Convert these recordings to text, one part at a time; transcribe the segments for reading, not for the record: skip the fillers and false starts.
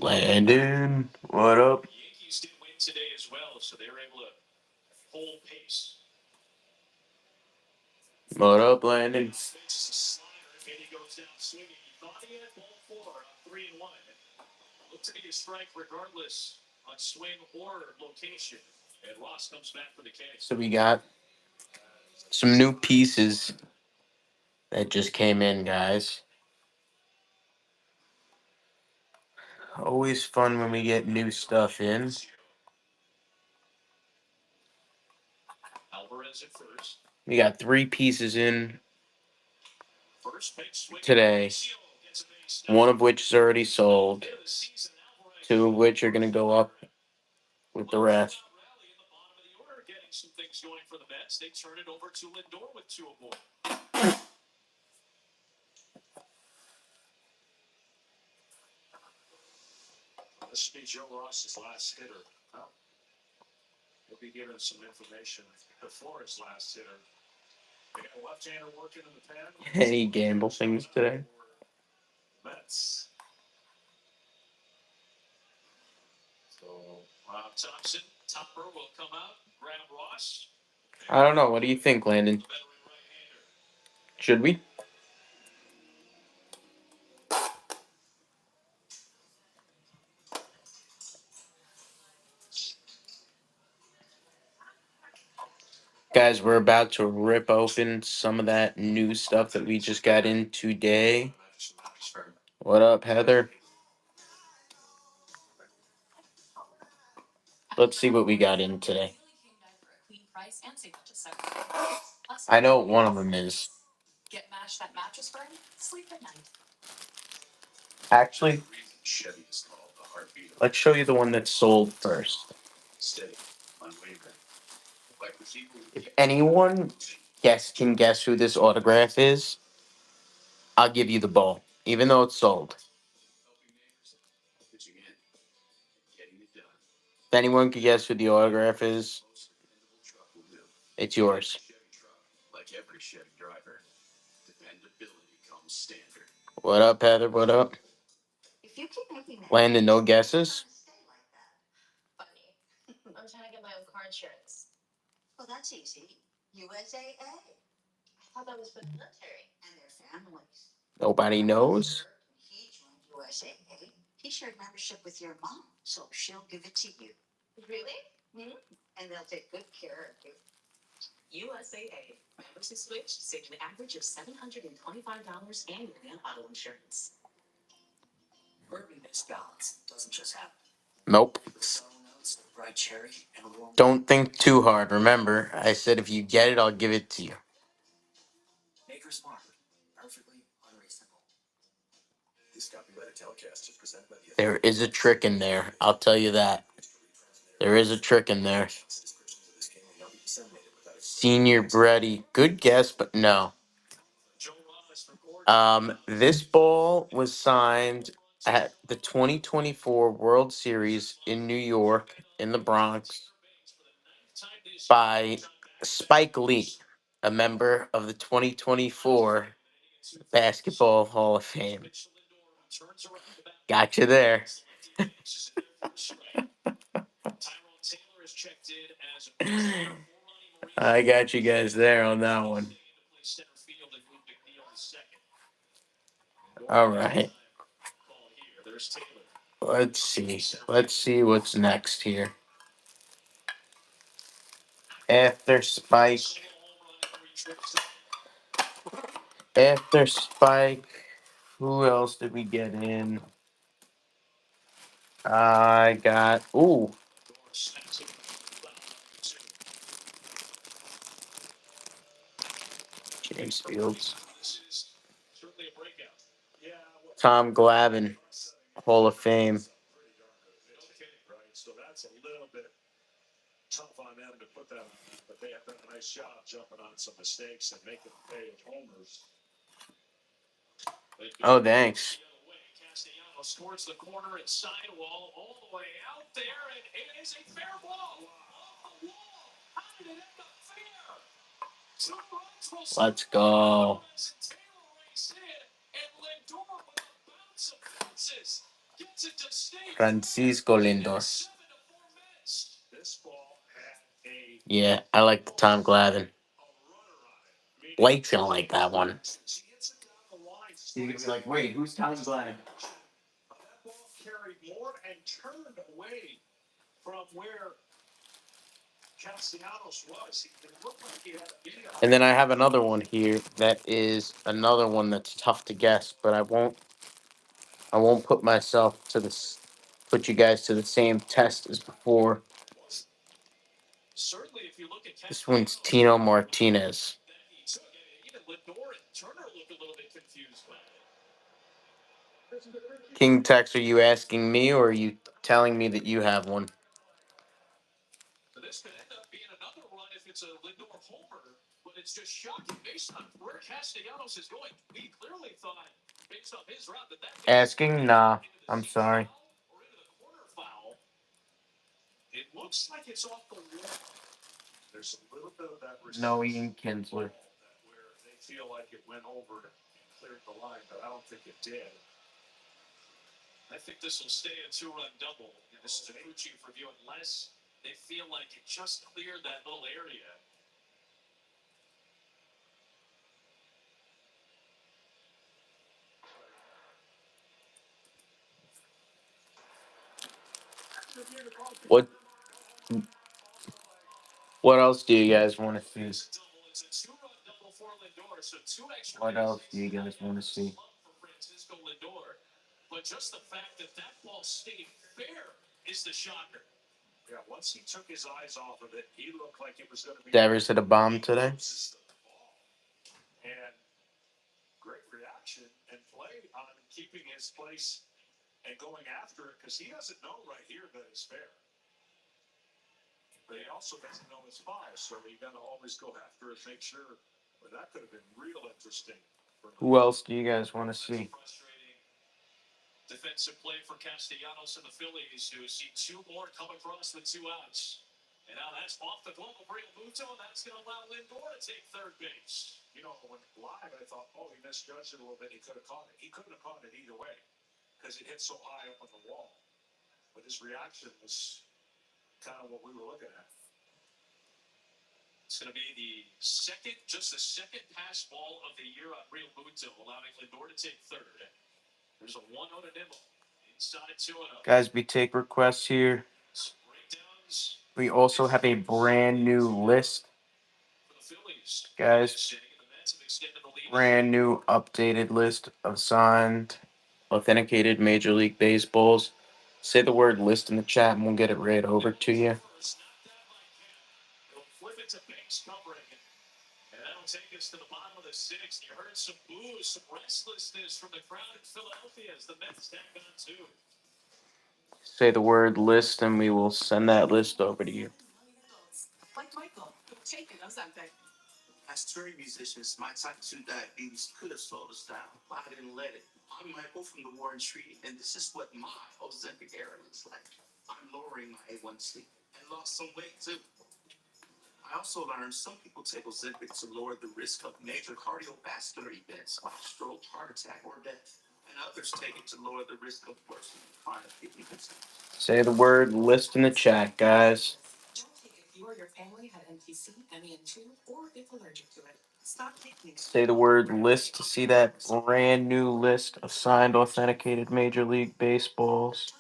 Landon, what up? What up, Landon? So we got some new pieces that just came in, guys. Always fun when we get new stuff in. We got 3 pieces in today, one of which is already sold, 2 of which are going to go up with the rest. Any gamble things today? I don't know. What do you think, Landon? Should we? Guys, we're about to rip open some of that new stuff that we just got in today. What up, Heather? Let's see what we got in today. I know what one of them is. Actually, let's show you the one that's sold first. If anyone can guess who this autograph is, I'll give you the ball, even though it's sold. If anyone can guess who the autograph is, it's yours. What up, Heather? What up? Landon, no guesses? Nobody knows? Nope. Don't think too hard. Remember, I said if you get it, I'll give it to you. There is a trick in there. I'll tell you that. There is a trick in there. Senior Brady. Good guess, but no. This ball was signed at the 2024 World Series in New York, in the Bronx, by Spike Lee, a member of the 2024 Basketball Hall of Fame. Got you there. I got you guys there on that one. All right. Let's see. Let's see what's next here. After Spike. After Spike. Who else did we get in? I got. Ooh. James Fields. Tom Glavine, Hall of Fame. Oh, thanks. Let's go. Francisco Lindor. Yeah, I like the Tom Glavine. Blake's gonna like that one. He's gonna be like, wait, who's Tom Glavine? And then I have another one here that is another one that's tough to guess, but I won't put myself to this put you guys to the same test as before. This one's Tino Martinez. King Tex, are you asking me or are you telling me that you have one? Asking? Nah. I'm sorry. No Ian Kinsler. What what else do you guys want to see? What else do you guys want to see? Devers hit a bomb today. Who else do you guys want to see? Guys, we take requests here. We also have a brand new list, guys. Brand new updated list of signed, authenticated Major League Baseballs. Say the word list in the chat and we'll get it right over to you. Say the word list and we will send that list over to you. Say the word list in the chat, guys. Say the word list to see that brand new list of signed, authenticated Major League Baseballs.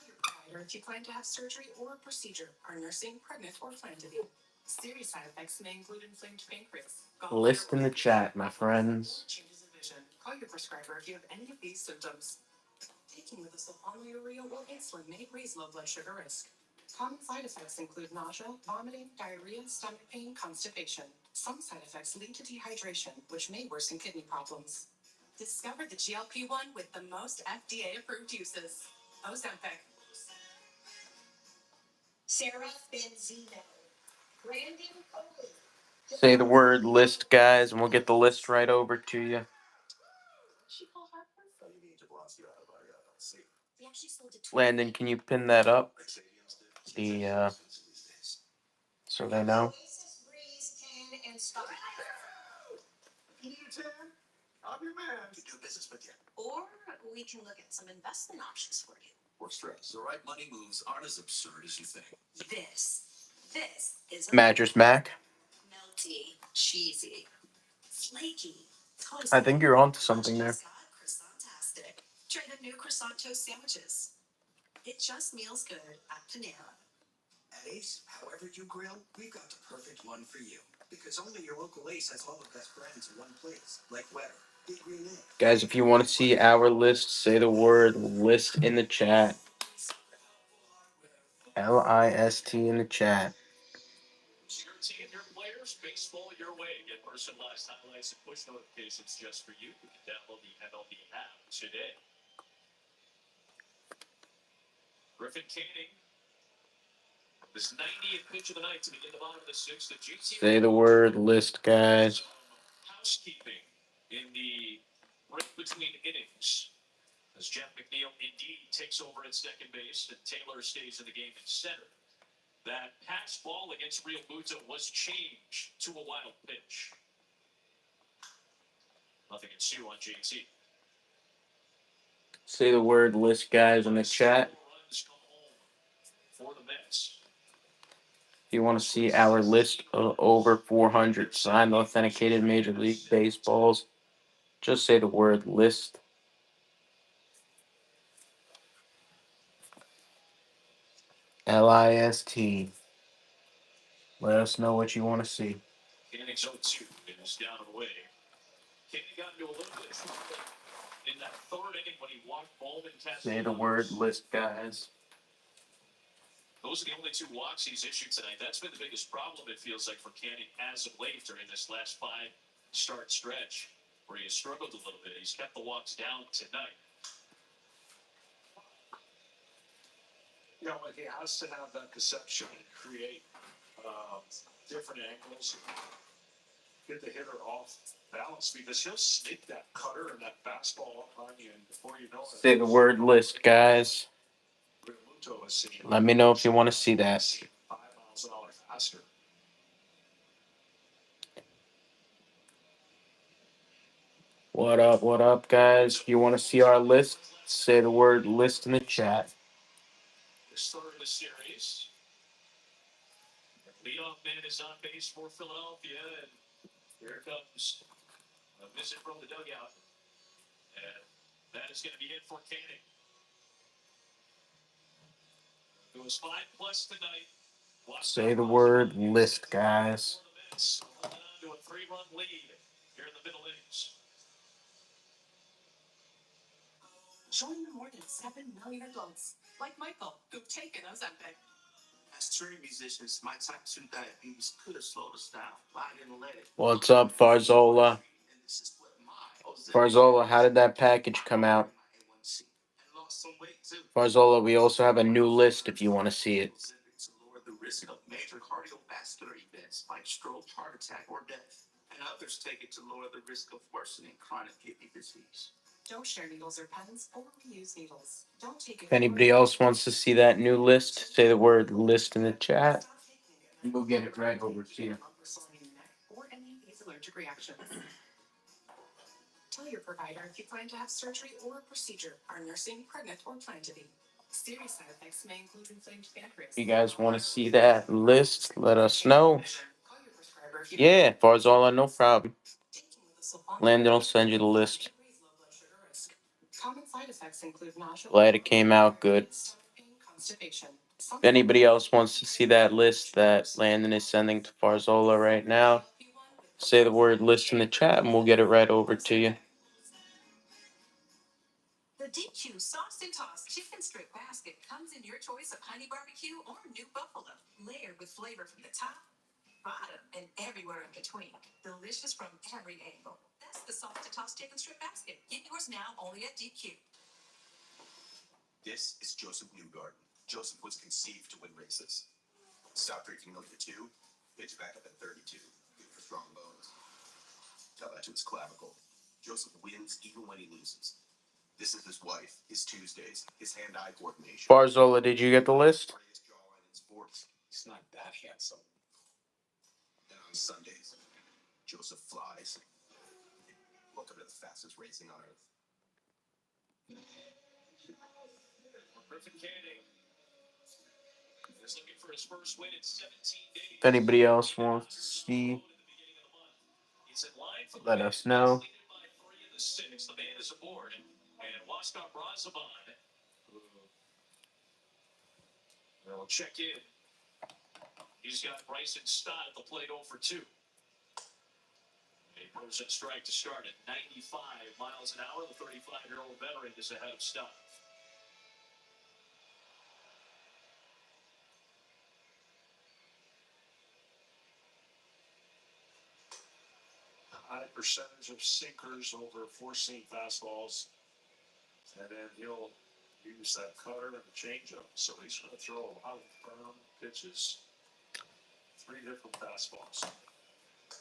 List in the chat, my friends. Say the word list, guys, and we'll get the list right over to you. Landon, can you pin that up? So they know. Mattress Mac. I think you're onto something there. Guys, if you want to see our list, say the word list in the chat. LIST in the chat. Say the word list, guys. Say the word list, guys, in the chat. If you want to see our list of over 400 signed authenticated Major League Baseballs, just say the word list. LIST. Let us know what you want to see. Say the word list, guys. Say the word list, guys. Let me know if you want to see that. What up, guys? If you want to see our list, say the word list in the chat. Say the word list, guys. What's up, Farzola? Farzola, how did that package come out? Farzola, we also have a new list if you want to see it. If anybody else wants to see that new list, say the word list in the chat. And we'll get it right over to you. If you guys want to see that list, let us know. Yeah, Farzola, no problem. Landon will send you the list. Glad it came out good. If anybody else wants to see that list that Landon is sending to Farzola right now, say the word list in the chat and we'll get it right over to you. Farzola, did you get the list? If anybody else wants to see, let us know.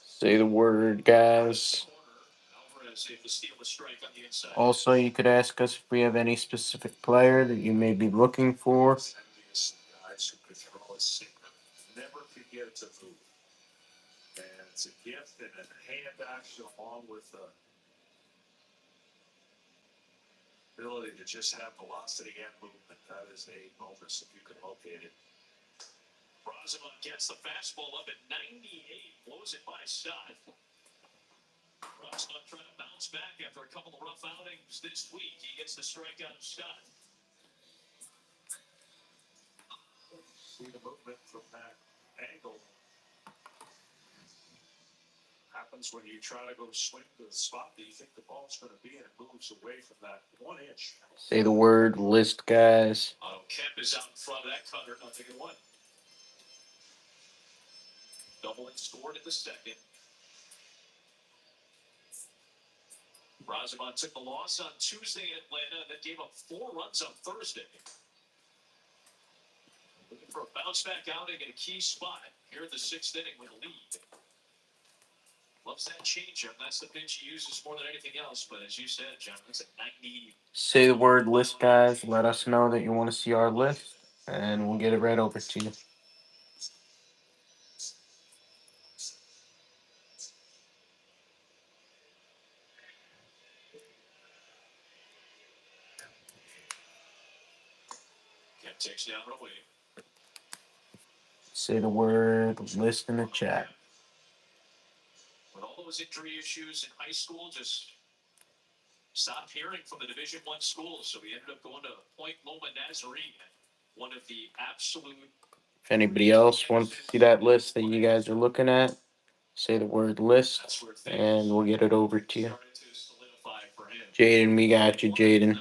Say the word, guys. Also, you could ask us if we have any specific player that you may be looking for. Say the word, list, guys. Say the word, list, guys. Let us know that you want to see our list, and we'll get it right over to you. Say the word, list in the chat. If anybody else wants to see that list that you guys are looking at, say the word list, and we'll get it over to you. Jaden, we got you, Jaden.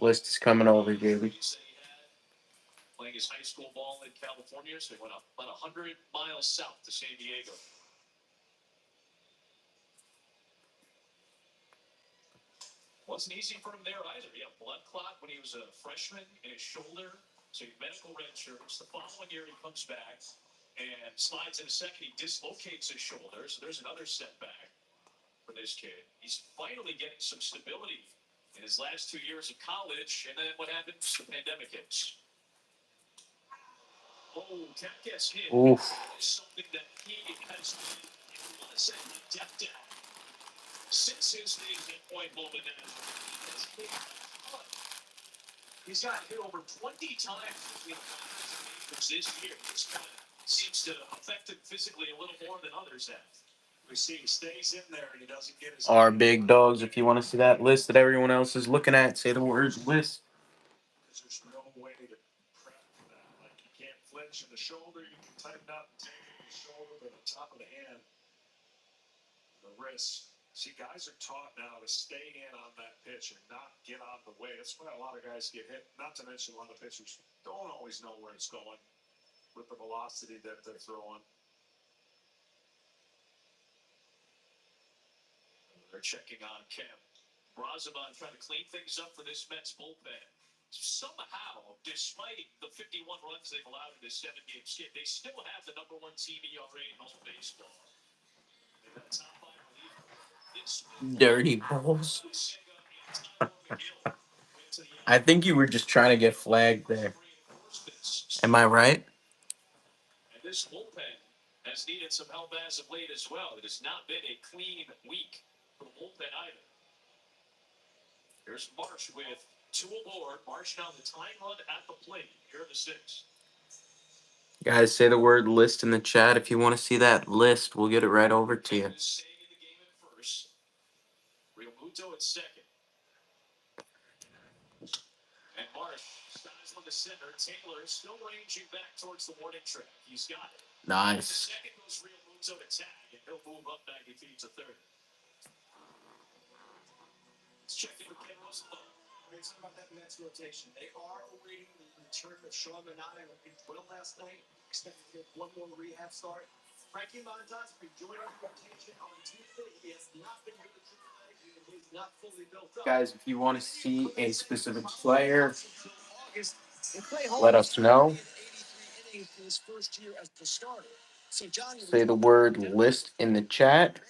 List is coming over, Jaden. Oof. Our big dogs, if you want to see that list that everyone else is looking at, say the word list. Dirty balls. I think you were just trying to get flagged there. Am I right? Guys, say the word list in the chat if you want to see that list. We'll get it right over to you. Nice. Guys, if you want to see a specific player, let us know. Say the word list in the chat.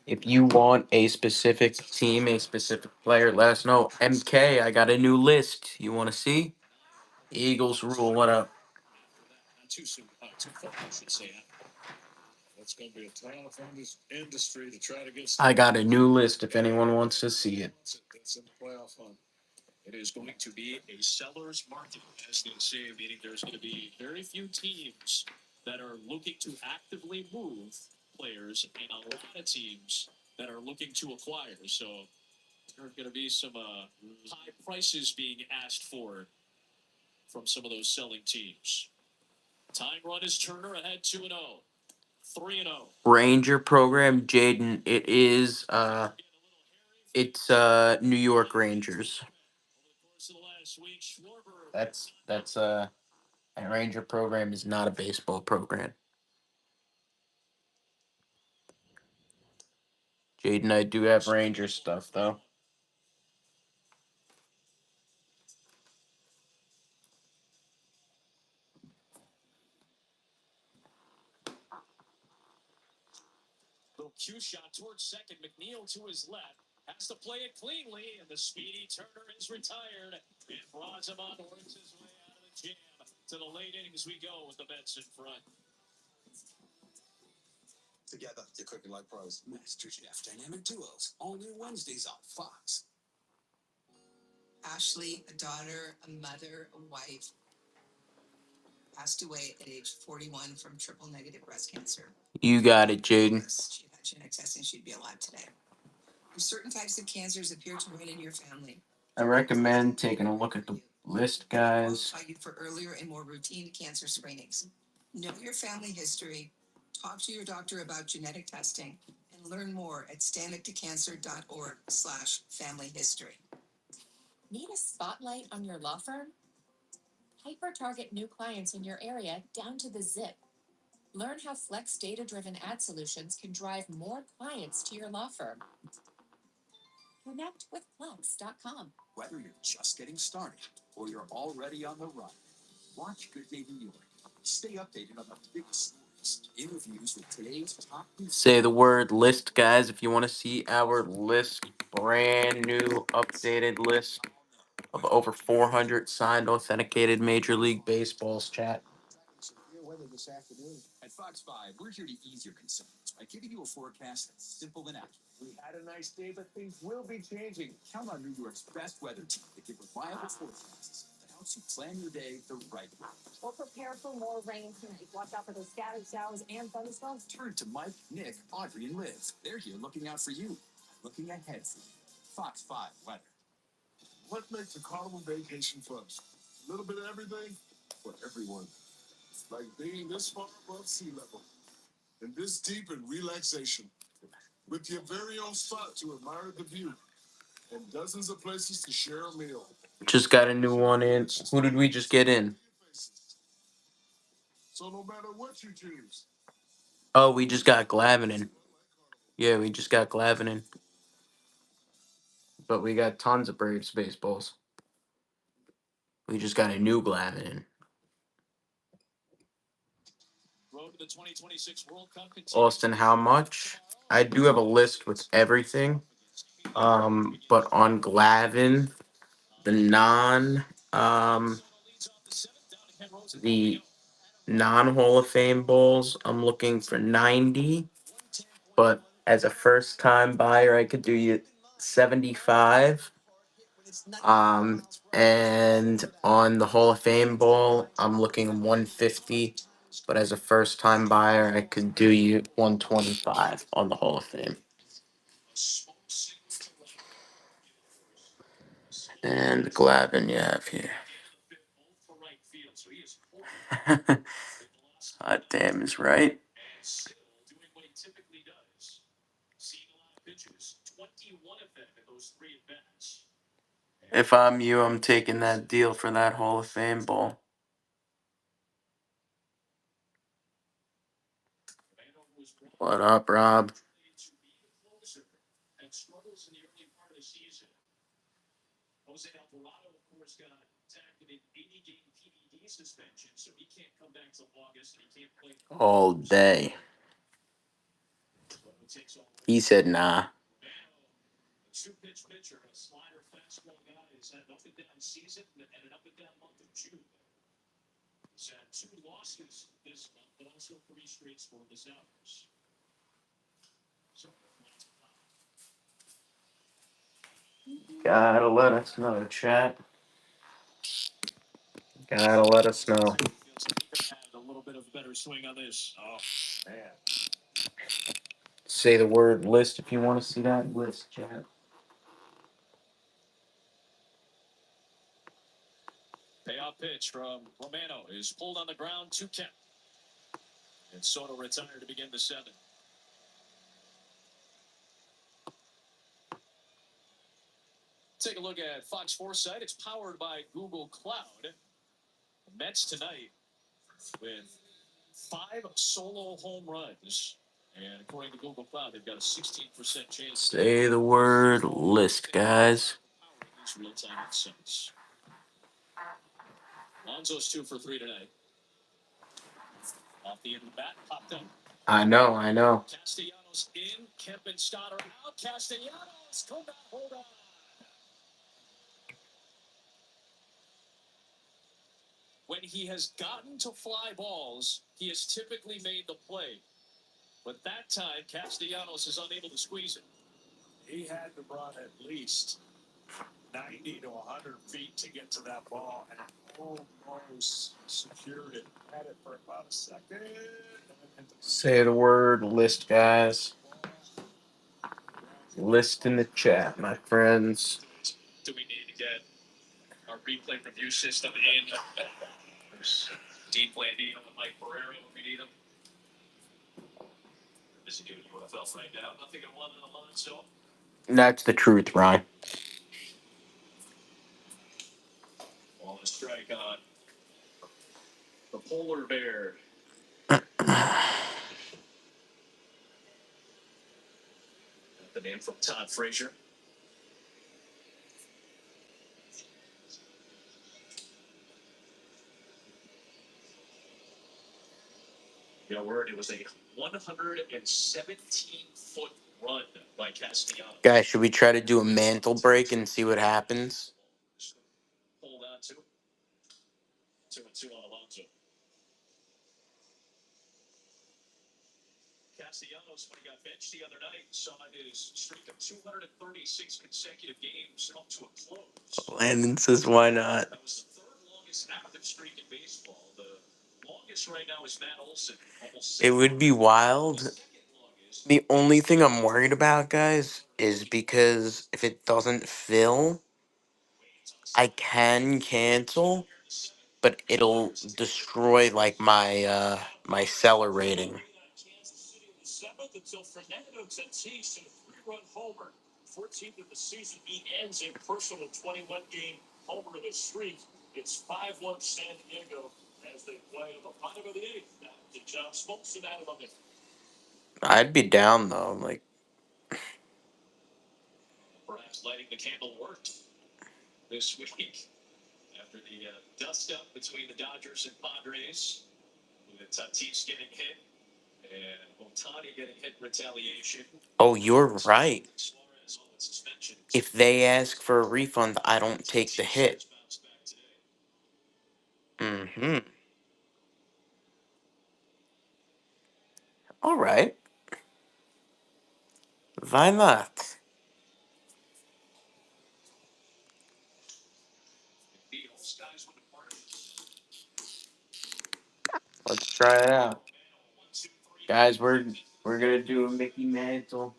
If you want a specific team, a specific player, let us know. MK, I got a new list. You want to see? Eagles rule. What up? I got a new list if anyone wants to see it. Ranger program, Jaden. It's New York Rangers. That's a Ranger program is not a baseball program. Jaden, I do have Ranger stuff though. You got it, Jaden. I recommend taking a look at the list, guys. Say the word list, guys, if you want to see our list. Brand new updated list of over 400 signed authenticated Major League Baseball's chat. Just got a new one in. Who did we just get in? Oh, we just got Glavin in. Yeah, we just got Glavin in. But we got tons of Braves baseballs. We just got a new Glavin in. Austin, how much? I do have a list with everything. But on Glavin, the um the non Hall of Fame balls, I'm looking for 90. But as a first time buyer, I could do you 75. And on the Hall of Fame ball, I'm looking 150. But as a first time buyer, I could do you 125 on the Hall of Fame. And Glavin you have here. Hot damn is right. If I'm you, I'm taking that deal for that Hall of Fame ball. What up, Rob? All day. He said nah. Gotta let us know, chat. Gotta let us know. Say the word list if you want to see that list, chat. Say the word list, guys. I know, I know. Say the word list, guys. List in the chat, my friends. That's the truth, Ryan. Guys, should we try to do a mantle break and see what happens? Landon says, why not? It would be wild. The only thing I'm worried about, guys, is because if it doesn't fill, I can cancel, but it'll destroy like my seller rating. I'd be down though. Like, oh, you're right. If they ask for a refund, I don't take the hit. Mm-hmm. All right. Why not? Let's try it out, guys. We're gonna do a Mickey Mantle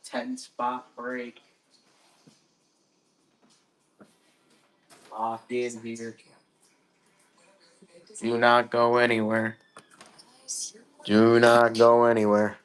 10 spot break. Locked in here. Do not go anywhere. Do not go anywhere.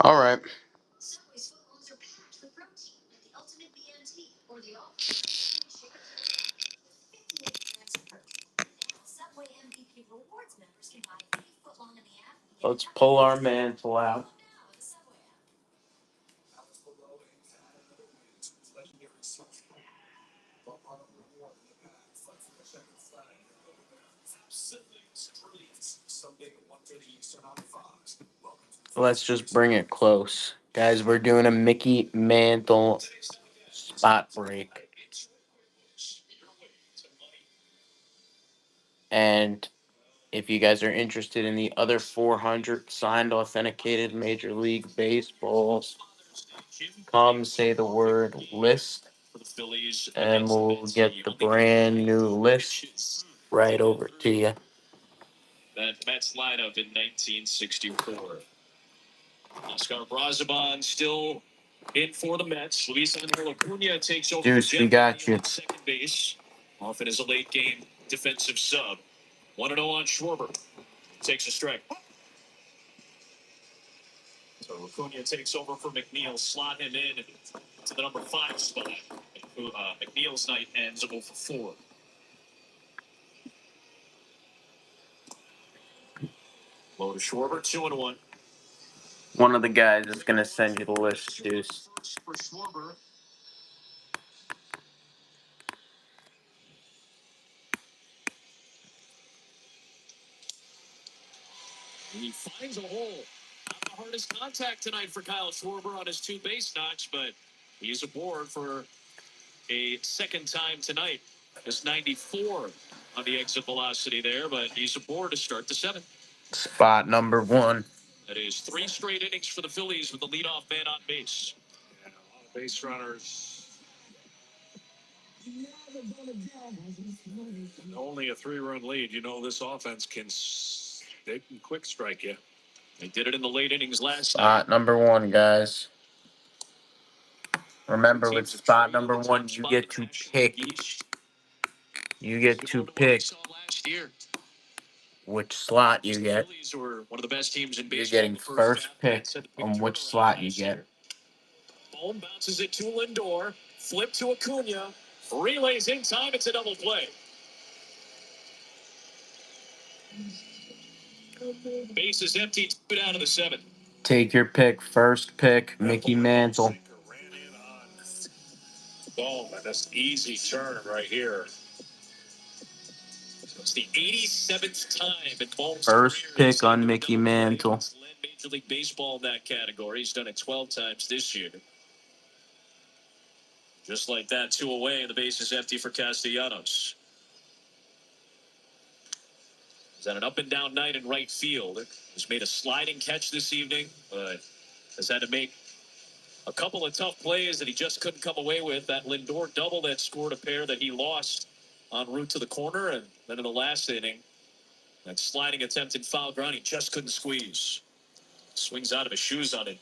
All right. Let's pull our mantle out. Let's just bring it close. Guys, we're doing a Mickey Mantle spot break. And if you guys are interested in the other 400 signed authenticated Major League Baseballs, come say the word list, and we'll get the brand new list right over to you. That Mets lineup in 1964. Oscar Brazaban still in for the Mets. Luis Angel Acuna takes over Deuce, for we Jeff got you. on second base. Often as a late game defensive sub. 1-0 on Schwarber. Takes a strike. So Acuna takes over for McNeil. Slot him in to the number 5 spot. McNeil's night ends 0 for 4. Low to Schwarber, 2-1. One of the guys is going to send you the list, Deuce. For Schwarber. He finds a hole. Not the hardest contact tonight for Kyle Schwarber on his 2 base notch, but he's aboard for a second time tonight. Just 94 on the exit velocity there, but he's aboard to start the 7th. Spot number 1. That is 3 straight innings for the Phillies with the leadoff man on base. And a lot of base runners. Only a 3-run lead. You know this offense they can quick strike you. They did it in the late innings last night. Spot number 1, guys. Remember, with spot number 1, you get to pick. You get to pick which slot you get. You're getting first pick on which slot you get. Bone bounces it to Lindor. Flip to Acuna. Relays in time. It's a double play. Base is empty. 2 down to the 7th. Take your pick. First pick, Mickey Mantle. Boom, and this easy turn right here. So it's the 87th time in Bone's First career pick on Mickey Mantle. Led Major League Baseball in that category. He's done it 12 times this year. Just like that, 2 away, and the base is empty for Castellanos. He's had an up-and-down night in right field. He's made a sliding catch this evening, but has had to make A couple of tough plays that he just couldn't come away with. That Lindor double that scored a pair that he lost en route to the corner. And then in the last inning, that sliding attempt in foul ground, he just couldn't squeeze. Swings out of his shoes on it.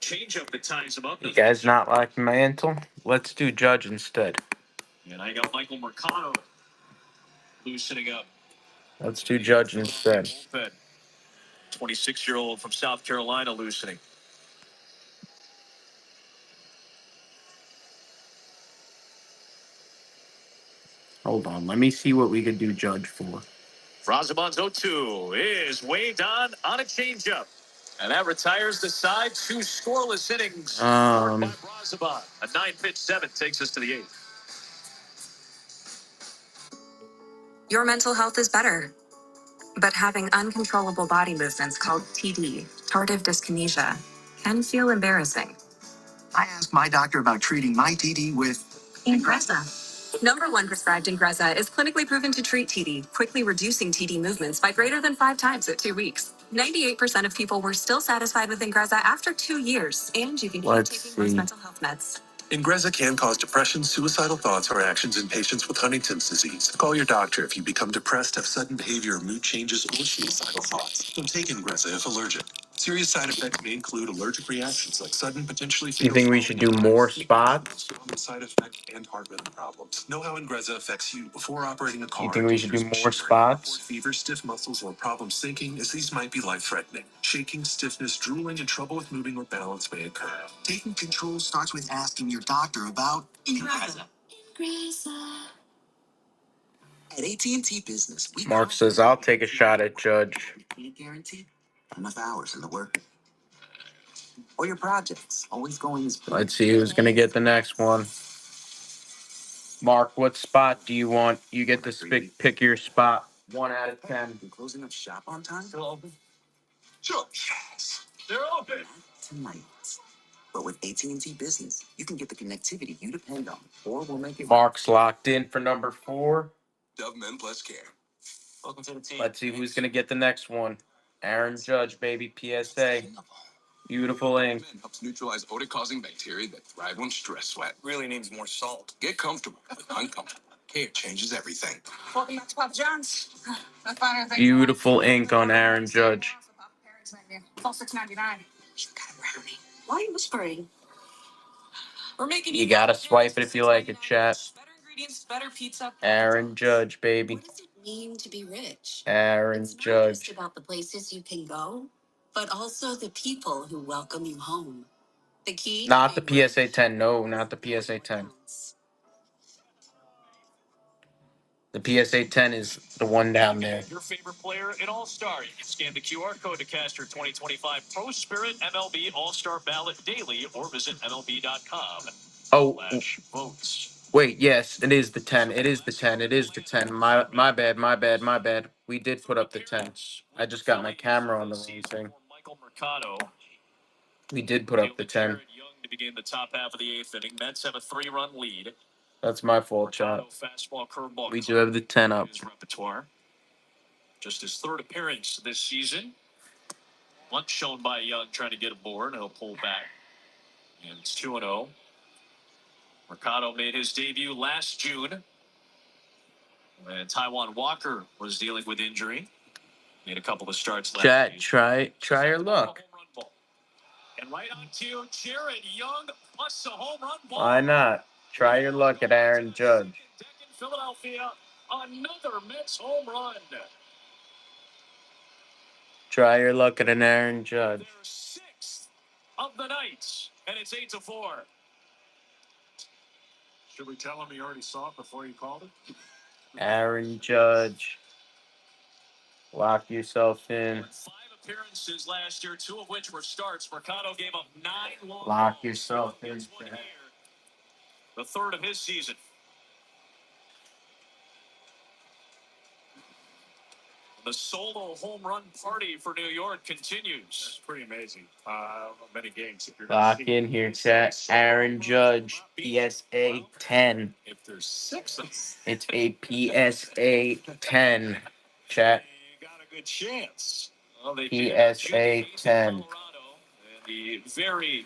Change up that ties him up. You guys not like Mantle? Let's do Judge instead. And I got Michael Mercado loosening up. Let's do Judge instead. 26-year-old from South Carolina loosening. Hold on. Let me see what we could do Judge for. Braziban's 0-2 is way down on a changeup. And that retires the side. 2 scoreless innings scored by Braziban. A 9-pitch 7 takes us to the 8th. Your mental health is better, but having uncontrollable body movements called TD, tardive dyskinesia, can feel embarrassing. I asked my doctor about treating my TD with Ingrezza. #1 prescribed Ingrezza is clinically proven to treat TD, quickly reducing TD movements by greater than 5 times at 2 weeks. 98% of people were still satisfied with Ingrezza after 2 years, and you can keep taking most mental health meds. Ingrezza can cause depression, suicidal thoughts, or actions in patients with Huntington's disease. Call your doctor if you become depressed, have sudden behavior, mood changes, or suicidal thoughts. Don't take Ingrezza if allergic. Serious side effects may include allergic reactions like sudden, potentially fatal. You think we should do more spots? Side effect and heart rhythm problems. Know how Ingrezza affects you before operating a car. You think we should do more spots? Fever, stiff muscles, or problems thinking, as these might be life-threatening. Shaking, stiffness, drooling, and trouble with moving or balance may occur. Taking control starts with asking your doctor about Ingrezza. At AT&T Business, Mark says, I'll take a shot at Judge. can't guarantee enough hours in the work or your projects always going as planned. Let's see who's going to get the next one. Mark, what spot do you want? You get to pick your spot. 1 out of 10. Closing up shop on time? Still open? Sure. Yes. They're open. Not tonight. But with AT&T Business, you can get the connectivity you depend on, or we'll make it. Mark's locked in for number 4. Dove Men Plus Care. Welcome to the team. Let's see who's going to get the next one. Aaron Judge, baby, PSA. Beautiful ink. Helps neutralize odor-causing bacteria that thrive when stress sweat. Really needs more salt. Get comfortable, but uncomfortable. Care changes everything. Welcome back to Papa John's. Beautiful ink on Aaron Judge. It's all $6.99. He's got a brownie. Why are you whispering? We're making You got to swipe it if you like it, chat. better ingredients, better pizza. Aaron Judge, baby. What does it mean to be rich? Aaron It's not Judge. just about the places you can go, but also the people who welcome you home. The key. Not the PSA 10. No, not the PSA 10. The PSA 10 is the one down there. Your favorite player in All-Star. You can scan the QR code to cast your 2025 Pro Spirit MLB All-Star Ballot daily or visit MLB.com. Oh, Votes. wait, yes, it is the 10. It is the 10. It is the 10. My bad. We did put up the 10. I just got my camera on the wrong thing. Michael Mercado. We did put up the 10. Young to begin the top half of the 8th inning. Mets have a 3-run lead. That's my fault, chat. Fastball, curveball. We do have the 10 up. His repertoire. Just his 3rd appearance this season. Once shown by Young trying to get aboard. He'll pull back. And it's 2-0. Mercado made his debut last June. And Taiwan Walker was dealing with injury. Made a couple of starts last Chat, season. try your luck. And right on to Jared Young plus a home run ball. Why not? Try your luck at Aaron Judge. Philadelphia, another Mets home run. Try your luck at an Aaron Judge. Their 6th of the night, and it's 8-4. Should we tell him he already saw it before he called it? Aaron Judge. Lock yourself in. 5 appearances last year, 2 of which were starts. Mercado gave up 9 long Lock yourself in. the 3rd of his season. The solo home run party for New York continues. That's pretty amazing. Many games. If you're Lock in here, chat. Aaron Judge, PSA 10. If there's 6 of them, It's a PSA 10, chat. you got a good chance. Well, they PSA 10. The very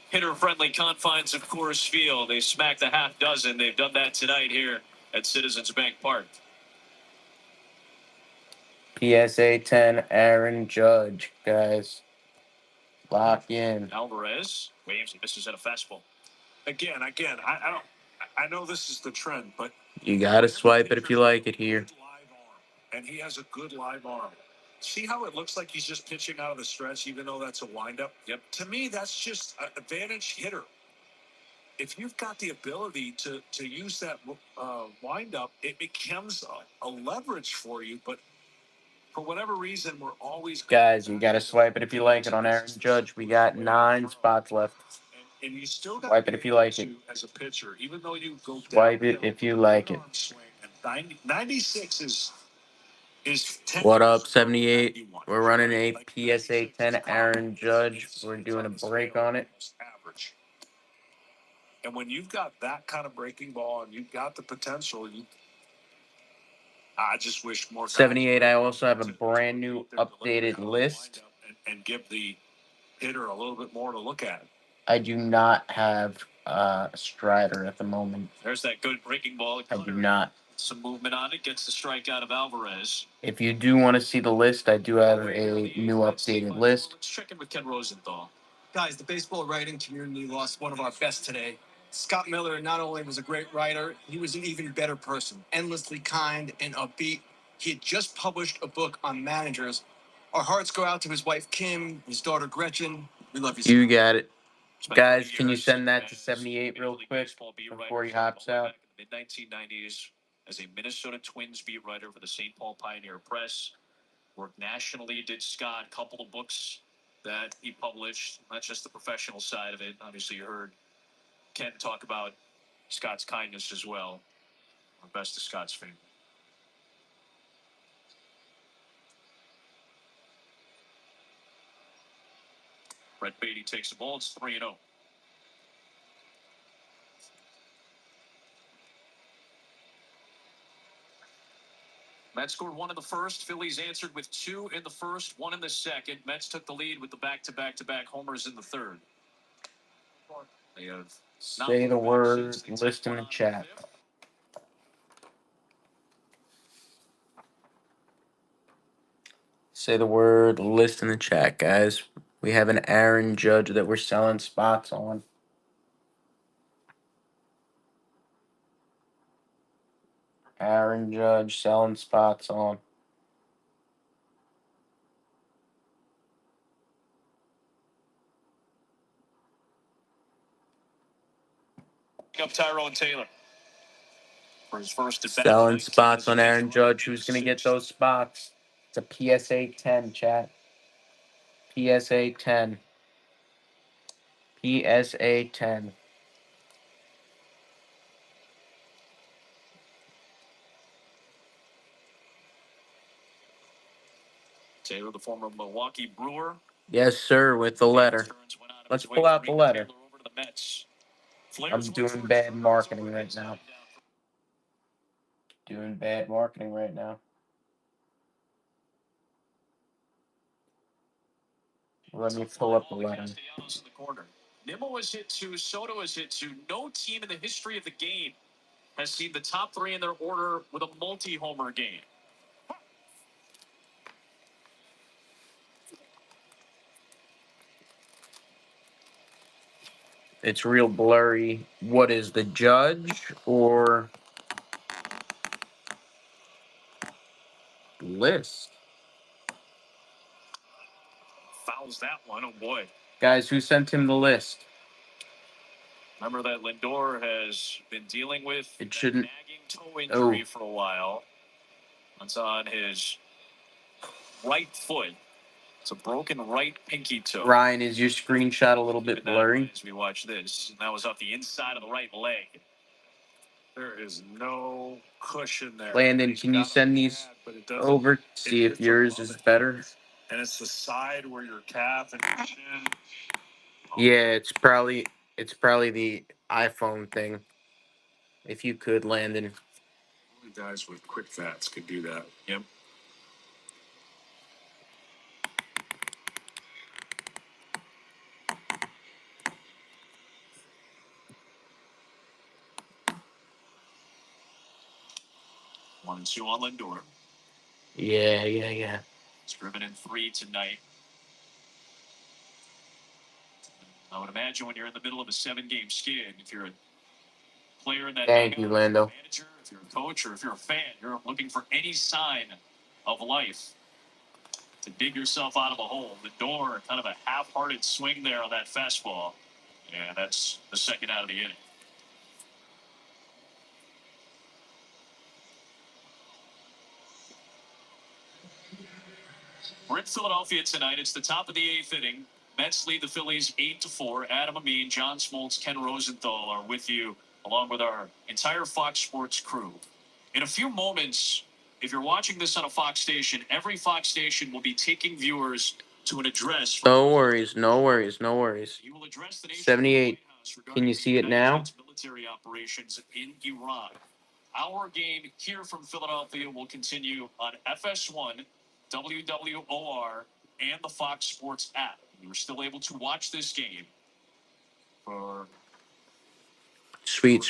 hitter-friendly confines of Coors Field. They smacked a half dozen. They've done that tonight here at Citizens Bank Park. PSA 10, Aaron Judge, guys. Lock in. Alvarez waves and misses at a fastball. Again, I don't. I know this is the trend, but You got to swipe it if you like it here. And he has a good live arm. See how it looks like he's just pitching out of the stretch, even though that's a windup? Yep. To me, that's just an advantage hitter. If you've got the ability to use that windup, it becomes a leverage for you. But for whatever reason, we're always Guys, you got to swipe it if you like it on Aaron Judge. We got 9 spots left. And you still got Swipe it if you like it. as a pitcher, even though you go Swipe it if you like it. 96 is 10. What up, 78? We're running a PSA 10 Aaron Judge. We're doing a break on it. Average. And when you've got that kind of breaking ball and you've got the potential, I just wish more. 78, I also have a brand new updated list. And give the hitter a little bit more to look at. I do not have Strider at the moment. There's that good breaking ball. I do not. Some movement on it. Gets the strikeout of Alvarez. If you do want to see the list, I do have a new updated list. Let's check in with Ken Rosenthal. Guys, the baseball writing community lost one of our best today. Scott Miller not only was a great writer, he was an even better person, endlessly kind and upbeat. He had just published a book on managers. Our hearts go out to his wife, Kim, his daughter, Gretchen. We love you, Scott. You got it. Guys, can you send that to 78 real quick before he hops out? Mid-1990s as a Minnesota Twins beat writer for the St. Paul Pioneer Press. Worked nationally, did Scott, a couple of books that he published, not just the professional side of it. Obviously, you heard Ken talk about Scott's kindness as well. Our best to Scott's fame. Brett Beatty takes the ball. It's 3-0. Mets scored 1 in the first. Phillies answered with 2 in the first, 1 in the second. Mets took the lead with the back-to-back homers in the third. They have Say the word, list in the chat. Say the word, list in the chat, guys. We have an Aaron Judge that we're selling spots on. Aaron Judge selling spots on. Up Tyrone Taylor for his first at bat. Selling spots on Aaron Judge. Who's going to get those spots? It's a PSA 10, chat. PSA 10. PSA 10. Taylor, the former Milwaukee Brewer. Yes, sir, with the letter. Let's pull out the letter. I'm doing bad marketing right now. Doing bad marketing right now. Let me pull up the letter. Nimmo has hit 2. Soto has hit 2. No team in the history of the game has seen the top 3 in their order with a multi-homer game. It's real blurry. What is the Judge or list? Fouls that one. Oh, boy. Guys, who sent him the list? Remember that Lindor has been dealing with It shouldn't. nagging toe injury for a while. It's on his right foot. It's a broken right pinky toe. Ryan, is your screenshot a little bit blurry? As we watch this, and that was off the inside of the right leg. There is no cushion there. Landon, can you send these over? See if yours is better. And it's the side where your calf and your shin. Yeah, it's probably the iPhone thing. If you could, Landon. Only guys with quick fats could do that. Yep. 1-2 on Lindor. Yeah. He's driven in 3 tonight. I would imagine when you're in the middle of a 7-game skid, if you're a player in that Thank you, dugout, if you're a Lando. manager, if you're a coach, or if you're a fan, you're looking for any sign of life to dig yourself out of a hole. Lindor, kind of a half-hearted swing there on that fastball. And that's the second out of the inning. We're in Philadelphia tonight. It's the top of the 8th inning. Mets lead the Phillies 8-4. Adam Amin, John Smoltz, Ken Rosenthal are with you, along with our entire Fox Sports crew. In a few moments, if you're watching this on a Fox station, every Fox station will be taking viewers to an address. No worries. He will address the nation 78. regarding Can you the see it United now? States military operations in Iran. Our game here from Philadelphia will continue on FS1, WWOR, and the Fox Sports app. You're still able to watch this game for Sweet.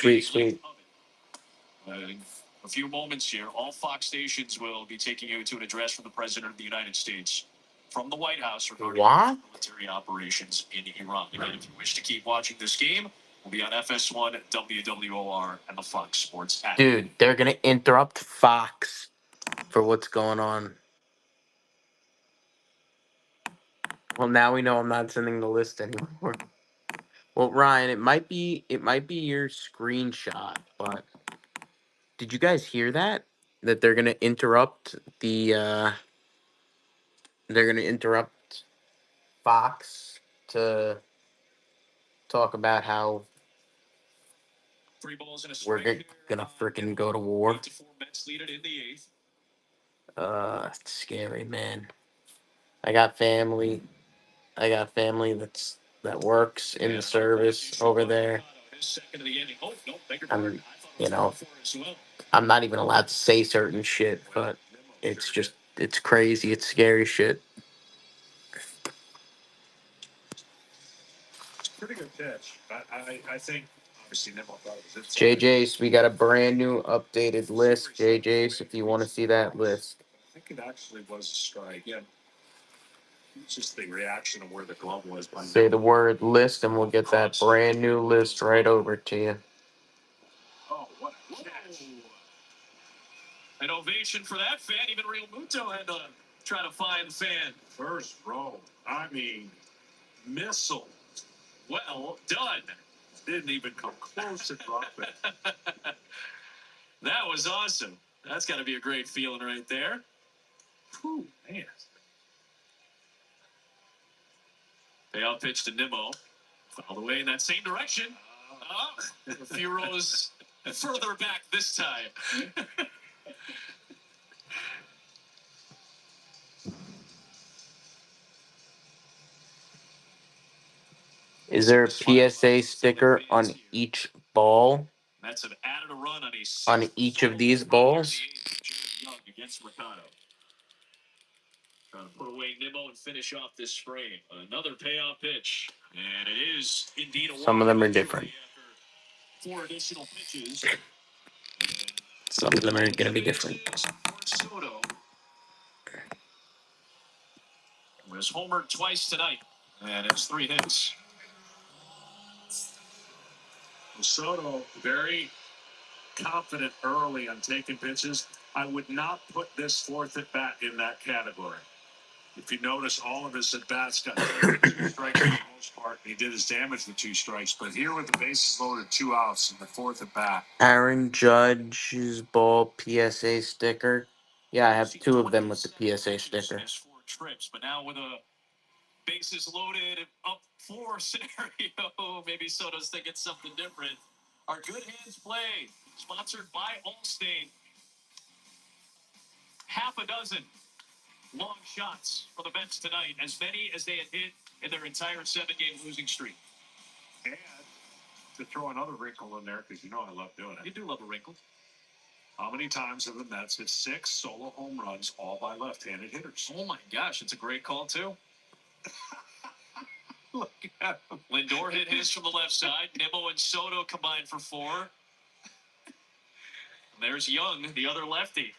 a few moments here. All Fox stations will be taking you to an address from the President of the United States from the White House regarding What? military operations in Iran. Again, if you wish to keep watching this game, we'll be on FS1, WWOR, and the Fox Sports app. Dude, they're going to interrupt Fox for what's going on. Well, now we know I'm not sending the list anymore. Well, Ryan, it might be your screenshot, but did you guys hear that? That they're gonna interrupt Fox to talk about how 3 balls and a we're strike. gonna freaking go to war. 8-4 Mets lead it in the 8th. It's scary, man. I got family. That works in the service over there. His second of the inning. Oh, no, beg your I'm, pardon. you know, As well. I'm not even allowed to say certain shit, but it's crazy. It's scary shit. Pretty good pitch. I think obviously Nimmo thought it was inside. JJ's, we got a brand new updated list. JJ's, if you want to see that list. I think it actually was a strike. Yeah. It's just the reaction of where the glove was. By Say the word list, and we'll get that brand new list right over to you. Oh, what a catch. An ovation for that fan. Even Real Muto had to try to find the fan. First row. I mean, missile. Well done. Didn't even come close to dropping. That was awesome. That's got to be a great feeling right there. Whew, man. Payoff pitch to Nimmo. All the way in that same direction. A few rows further back this time. Is there a PSA sticker on each ball? Mets have added a run on On each of these balls? Against Mercado. Trying to put away Nimmo and finish off this frame. Another payoff pitch. And it is indeed a Some of them are different. 4 additional pitches. Some of them are going to be different. Soto was homered twice tonight. And it's 3 hits. Soto very confident early on taking pitches. I would not put this 4th at bat in that category. If you notice, all of his at bats got 2 strikes for the most part. He did his damage with 2 strikes, but here with the bases loaded, 2 outs in the 4th at bat. Aaron Judge's ball PSA sticker. Yeah, I have 2 of them with the PSA sticker. 4 trips, but now with a bases loaded up 4 scenario, maybe Soto's thinking something different. Our Good Hands play, sponsored by Allstate. Half a dozen long shots for the Mets tonight, as many as they had hit in their entire 7-game losing streak. And to throw another wrinkle in there, because you know I love doing it. You do love a wrinkle. How many times have the Mets hit 6 solo home runs, all by left-handed hitters? Oh my gosh, it's a great call too. Look at him. Lindor hit his from the left side. Nimmo and Soto combined for 4. There's Young, the other lefty.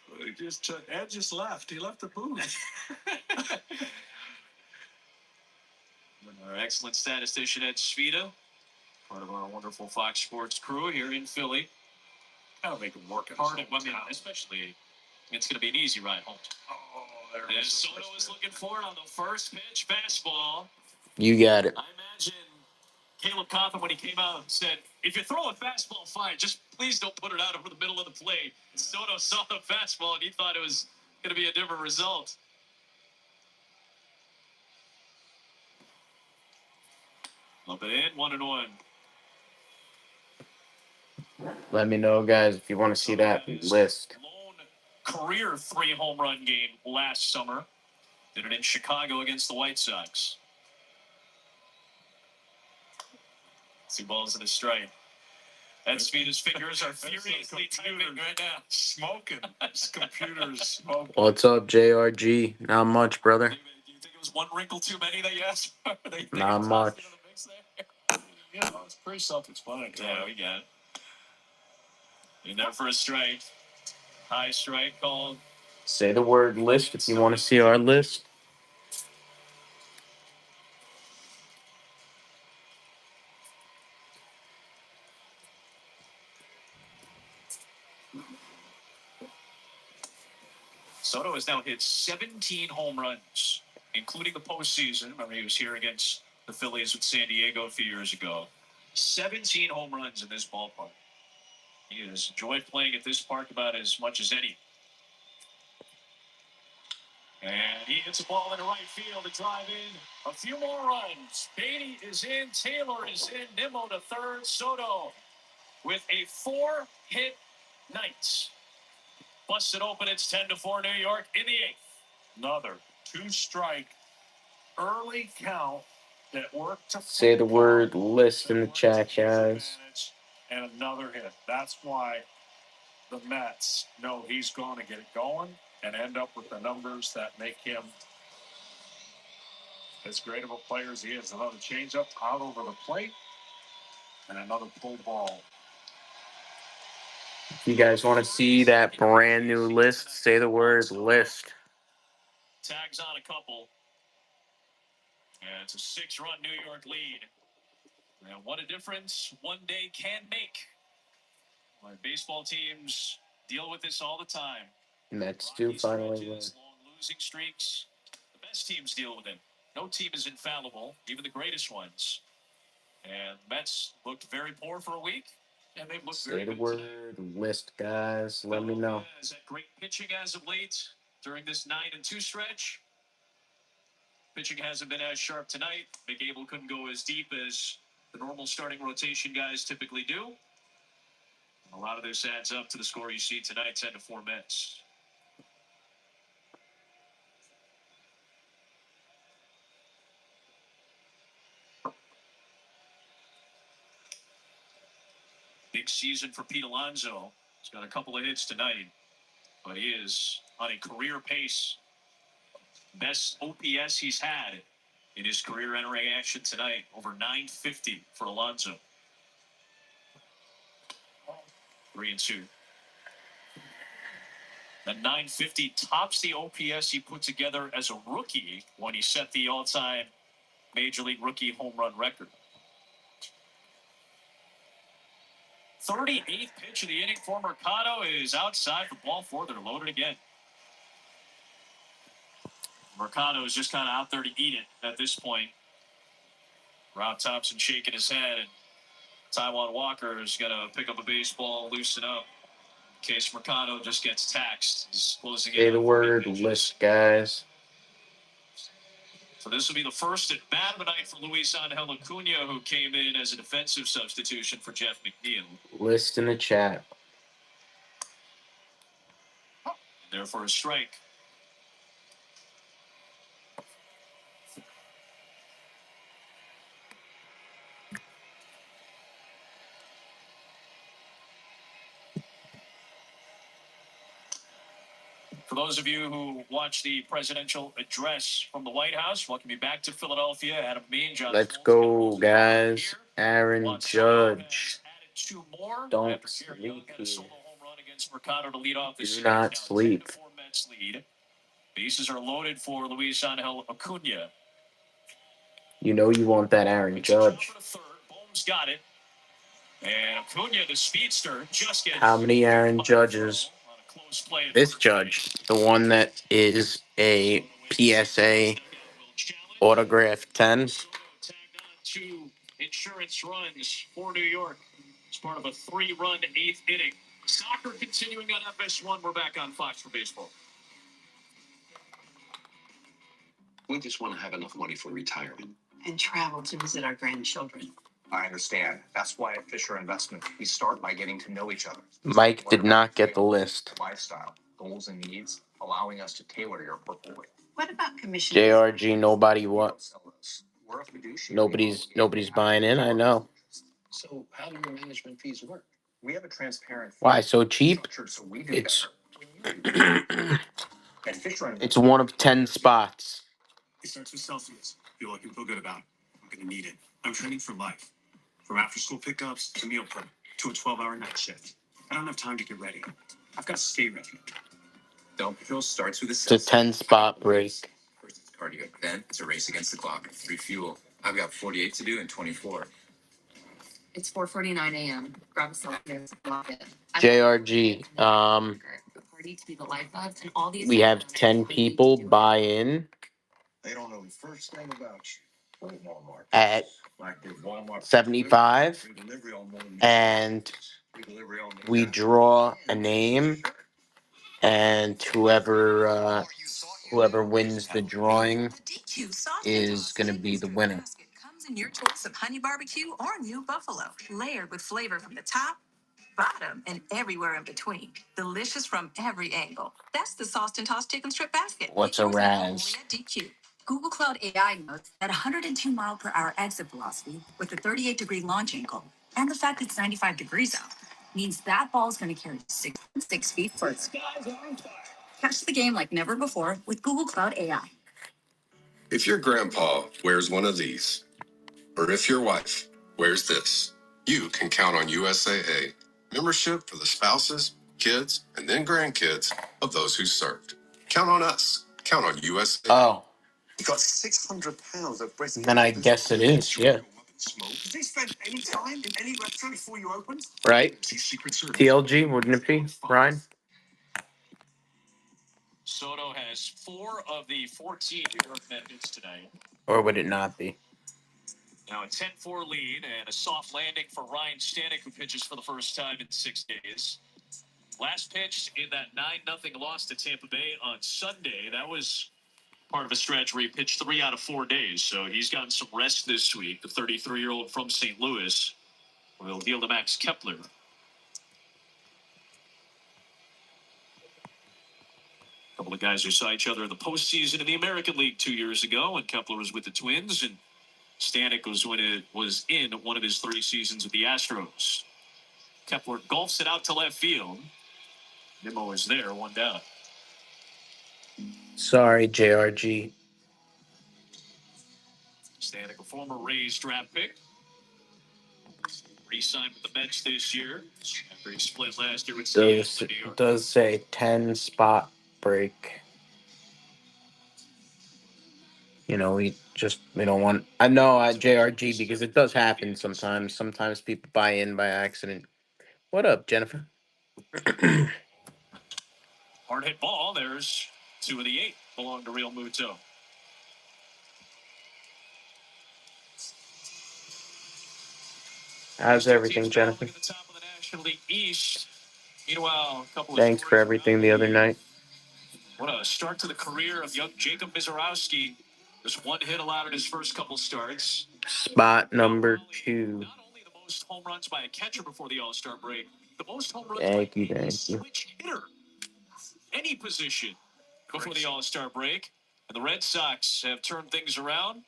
Ed just left. He left the booth. Our excellent statistician, Ed Svita, part of our wonderful Fox Sports crew here in Philly. Gotta make him work hard. Especially, it's going to be an easy ride home. Oh, there it is. Soto is looking for it on the first pitch fastball. You got it. I imagine Caleb Cotham, when he came out, said, if you throw a fastball, fine. Just please don't put it out over the middle of the plate. Soto saw the fastball, and he thought it was going to be a different result. Up and in, 1-1. Let me know, guys, if you want to see that list. Lone career 3 home run game last summer. Did it in Chicago against the White Sox. 2 balls and a strike. Ed Svita's fingers are furiously typing right now. Smoking. His computer's smoking. What's up, JRG? Not much, brother. Do you think it was one wrinkle too many that you asked for? Not much. Yeah, it's pretty self-explanatory. Yeah, we got it. In there for a strike. High strike called. Say the word list if you want to see our list. Soto has now hit 17 home runs, including the postseason. Remember, he was here against the Phillies with San Diego a few years ago. 17 home runs in this ballpark. He has enjoyed playing at this park about as much as any. And he hits a ball into right field to drive in a few more runs. Beatty is in, Taylor is in, Nimmo to third, Soto with a 4-hit night. Busted open, it's 10-4 New York in the 8th. Another 2-strike early count that worked to Say the word list in the chat, guys. And another hit. That's why the Mets know he's going to get it going and end up with the numbers that make him as great of a player as he is. Another changeup out over the plate and another pull ball. If you guys want to see that brand new list, say the word list. Tags on a couple. And it's a 6-run New York lead. And what a difference one day can make. My baseball teams deal with this all the time. Mets do finally win. Long losing streaks. The best teams deal with it. No team is infallible, even the greatest ones. And Mets looked very poor for a week, and they've looked very good. Say the word list, guys. Let me know. Has had great pitching as of late during this 9-2 stretch. Pitching hasn't been as sharp tonight. McAble couldn't go as deep as the normal starting rotation guys typically do. A lot of this adds up to the score you see tonight, 10-4 Mets. Big season for Pete Alonso. He's got a couple of hits tonight, but he is on a career pace. Best OPS he's had in his career entering action tonight, over 950 for Alonso. 3-2. That 950 tops the OPS he put together as a rookie when he set the all-time Major League rookie home run record. 38th pitch of the inning for Mercado is outside for ball 4. They're loaded again. Mercado is just kind of out there to eat it at this point. Rob Thompson shaking his head, and Taijuan Walker is going to pick up a baseball, loosen up. In case Mercado just gets taxed. He's closing Say the word list, guys. So this will be the first at bat of the night for Luis Angel Acuna, who came in as a defensive substitution for Jeff McNeil. List in the chat. There for a strike. For those of you who watched the presidential address from the White House, welcome you back to Philadelphia. Adam Bean, John. Let's go, guys. Aaron Judge. Don't sleep here. Mercado to lead off the Do series. not Now, sleep. 10-4 Mets lead. Bases are loaded for Luis Angel Acuna. You know you want that Aaron Judge. Bohm's got it. And Acuna, the speedster, just gets How many Aaron Judges? on a close play. This Judge, the one that is a PSA autograph 10. Tagged on 2 insurance runs for New York. It's part of a 3-run 8th inning. Soccer continuing on FS1. We're back on Fox for baseball. We just want to have enough money for retirement. And travel to visit our grandchildren. I understand. That's why at Fisher Investment, we start by getting to know each other. Mike did not get the list. Lifestyle, goals, and needs, allowing us to tailor your portfolio. What about commission? JRG, nobody what? We're a fiduciary. Nobody's buying in. I know. So how do your management fees work? We have a transparent fee Why so cheap? structure so we do It's better when you do. At Fisher it's Investment, one of 10 spots. It starts with Celsius. Feel like you feel good about it. I'm going to need it. I'm training for life. From after school pickups to meal prep to a 12-hour night shift. I don't have time to get ready. I've got to stay ready. Down Patrol starts with a It's a 10 spot break. First it's cardio, then it's a race against the clock. Refuel. I've got 48 to do in 24. It's 4:49 a.m. Grab a Celsius, lock it. JRG. The party to be the life of, and all these. We have 10 people buy in They don't know the first thing about you. Walmart. at Like there's Walmart. 75, Free delivery on more than and free delivery on we draw a name, and whoever wins the drawing is going to be the winner. Comes in your choice of honey barbecue or new buffalo, layered with flavor from the top, bottom, and everywhere in between. Delicious from every angle. That's the sauced and tossed chicken strip basket. What's a Yours now Raz? only at DQ. Google Cloud AI notes that 102 mile per hour exit velocity with a 38-degree launch angle and the fact it's 95 degrees out means that ball is going to carry 6 feet further. Catch the game like never before with Google Cloud AI. If your grandpa wears one of these, or if your wife wears this, you can count on USAA membership for the spouses, kids, and then grandkids of those who served. Count on us. Count on USAA. Oh, You got 600 pounds of breast. then I guess it is, yeah. Did they spend any time in any restaurant before you opened? Right? Secret Service. TLG, wouldn't it be, Ryan? Soto has 4 of the 14 New York Met hits tonight. Or would it not be? Now a 10-4 lead and a soft landing for Ryan Stanek, who pitches for the first time in 6 days. Last pitched in that 9-0 loss to Tampa Bay on Sunday. That was part of a stretch where he pitched 3 out of 4 days. So he's gotten some rest this week. The 33-year-old from St. Louis will deal to Max Kepler. A couple of guys who saw each other in the postseason in the American League 2 years ago when Kepler was with the Twins, and Stanek was in one of his 3 seasons with the Astros. Kepler golfs it out to left field. Nimmo is there, 1 down. Sorry, JRG. Stanek, a former Rays draft pick, re-signed with the Mets this year after he split last year with Seattle and New York. Does say 10 spot break. You know, we don't want. I know JRG because it does happen sometimes. Sometimes people buy in by accident. What up, Jennifer? Hard hit ball. There's 2 of the 8 belong to Real Muto. How's everything, Jennifer? At the top of the National League East. Meanwhile, a couple of Thanks for everything the other night. What a start to the career of young Jacob Mizorowski. Just 1 hit allowed in his first couple starts. Spot number 2. Not only the most home runs by a catcher before the All-Star break, the most home runs Thank by you, any thank you. switch hitter. Any position before the All-Star break. And the Red Sox have turned things around.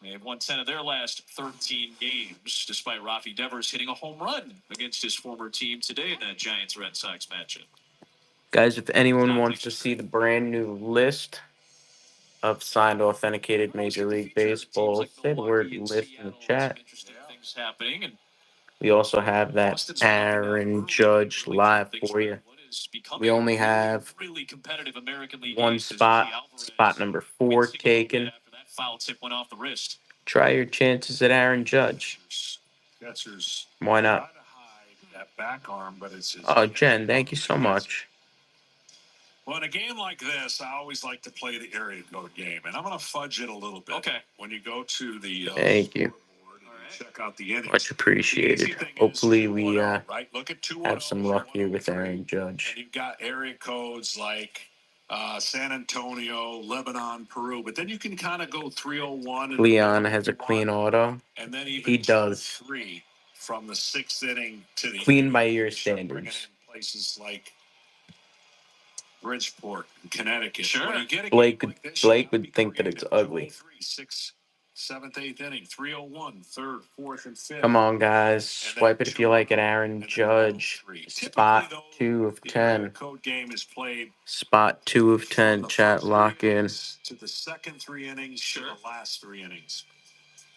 They have won 10 of their last 13 games, despite Rafi Devers hitting a home run against his former team today in that Giants-Red Sox matchup. Guys, if anyone wants to see the brand new list of signed authenticated Major League Baseball, say the word list in the chat. Interesting things happening, and We also have that Aaron Judge live for you. We only have one spot number 4 taken. Try your chances at Aaron Judge. Why not? Oh, Jen, thank you so much. Well, in a game like this, I always like to play the area code game, and I'm going to fudge it a little bit. Okay. When you go to the thank you. Check out the innings. Much appreciated. Hopefully, we right? Look at have some luck here with Aaron Judge. And you've got area codes like San Antonio, Lebanon, Peru, but then you can kind of go 301. Leon has a clean auto. And then even he does. 3 from the 6th inning to the clean by your standards. Places like Bridgeport, Connecticut. Sure. Blake would think that it's ugly. 6th, 7th, 8th inning, 301, 3rd, 4th, and 5th. Come on, guys. Swipe it if you like it. Aaron Judge. Spot 2 of 10. Code game is played. Spot 2 of 10. Chat lock in. To the second 3 innings, to the last 3 innings.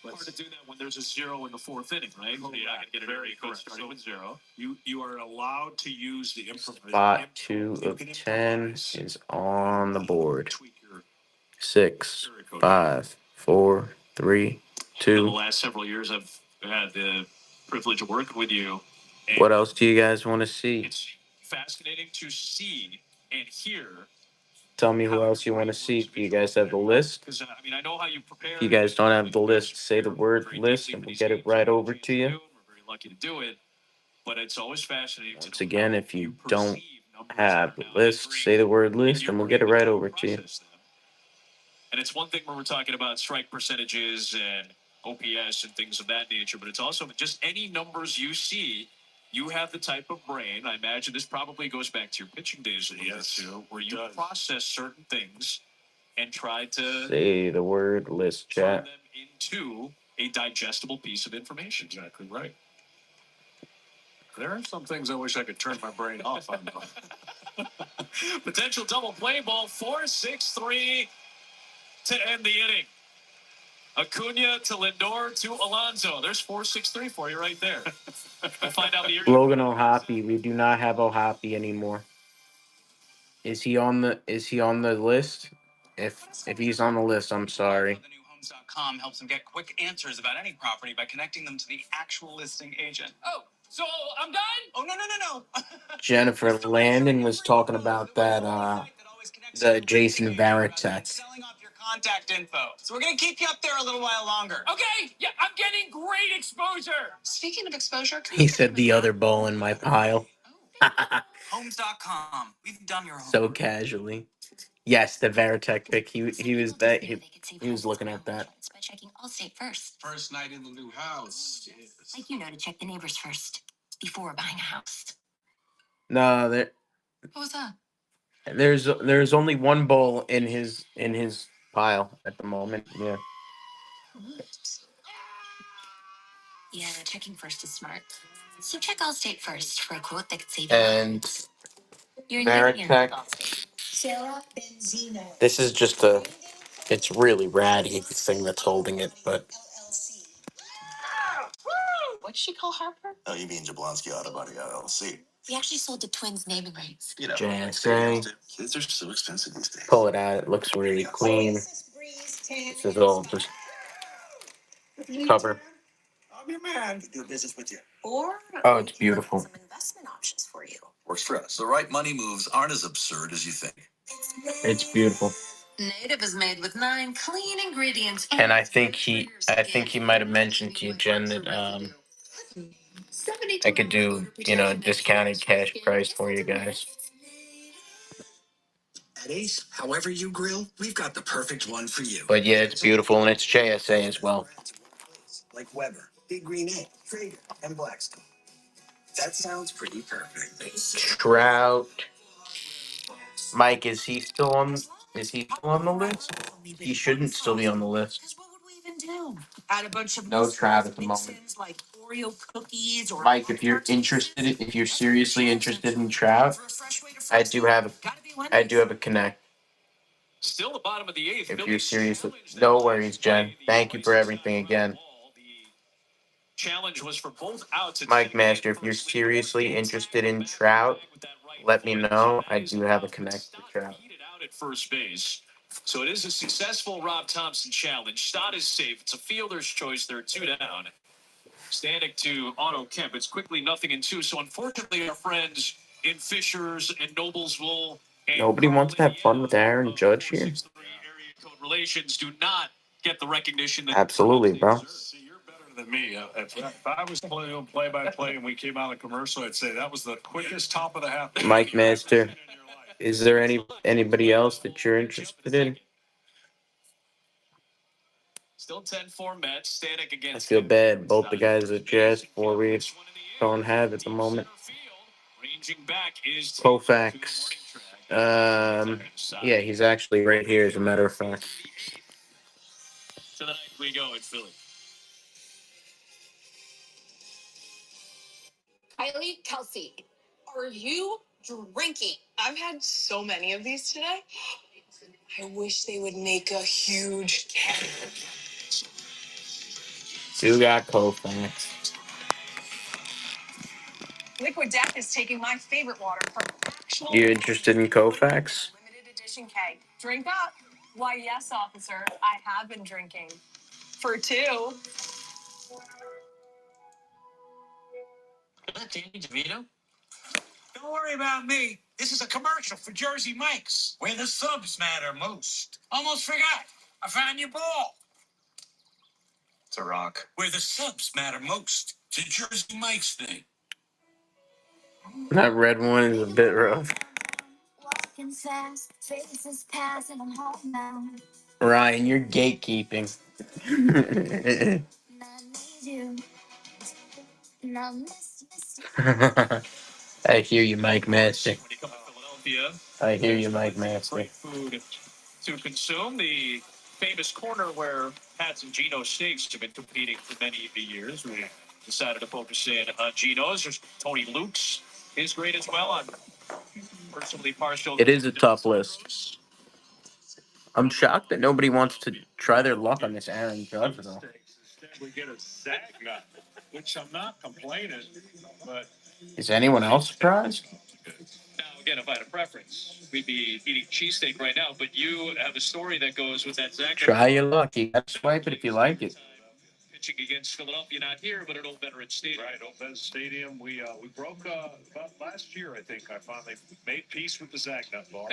Hard to do that when there's a 0 in the 4th inning, right? You're not going to get an area code starting with 0. You are allowed to use the improvisation. Spot 2 of 10 is on the board. 6, 5, 4, 3, 2. In the last several years, I've had the privilege of working with you. What else do you guys want to see? It's fascinating to see and hear. Tell me who else you want to see. Do you guys have the list? Because I mean, I know how you prepare. If you guys don't have the list, say the word list and we'll get it right over to you. We're very lucky to do it, but it's always fascinating. Once again, if you don't have the list, say the word list and we'll get it right over to you. And it's one thing when we're talking about strike percentages and OPS and things of that nature, but it's also just any numbers you see. You have the type of brain. I imagine this probably goes back to your pitching days, too, where you process certain things and try to say the word list, turn chat. them into a digestible piece of information. Exactly right. There are some things I wish I could turn my brain off on. Potential double play ball, 4-6-3 to end the inning. Acuna to Lindor to Alonso. There's 4-6-3 for you right there. We'll find out the area. Logan O'Hoppe. We do not have O'Hoppe anymore. Is he on the list? If he's on the list, I'm sorry. The new Homes.com helps them get quick answers about any property by connecting them to the actual listing agent. Oh, so I'm done? Oh, no. Jennifer Landon was talking about that the Jason Varitek. Selling off your contact info. So we're going to keep you up there a little while longer. Okay, yeah, I'm getting great exposure. Speaking of exposure, He said the other ball in my pile. Homes.com. We've done your homework. So casually. Yes, the Varitek pick. He was looking at that. By checking Allstate first. First night in the new house. Like to check the neighbors first before buying a house. No, What was that? there's only one ball in his pile at the moment. Yeah. Yeah, checking first is smart. So check Allstate first for a quote that could save And you. Varitek. This is just it's really ratty, the thing that's holding it, but What'd she call Harper? Oh, you mean Jablonski Auto Body LLC? We actually sold the twins naming rights. You know, JSA. kids are so expensive these days. Pull it out. It looks really clean. This is all just cover. I'm your man. Do business with you. Or Oh, it's beautiful. some investment options for you. Works for us. The right money moves aren't as absurd as you think. It's beautiful. Native is made with 9 clean ingredients. And I think he might have mentioned to you, Jen, that I could do, a discounted cash price for you guys. At Ace, however you grill, we've got the perfect one for you. But yeah, it's beautiful, and it's JSA as well. Like Weber, Big Green Egg, Traeger, and Blackstone. That sounds pretty perfect. Trout. Mike, is he still on the list? He shouldn't still be on the list. Because what would we even do? Add a bunch of No Trout at the moment. mix-ins like Oreo cookies or Mike, if you're seriously interested in Trout, I do have a connect. Still the bottom of the 8th. If you're serious, no worries, Jen. Thank you for everything again. Challenge was for both outs. Mike Master, if you're seriously interested in Trout, let me know. I do have a connect for Trout. Out at first base. So it is a successful Rob Thompson challenge. Stott is safe. It's a fielder's choice. They're 2 down. Stanek to Otto Kemp. It's quickly 0-2. So unfortunately, our friends in Fishers and Noblesville and Nobody wants to have fun with Aaron Judge here. area code relations do not get the recognition that Absolutely, bro. See, you're better than me. If I was playing play-by-play and we came out of commercial, I'd say that was the quickest top of the half. Mike Master, is there anybody else that you're interested in? Still 10-4 Mets. Stanek I against feel bad. Both the guys that you asked for, we don't have at the moment. Ranging back is Koufax. Yeah, he's actually right here, as a matter of fact. To the ninth we go in Philly. Kylie Kelsey, are you drinking? I've had so many of these today. I wish they would make a huge can. You got Koufax. Liquid Death is taking my favorite water from actual. You interested in Koufax? Limited edition K. Drink up. Why, yes, officer. I have been drinking. For two. Danny DeVito? Don't worry about me. This is a commercial for Jersey Mike's, where the subs matter most. Almost forgot. I found your ball. It's a rock. Where the subs matter most. It's a Jersey Mike's thing. That red one is a bit rough. Walking fast, faces pass, and I'm home now. Ryan, you're gatekeeping. And I need you. And I miss you. I hear you, Mike Master. When you come to Philadelphia, I hear you, Mike Master. great food to consume. The famous corner where Pat's and Gino Steaks have been competing for many of the years. We decided to focus in on Gino's. There's Tony Luke's is great as well. I'm personally partial. It is a tough list. I'm shocked that nobody wants to try their luck on this Aaron Judge, though. We get a Zag nut, which I'm not complaining, but Is anyone else surprised? now again, if I had a preference, we'd be eating cheesesteak right now. But you have a story that goes with that Zag nut. Try your luck. You got to swipe it if you like it. Pitching against Philadelphia, not here, but at Old Veterans Stadium. Right, Old Veterans Stadium. We broke about last year. I think I finally made peace with the Zagnut bar.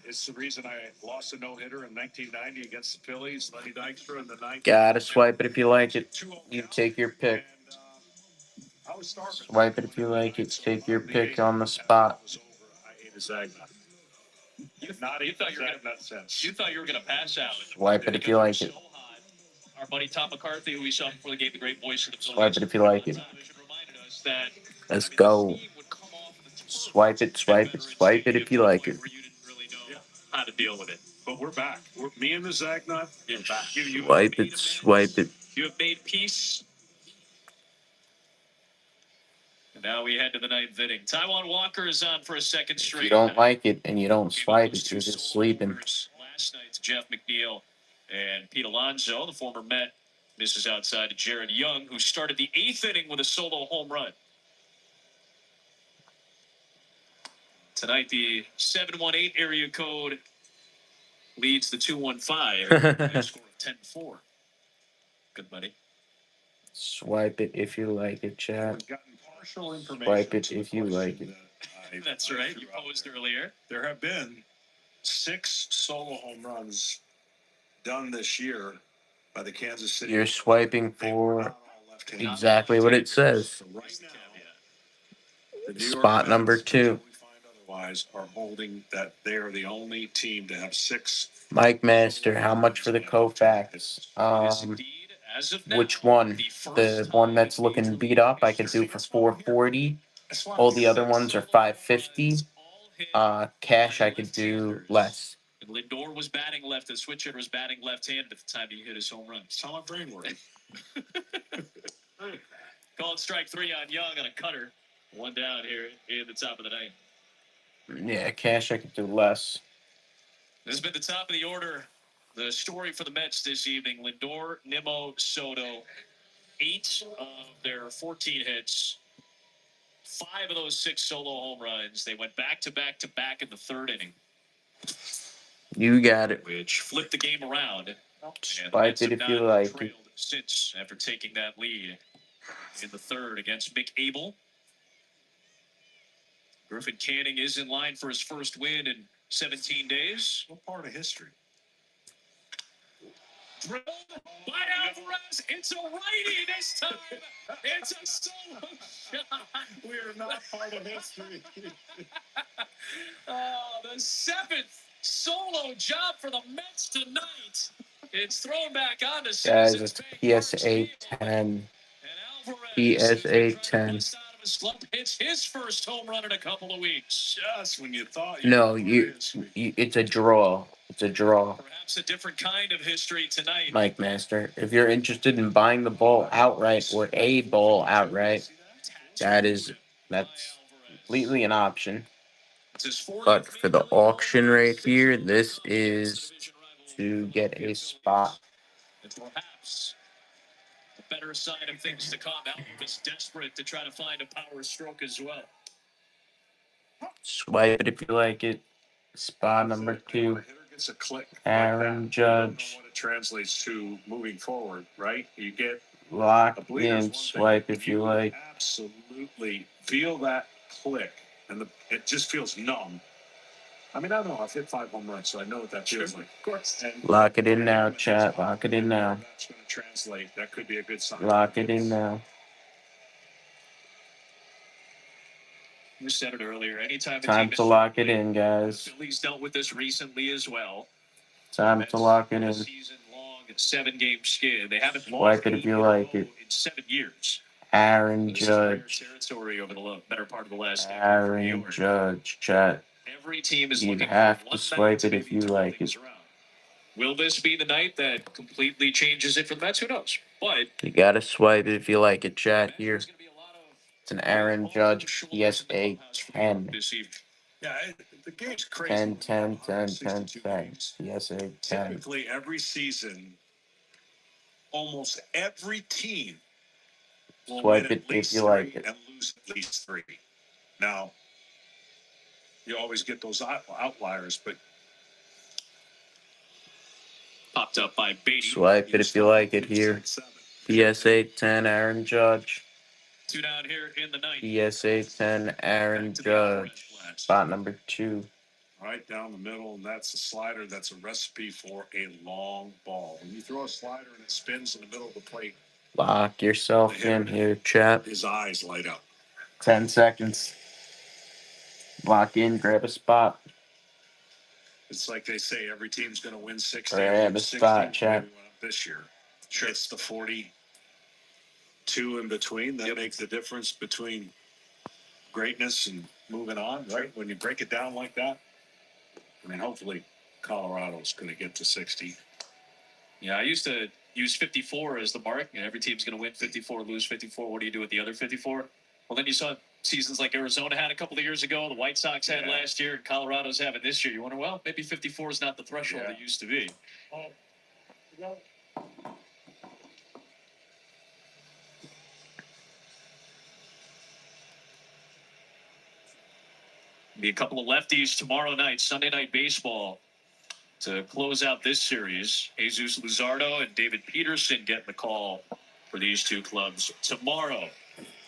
It's the reason I lost a no-hitter in 1990 against the Phillies. Lenny Dykstra in the ninth. Gotta swipe it if you like it. You take your pick. Swipe it if you like it. Take your pick on the spot. I ate a Zagnut. You thought you were gonna pass out. Swipe it if you like it. Our buddy Tom McCarthy, who we saw before the game, the great voice of the Phillies. Swipe it if you like it. Reminded us that Let's go. Swipe it, swipe it, swipe it if you like it. you didn't really know how to deal with it. But we're back. Me and the Zagnut, we're back. Swipe it, swipe it. You have made peace. And now we head to the ninth inning. Taiwan Walker is on for a second If straight. you don't like it and you don't swipe it, you're just sleeping. Last night's Jeff McNeil and Pete Alonso, the former Met, misses outside to Jared Young, who started the eighth inning with a solo home run. Tonight, the 718 area code leads the 215. A score of 10-4. Good buddy. Swipe it if you like it, chat. We've gotten partial information. Swipe it if you like it. That's right. You posed earlier. There have been 6 solo home runs done this year by the Kansas City. You're swiping for exactly what it says. Spot number 2. Otherwise, are holding that they are the only team to have 6. Mike Master, how much for the Koufax? Which one? The one that's looking beat up, I could do for $440. All the other ones are $550. Cash, I could do less. Lindor was batting left. The switch hitter was batting left-handed at the time he hit his home run. That's how my brain works. Called strike 3 on Young on a cutter. 1 down here in the top of the ninth. Yeah, cash, I could do less. This has been the top of the order. The story for the Mets this evening: Lindor, Nimmo, Soto, 8 of their 14 hits, 5 of those 6 solo home runs. They went back to back to back in the third inning. You got it. Which flipped the game around. And Swipe it if you like it. trailed since after taking that lead in the third against Mick Abel. Griffin Canning is in line for his first win in 17 days. What part of history? Drilled by Alvarez. It's a righty this time. It's a solo shot. We are not part of history. The 7th solo job for the Mets tonight. It's thrown back on to Guys, Citizens it's Bank. PSA 10. And Alvarez, PSA 10. out of his slump, hits his first home run in a couple of weeks. Just when you thought No, it's a draw. It's a draw. Perhaps a different kind of history tonight. Mike Master. If you're interested in buying the ball outright or a ball outright, that's completely an option. But for the auction right here, this is to get a spot. And perhaps the better side of things to come. Alvarez desperate to try to find a power stroke as well. Swipe it if you like it. Spot number 2. It's a click. Aaron Judge. What it translates to moving forward, right? You get Lock in. Swipe if you like. Absolutely feel that click, and it just feels numb. I mean, I don't know. I've hit 5 home runs, so I know what that feels like. Of course. And Lock it in now, chat. Lock it in now. That's going to translate. That could be a good sign. Lock it in now. You said it earlier. Anytime Time to lock it in, guys. The Phillies dealt with this recently as well. Time to lock it in. Season-long 7-game skid. They haven't Swipe it if you like it. in 7 years. Aaron Judge. Territory over the better part of the last Aaron Judge, chat. Every team is You looking have for to one swipe night it if you like it. around. Will this be the night that completely changes it for the Mets? Who knows? But You gotta swipe it if you like it, chat. Here. It's an Aaron Judge PSA 10. Yeah, the game's crazy. 10, 10, 10, 10, 10. PSA 10. Typically, every season, almost every team will Swipe win it at least if you like 3 it. and lose at least 3. Now, you always get those outliers, but popped up by Beatty. Swipe it if you like it here. PSA 10 Aaron Judge. 2 down here in the ninth. PSA 10 Aaron Judge. Spot number 2. Right down the middle, and that's a slider. That's a recipe for a long ball. When you throw a slider and it spins in the middle of the plate, Lock yourself in here, chat. his eyes light up. 10 seconds. Lock in, grab a spot. It's like they say, every team's going to win 60. Grab a 60 spot, chat. this year. Sure, it's the 42 in between that make the difference between greatness and moving on, right? When you break it down like that, I mean, hopefully Colorado's going to get to 60. Yeah, I used to use 54 as the mark. You know, every team's going to win 54, lose 54. What do you do with the other 54? Well, then you saw seasons like Arizona had a couple of years ago, the White Sox had last year, and Colorado's having this year. You wonder, well, maybe 54 is not the threshold it used to be. Be a couple of lefties tomorrow night, Sunday Night Baseball, to close out this series. Jesus Luzardo and David Peterson getting the call for these two clubs tomorrow.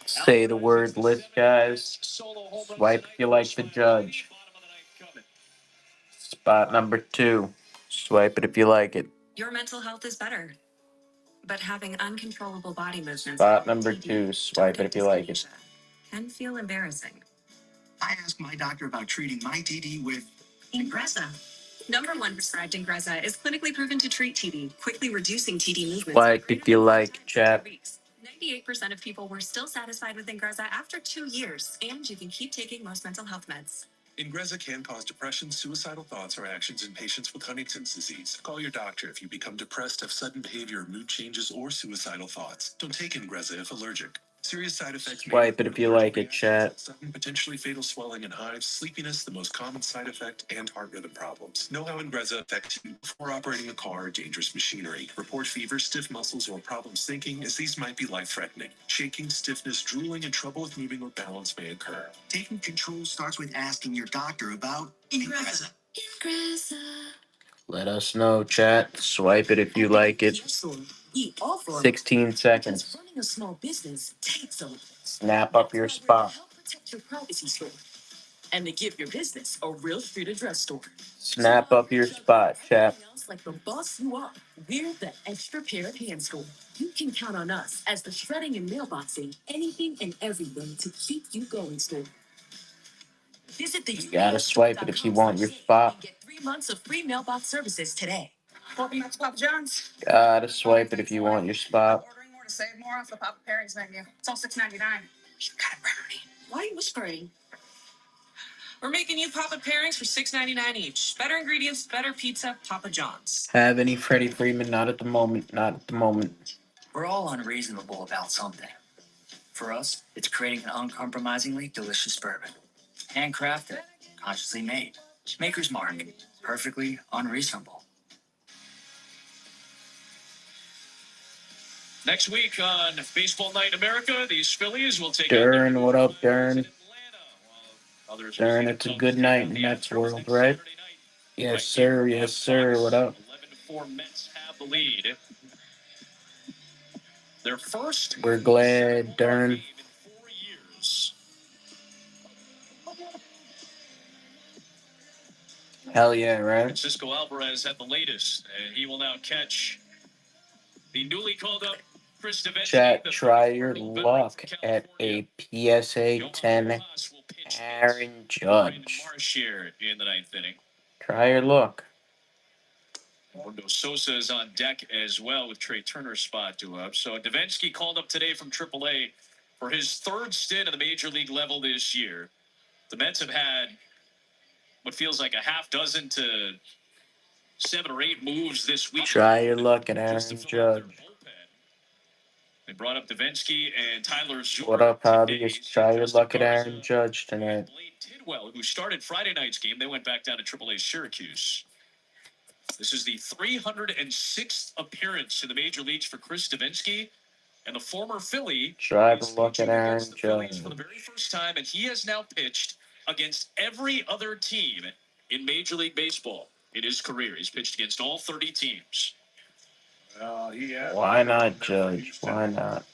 Say the word list, guys. Swipe if you like the Judge. Spot number 2. Swipe it if you like it. Your mental health is better, but having uncontrollable body movements. Spot number 2. Swipe it if you like it. Can feel embarrassing. I asked my doctor about treating my TD with Ingrezza. #1 prescribed Ingrezza is clinically proven to treat TD, quickly reducing TD movements. Swipe if you like, chat. 98% of people were still satisfied with Ingrezza after 2 years, and you can keep taking most mental health meds. Ingrezza can cause depression, suicidal thoughts, or actions in patients with Huntington's disease. Call your doctor if you become depressed, have sudden behavior, mood changes, or suicidal thoughts. Don't take Ingrezza if allergic. Serious side effects may Swipe it include if you allergic like it, reactions, chat. sudden potentially fatal swelling and hives, sleepiness, the most common side effect, and heart rhythm problems. Know how Ingrezza affects you before operating a car or dangerous machinery. Report fever, stiff muscles, or problems thinking, as these might be life-threatening. Shaking, stiffness, drooling, and trouble with moving or balance may occur. Taking control starts with asking your doctor about Ingrezza. Let us know, chat. Swipe it if you like it. 16 seconds. Running a small business takes a Snap up your spot. help protect your privacy store and to give your business a real street address store. Snap up your spot, chat. Like the boss you are, we're the extra pair of hands store. You can count on us as the shredding and mailboxing, anything and everything to keep you going store. Visit the You gotta swipe it if you want your spot. and get 3 months of free mailbox services today. Welcome back to Papa John's. Gotta swipe it if you want your spot. Ordering more to save more off the Papa Pairings menu. It's all $6.99. You got it, Brownie. Why are you whispering? We're making you Papa Pairings for $6.99 each. Better ingredients, better pizza, Papa John's. Have any Freddie Freeman? Not at the moment. Not at the moment. We're all unreasonable about something. For us, it's creating an uncompromisingly delicious bourbon. Handcrafted, consciously made. Maker's Mark, perfectly unreasonable. Next week on Baseball Night in America, these Phillies will take on Dern, what up, Dern? Atlanta, while others will Dern, see the it's a Cubs good take night on in the Mets Astros world, next right? Saturday night. Yes, Right sir. here on Yes, sir. What Fox. up? 11-4 Mets have the lead. Their first We're glad, Dern. game in 4 years. Hell yeah, right? Francisco Alvarez had the latest, and he will now catch the newly called up Chris Devenski. Chat, The try your 34-year-old veteran luck from at California. a PSA Johan 10 Rojas will pitch Aaron Brandon Judge. Marsh here in the ninth inning. Try your luck. Mundo Sosa is on deck as well with Trey Turner's spot due up. So Devenski called up today from AAA for his third stint at the major league level this year. The Mets have had what feels like a half dozen to 7 or 8 moves this week. Try your luck at Aaron Just to fill out Judge. their bullpen. They brought up Devenski and Tyler Zuer. What up, today. hobbyist? Try your Justin luck at Garza Aaron Judge and tonight. Blade Tidwell, who started Friday night's game. They went back down to AAA Syracuse. This is the 306th appearance in the major leagues for Chris Devenski, and the former Philly Try is the luck at pitching Aaron against the Phillies Judge. for the very first time, and he has now pitched against every other team in Major League Baseball in his career. He's pitched against all 30 teams. Why not, Judge? Why not?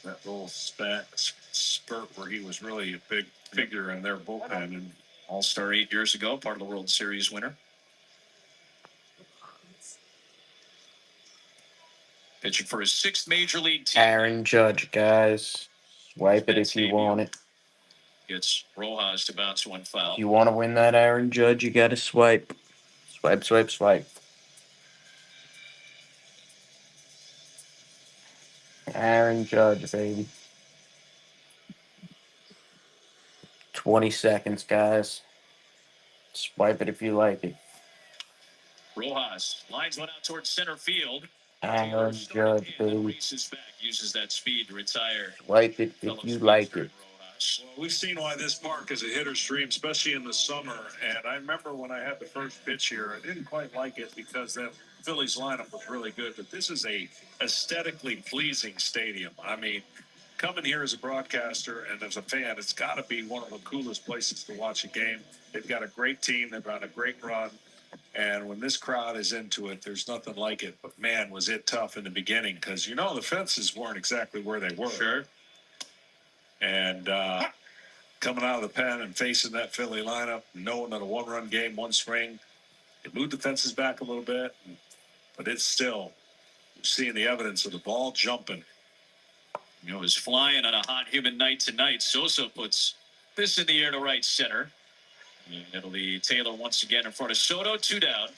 That little spurt where he was really a big figure in their bullpen. And All-Star 8 years ago, part of the World Series winner. Pitching for his 6th major league team. Aaron Judge, guys. Swipe it if you want it. Gets Rojas to bounce one foul. If you want to win that Aaron Judge, you got to swipe. Swipe, swipe, swipe. Aaron Judge, baby. 20 seconds, guys. Swipe it if you like it. Rojas lines one out towards center field. Aaron Judge, baby. Races back, uses that speed to retire. Swipe it if you like it. well, we've seen why this park is a hitter's dream, especially in the summer. And I remember when I had the first pitch here, I didn't quite like it because that Phillies lineup was really good. But this is a aesthetically pleasing stadium. I mean, coming here as a broadcaster and as a fan, it's got to be one of the coolest places to watch a game. They've got a great team. They've got a great run. And when this crowd is into it, there's nothing like it. But, man, was it tough in the beginning because, you know, the fences weren't exactly where they were. Sure. And coming out of the pen and facing that Philly lineup, knowing that a one-run game, one swing, it moved the fences back a little bit. But it's still seeing the evidence of the ball jumping. You know, it's flying on a hot, humid night tonight. Sosa puts this in the air to right center. And it'll be Taylor once again in front of Soto, 2 down.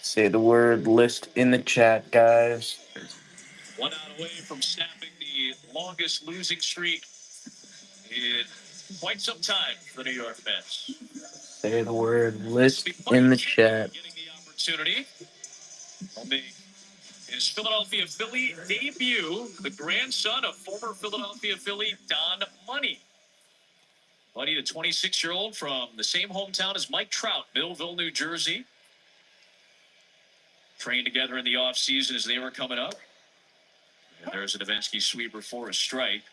Say the word list in the chat, guys. 1 out away from snapping the longest losing streak in quite some time for the New York Mets. Say the word list in the chat. Getting the opportunity. He'll make his Philadelphia Philly debut, the grandson of former Philadelphia Philly Don Money. Money, the 26-year-old from the same hometown as Mike Trout, Millville, New Jersey. Trained together in the offseason as they were coming up. And there's a Davinsky sweeper for a strike.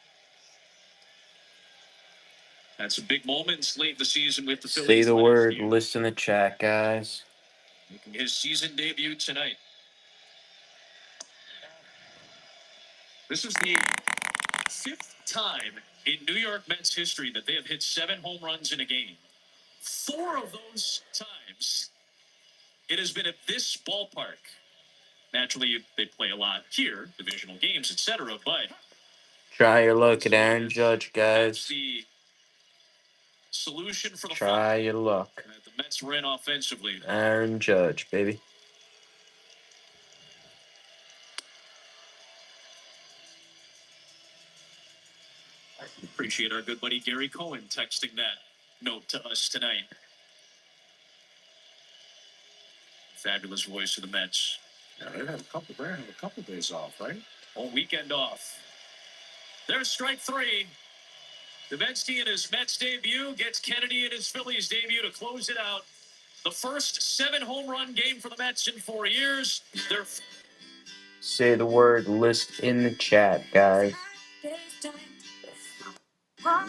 That's a big moment late in the season with the Phillies. Say the word, list in the chat, guys. Making his season debut tonight. This is the 5th time in New York Mets history that they have hit 7 home runs in a game. 4 of those times, it has been at this ballpark. Naturally, they play a lot here, divisional games, etc. But Try your luck at Aaron Judge, guys. The solution for the Try your luck. The Mets ran offensively. Aaron Judge, baby. Appreciate our good buddy Gary Cohen texting that note to us tonight. Fabulous voice of the Mets. Yeah, they had a couple days off, right? Whole weekend off. There's strike 3. Davinsky in his Mets debut gets Kennedy in his Phillies debut to close it out. The first 7 home run game for the Mets in 4 years. Say the word, list in the chat, guys.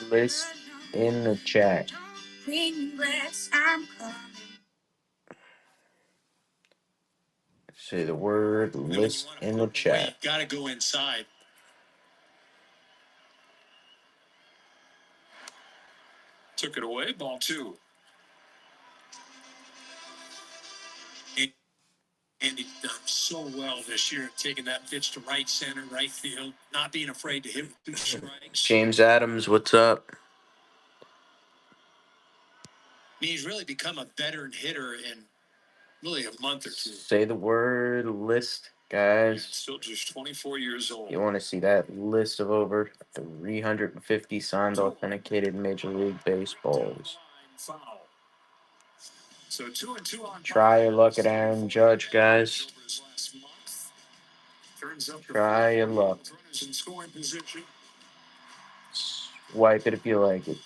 List in the chat. Say the word, list in the chat. Gotta go inside. Took it away, ball 2. And he done so well this year, taking that pitch to right center, right field, not being afraid to hit 2 strikes. James Adams, what's up? He's really become a veteran hitter in really a month or 2. Say the word, list, guys. Still just 24 years old. You want to see that list of over 350 signed, authenticated Major League Baseballs. So 2-2 on. Try your luck at Aaron Judge, guys. Try your luck. Wipe it if you like it.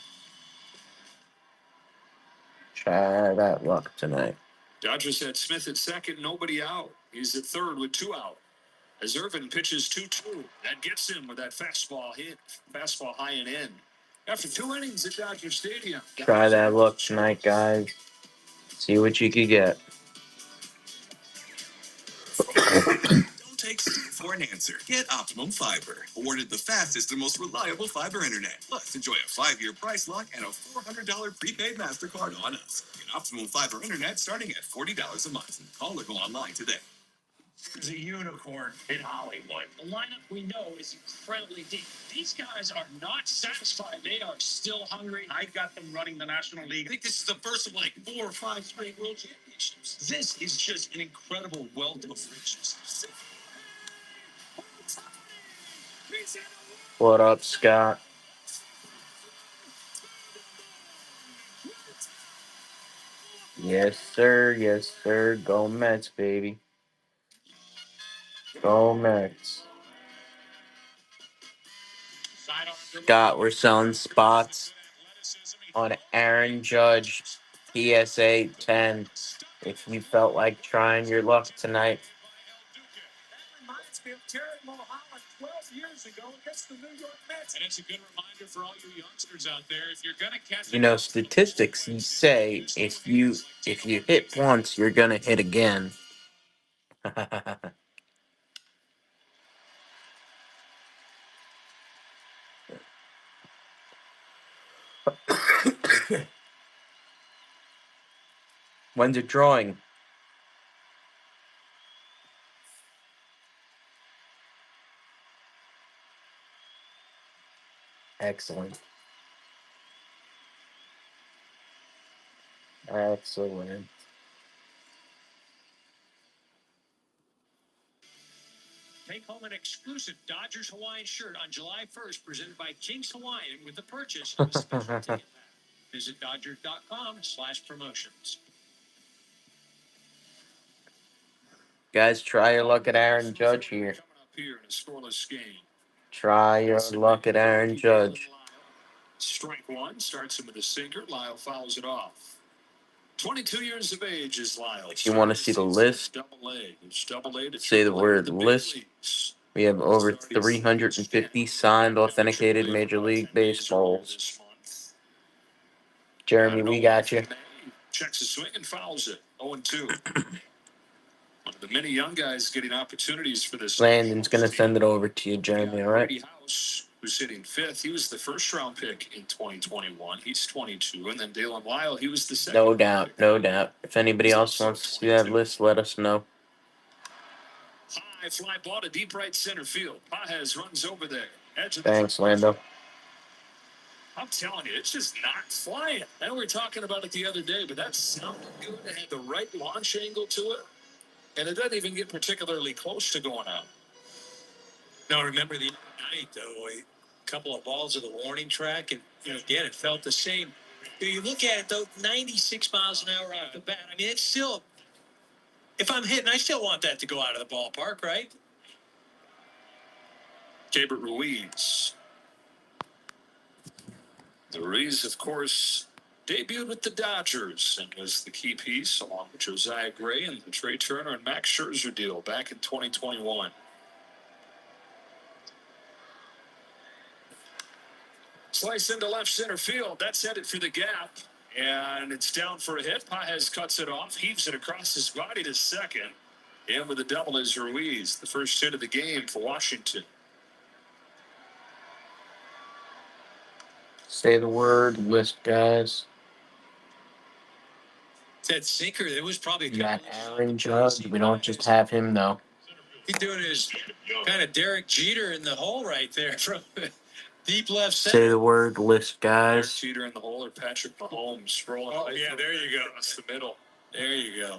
Try that luck tonight. Dodgers had Smith at second, nobody out. He's at third with 2 out. As Irvin pitches 2-2, that gets him with that fastball hit, fastball high and in. After 2 innings at Dodger Stadium. Try that luck tonight, guys. See what you could get. Don't take for an answer. Get Optimum Fiber, awarded the fastest and most reliable fiber internet. Plus, enjoy a 5-year price lock and a $400 prepaid MasterCard on us. Get Optimum Fiber internet starting at $40 a month. Call or go online today. There's a unicorn in Hollywood. The lineup we know is incredibly deep. These guys are not satisfied. They are still hungry. I got them running the National League. I think this is the first of like 4 or 5 straight world championships. This is just an incredible wealth of riches. What up, Scott? Yes, sir. Yes, sir. Go Mets, baby. Go Mets. Scott, we're selling spots on Aaron Judge, PSA 10. If you felt like trying your luck tonight. Reminds me of Terry Mulholland 12 years ago against the New York Mets. And it's a good reminder for all you youngsters out there. If you're going to catch, You know, statistics say if you hit once, you're gonna hit again. When's it drawing? Excellent. Excellent. take home an exclusive Dodgers Hawaiian shirt on July 1st, presented by King's Hawaiian with the purchase of a special ticket pack. Visit Dodgers.com/promotions. Guys, try your luck at Aaron Judge here. Coming up here in a scoreless game. Try your luck at Aaron Judge. Strike one, starts him with a sinker. Lyle fouls it off. 22 years of age is Lyle. If you want to see the list, Double-A say the word list. We have over 350 signed, authenticated Major League Baseballs. Jeremy, we got you. Checks a swing and fouls it. 0-2. One of the many young guys getting opportunities for this. Landon's going to send it over to you, Jeremy, all right? House, who's hitting fifth. He was the first round pick in 2021. He's 22. And then Dalen Lyle, he was the second. No doubt, no doubt. If anybody else wants to see that list, let us know. High fly ball to deep right center field. Pajes runs over there. Thanks, Lando. I'm telling you, it's just not flying. And we were talking about it the other day, but that sounded good. It had the right launch angle to it. And it doesn't even get particularly close to going out. Now, remember the other night, though, a couple of balls of the warning track, and, again, it felt the same. You look at it, though, 96 miles an hour out of the bat. I mean, it's still, if I'm hitting, I still want that to go out of the ballpark, right? Gabriel Ruiz. The Ruiz, of course, debuted with the Dodgers and was the key piece along with Josiah Gray and the Trey Turner and Max Scherzer deal back in 2021. Slice into left center field. That's headed for the gap. And it's down for a hit. Pajes cuts it off, heaves it across his body to second. And with a double is Ruiz, the first hit of the game for Washington. Say the word list, guys. That sinker, it was probably Got Aaron Judge. We don't just have him, though. He's doing his kind of Derek Jeter in the hole right there from deep left center. Say the word list, Derek guys. Jeter in the hole or Patrick Mahomes rolling. Oh, yeah, there you go. That's the middle. There you go.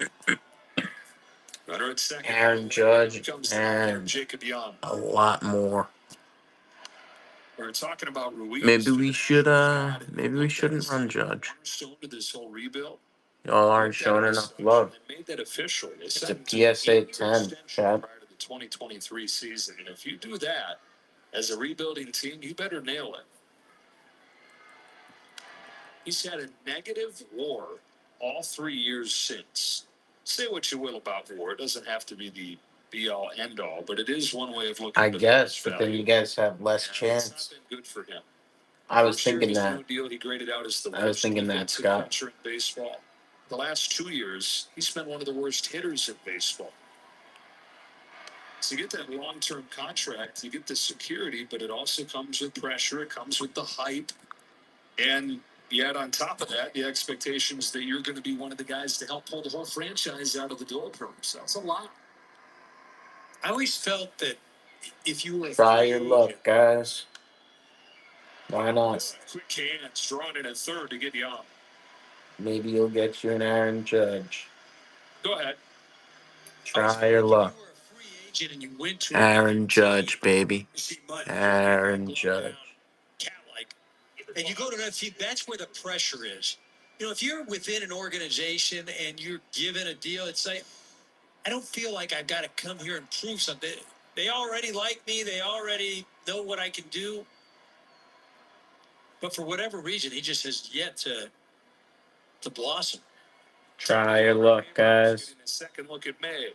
Runner at second. Aaron Judge and Jacob Young. a lot more. We're talking about Ruiz. Maybe we shouldn't run Judge. This whole rebuild. Y'all aren't showing enough love. They made that official. It's a PSA 10, Chad. Prior to the 2023 season, and if you do that as a rebuilding team, you better nail it. He's had a negative WAR all 3 years since. Say what you will about WAR; it doesn't have to be the be-all, end-all, but it is one way of looking. I guess, but then you guys have less chance. It's not been good for him. I was thinking that. Deal he graded out as the I was thinking that, Scott. catcher in baseball. The last 2 years, he's been one of the worst hitters in baseball. So you get that long-term contract, you get the security, but it also comes with pressure. It comes with the hype. And yet on top of that, the expectations that you're going to be one of the guys to help pull the whole franchise out of the doldrums. That's a lot. I always felt that if you were... Try your luck, guys. Why not? Quick hands, drawn in at third to get you on. Maybe you'll get you an Aaron Judge. Go ahead. Try your luck. Aaron Judge, baby. Aaron Judge. And you go to that, that's where the pressure is. If you're within an organization and you're given a deal, it's like, I don't feel like I've got to come here and prove something. They already like me. They already know what I can do. But for whatever reason, he just has yet to blossom. Try your luck, guys. Second look at May.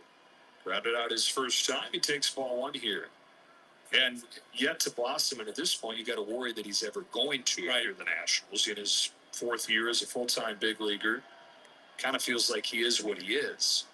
Rounded out his first time. He takes ball one here. And yet to blossom. And at this point, you got to worry that he's ever going to enter the Nationals in his fourth year as a full-time big leaguer. Kind of feels like he is what he is.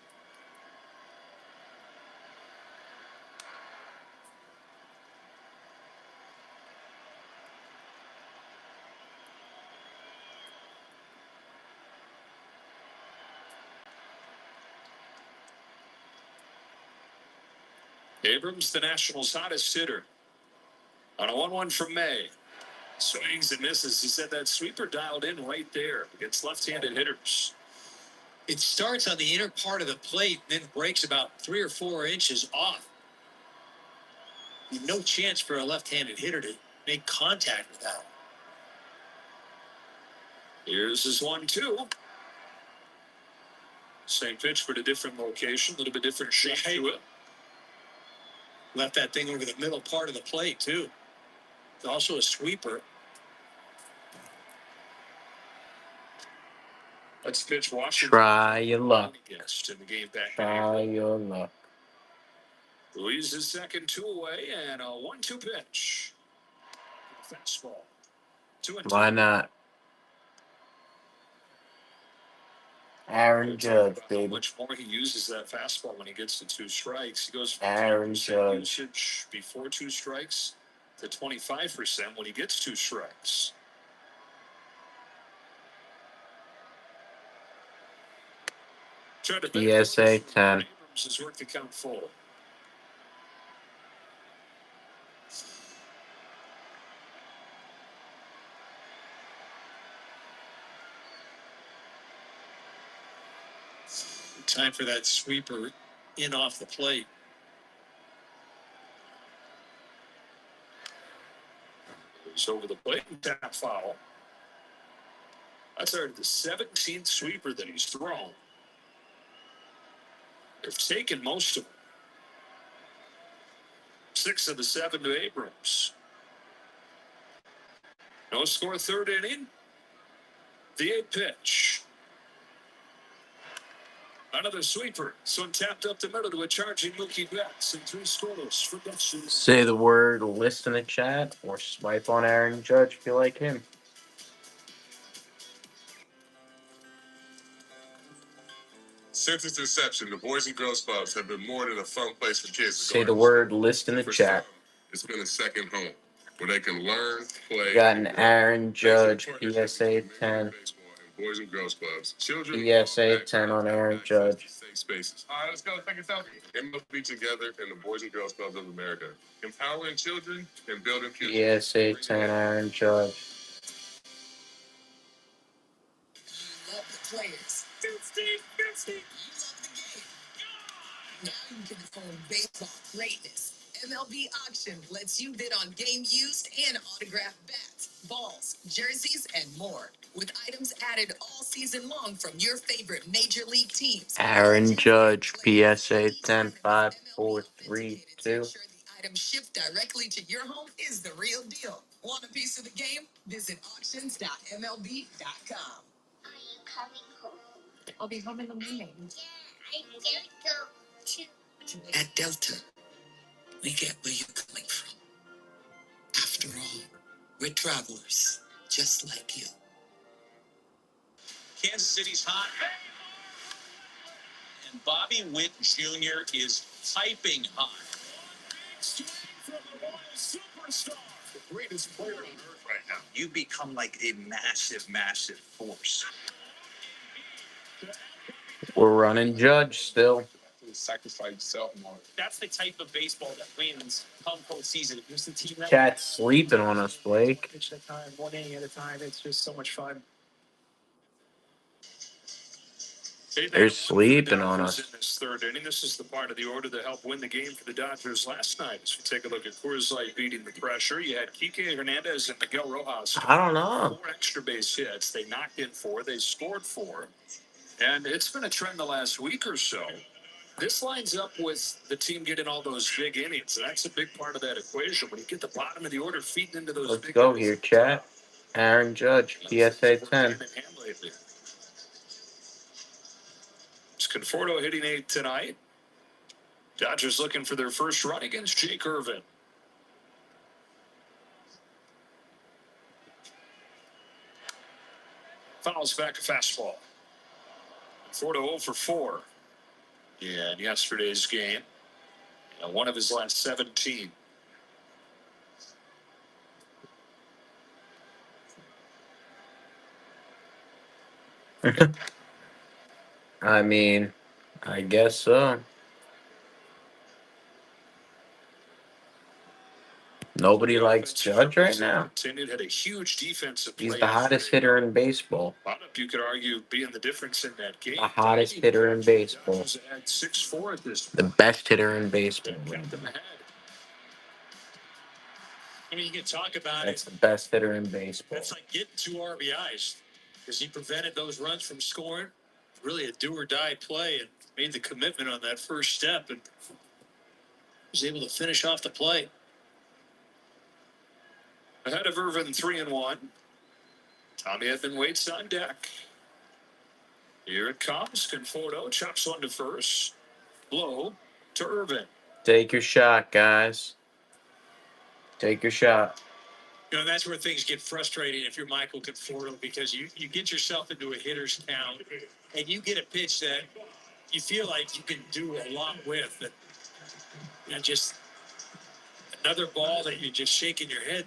Abrams, the Nationals' hottest hitter. On a 1-1 from May. Swings and misses. He said that sweeper dialed in right there against left-handed hitters. It starts on the inner part of the plate, then breaks about 3 or 4 inches off. No chance for a left-handed hitter to make contact with that. Here's his 1-2. Same pitch, but a different location, a little bit different shape to it. Left that thing over the middle part of the plate, too. It's also a sweeper. Let's pitch Washington. Try your luck. Yes, in the game back. Try your luck. Louise is second, 2 away, and a 1-2 pitch. Fastball. 2-2. Why not? Aaron Judge, How baby. much more he uses that fastball when he gets to 2 strikes. He goes from Aaron 10% Judge. usage before 2 strikes to 25% when he gets 2 strikes. PSA 10. Abrams has worked the count full. Time for that sweeper in off the plate. It's over the plate and tap foul. That's already the 17th sweeper that he's thrown. They've taken most of them. 6 of the 7 to Abrams. No score, third inning. The 8th pitch. Another sweeper. So tapped up the middle to a charging Mookie Betts and 3 scoreless for Dutch. Say the word list in the chat or swipe on Aaron Judge if you like him. Since its inception, the Boys and Girls Clubs have been more than a fun place for kids to go. Say the word list in the For chat. some, it's been a second home where they can learn, play. Got an Aaron Judge PSA 10. Boys and Girls Clubs. Children PSA 10 on Aaron Judge. Safe spaces. All right, let's go. Take a selfie. MLB together in the Boys and Girls Clubs of America, empowering children and building futures. PSA 10 Aaron Judge. Love the players. 50-50. You love the game. Now you can afford baseball greatness. MLB Auction lets you bid on game used and autographed bats, balls, jerseys, and more. With items added all season long from your favorite major league teams. Aaron Judge PSA 10 5 4 3 2. Ensure the item shipped directly to your home is the real deal. Want a piece of the game? Visit auctions.mlb.com. Are you coming home? I'll be home in the morning. Yeah, I dare go too. At Delta, we get where you're coming from. After all, we're travelers, just like you. Kansas City's hot. And Bobby Witt Jr. is piping hot. From the Royal superstar. The greatest player on earth right now. You become like a massive, massive force. We're running Judge still. Sacrifice yourself more. That's the type of baseball that wins come postseason. Here's the team that Chat's sleeping on us, Blake. pitch at a time, 1 inning at a time. It's just so much fun. They're sleeping on us. In this third inning, this is the part of the order that helped win the game for the Dodgers last night. As we take a look at Coors Light beating the pressure, you had Kike Hernandez and Miguel Rojas. I don't know. 4 extra base hits. They knocked in 4. They scored 4. And it's been a trend the last week or so. This lines up with the team getting all those big innings. That's a big part of that equation. When you get the bottom of the order feeding into those Let's big go innings, here, chat. Aaron Judge PSA 10. It's Conforto hitting 8 tonight. Dodgers looking for their first run against Jake Irvin. Fouls back to fastball. Conforto 0 for 4 in yesterday's game. One of his last 17. I mean, I guess so. Nobody likes Judge right now. Had a huge defensive He's play the hottest hitter in baseball. You could argue being the difference in that game. The hottest hitter in baseball. Had 6-4 at this point. The best hitter in baseball. I mean, you can talk about That's it. the best hitter in baseball. That's like getting 2 RBIs because he prevented those runs from scoring. really a do or die play and made the commitment on that first step and was able to finish off the play. Ahead of Irvin, 3-1. Tommy Edman waits on deck. Here it comes. Conforto chops one to first. Low to Irvin. Take your shot, guys. Take your shot. You know, that's where things get frustrating if you're Michael Conforto, because you get yourself into a hitter's count and you get a pitch that you feel like you can do a lot with. And just another ball that you're just shaking your head.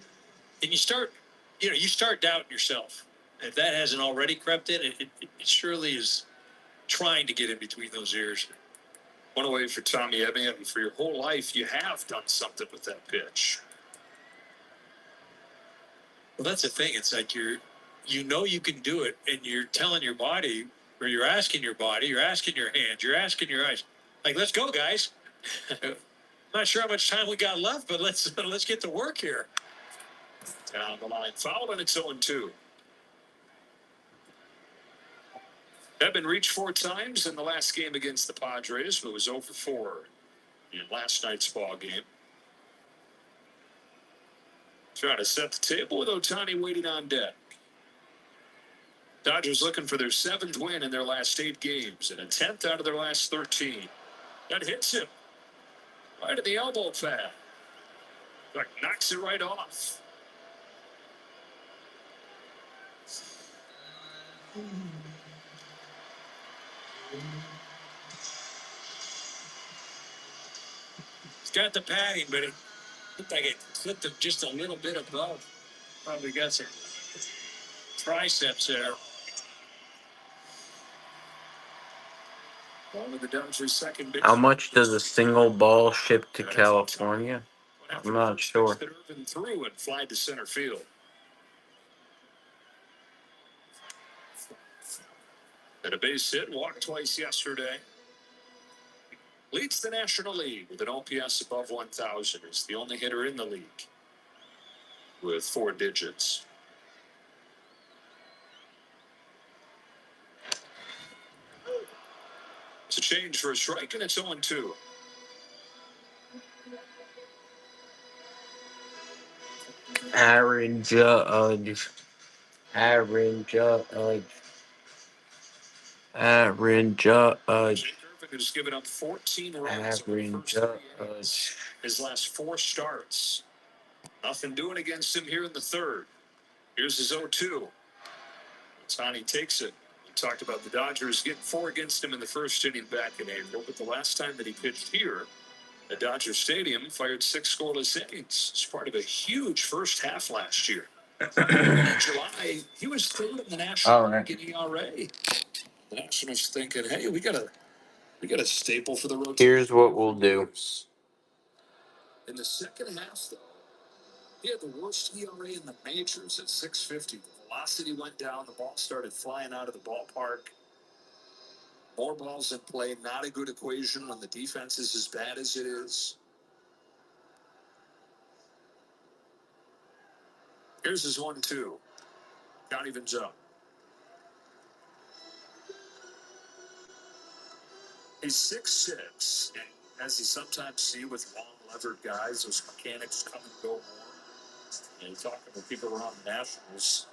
And you start doubting yourself. If that hasn't already crept in, it surely is trying to get in between those ears. One away for Tommy Edman. For your whole life, you have done something with that pitch. Well, that's the thing. It's like you can do it, and you're telling your body, or you're asking your body, you're asking your hands, you're asking your eyes, like, let's go, guys. I'm not sure how much time we got left, but let's get to work here. Down the line, foul, and it's 0-2. Edman reached 4 times in the last game against the Padres, but was 0 for 4 in last night's ball game. Trying to set the table with Ohtani waiting on deck. Dodgers looking for their 7th win in their last 8 games and a 10th out of their last 13. That hits him right at the elbow pad. Like knocks it right off. He's got the padding, but it looked like it clipped him just a little bit above. Probably got some triceps there. One of the Dodgers' second base. How much does a single ball ship to California? I'm not sure. Irvin threw and fly to center field. And a base hit, walked twice yesterday. Leads the National League with an OPS above 1,000. Is the only hitter in the league with 4 digits. It's a change for a strike, and it's 0-2. Aaron Judge. Aaron Judge. Aaron Judge. Jake Irvin has given up 14 runs Aaron Judge. his last 4 starts. Nothing doing against him here in the 3rd. Here's his 0-2. Ohtani takes it. We talked about the Dodgers getting 4 against him in the first inning back in April, but the last time that he pitched here at Dodger Stadium, fired 6 scoreless innings. It's part of a huge first half last year. In July, he was 3rd in the National League in ERA. The Nationals thinking, hey, we got a staple for the rotation. Here's what we'll do. In the second half, though, he had the worst ERA in the majors at 6.50. The velocity went down. The ball started flying out of the ballpark. More balls in play. Not a good equation when the defense is as bad as it is. Here's his 1-2. Not even up. He's 6'6", and as you sometimes see with long-levered guys, those mechanics come and go more. And you're talking with people around the Nationals,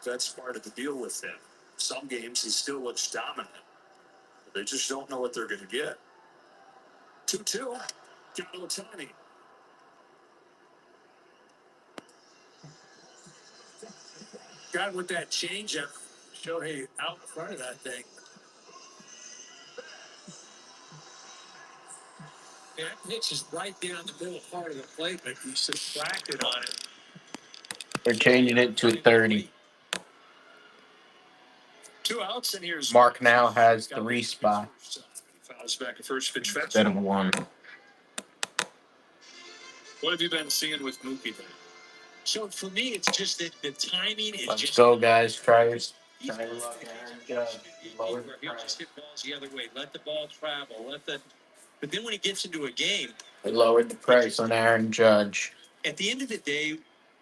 that's part of the deal with him. Some games he still looks dominant. But they just don't know what they're going to get. 2-2. John Ohtani. Got with that changeup. Shohei out in front of that thing. Yeah, that pitch is right down the middle part of the plate, but he's subtracted on it. We're changing it to 30. 2 outs, and here's Mark now has 3 spots fouls back at first pitch fetch. instead of 1. What have you been seeing with Mookie then? So for me, it's just that the timing is Let's just go, guys. Try your luck, Aaron Judge. he'll just hit balls the other way. Let the ball travel. But then when he gets into a game, We lowered the price on Aaron Judge. at the end of the day,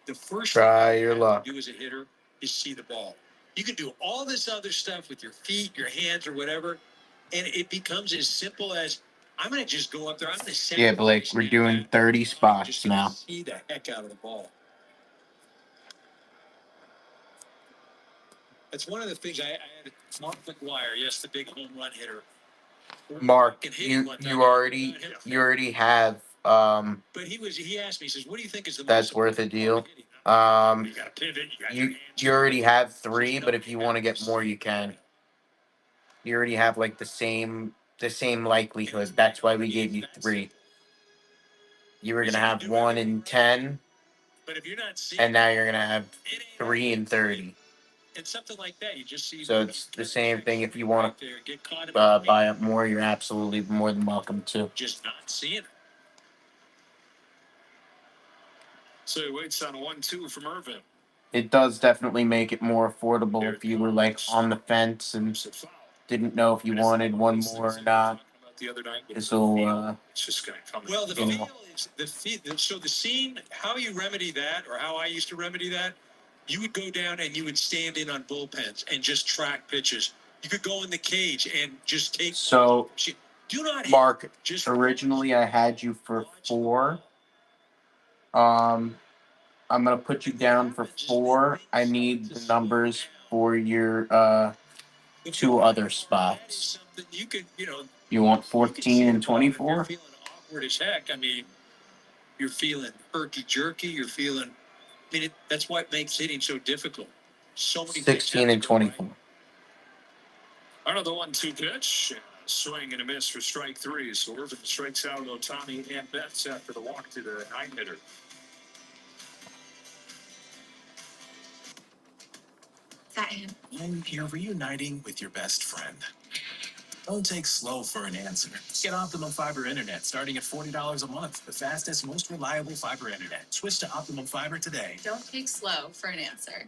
the first Try thing your you have luck. to do as a hitter is see the ball. You can do all this other stuff with your feet, your hands, or whatever, and it becomes as simple as I'm going to just go up there. I'm going to Yeah, Blake, we're doing 30 spots now. See the heck out of the ball. That's one of the things I had. Mark McGuire, yes, the big home run hitter. Mark, you already have But he asked me, he says, what do you think is the that's most worth a deal. you got to pivot, You already have 3, but if you want to get more, you can. You already have like the same likelihood. That's why we gave you 3. You were gonna have 1 in 10, But if you're not seeing, and now you're gonna have 3 in 30. and something like that, you just see. So it's the same thing. If you want to buy up more, you're absolutely more than welcome to. Just not seeing it. So he waits on a 1-2 from Irvin. It does definitely make it more affordable if you were like on the fence and didn't know if you wanted one more or not. This will It's just going to come. Well, the feel is the feel. So the scene, how you remedy that, or how I used to remedy that, you would go down and you would stand in on bullpens and just track pitches. You could go in the cage and just take. So, do not Mark, hit, just originally I had you for 4. I'm gonna put you down for 4. I need the numbers for your 2 other spots. You could, You want 14 and 24? You're feeling awkward as heck. I mean, you're feeling herky jerky. You're feeling. I mean, that's what makes hitting so difficult. So many 16 and 24. Right. Another 1-2 pitch. Swing and a miss for strike 3. So Irvin strikes out Otani and Betts after the walk to the 9-hitter. That him. When you're reuniting with your best friend, don't take slow for an answer. Get Optimum Fiber Internet starting at $40 a month. The fastest, most reliable fiber internet. Switch to Optimum Fiber today. Don't take slow for an answer.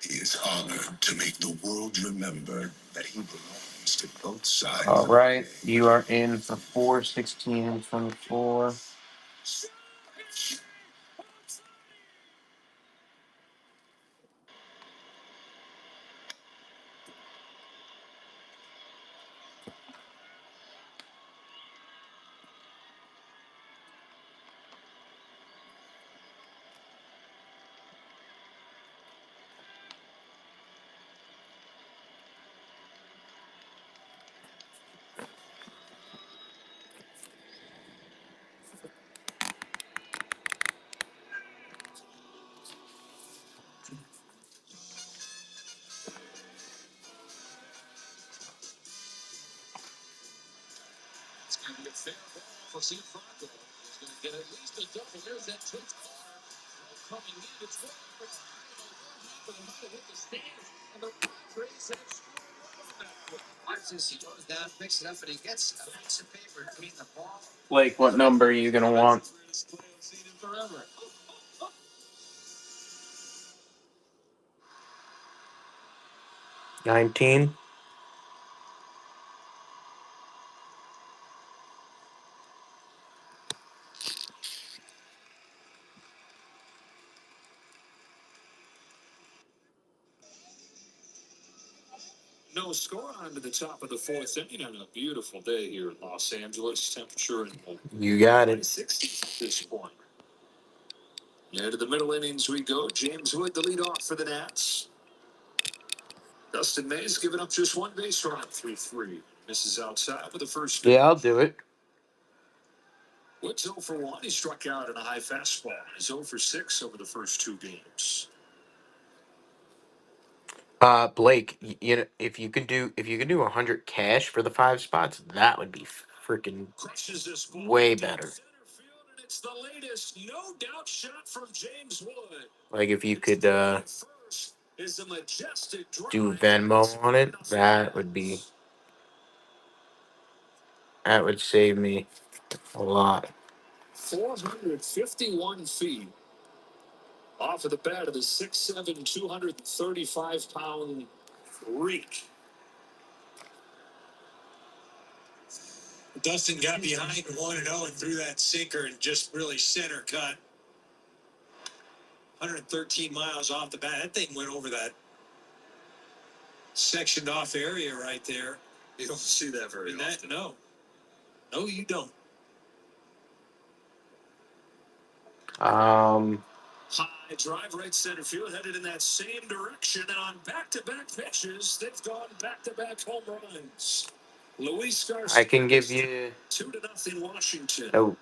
He is honored to make the world remember that he belongs to both sides. All right, you are in for 4, 16 and 24. Blake, what number are you gonna want? 19. No score on to the top of the 4th inning on a beautiful day here in Los Angeles. Temperature in the You got high it. 60s at this point. Into the middle innings we go. James Wood, the lead off for the Nats. Dustin May's given up just 1 base run through 3. Misses outside with the first pitch. Yeah, I'll do it. Wood's 0 for 1. He struck out in a high fastball. He's 0 for 6 over the first 2 games. Blake, you know, if you could do 100 cash for the 5 spots, that would be freaking Crushes this ball way deep better. center field, and it's the latest no doubt shot from James Wood. Like if you could First is a majestic drive. do Venmo on it, that would save me a lot. 451 feet off of the bat of the 6'7", 235-pound freak. Dustin got behind 1-0 and threw that sinker and just really center cut. 113 miles off the bat. That thing went over that sectioned off area right there. You don't see that very often. No, you don't. High drive right center field, headed in that same direction, and on back-to-back pitches, they've gone back-to-back home runs. Luis Garcia. I can give you. 2-0 Washington. Oh,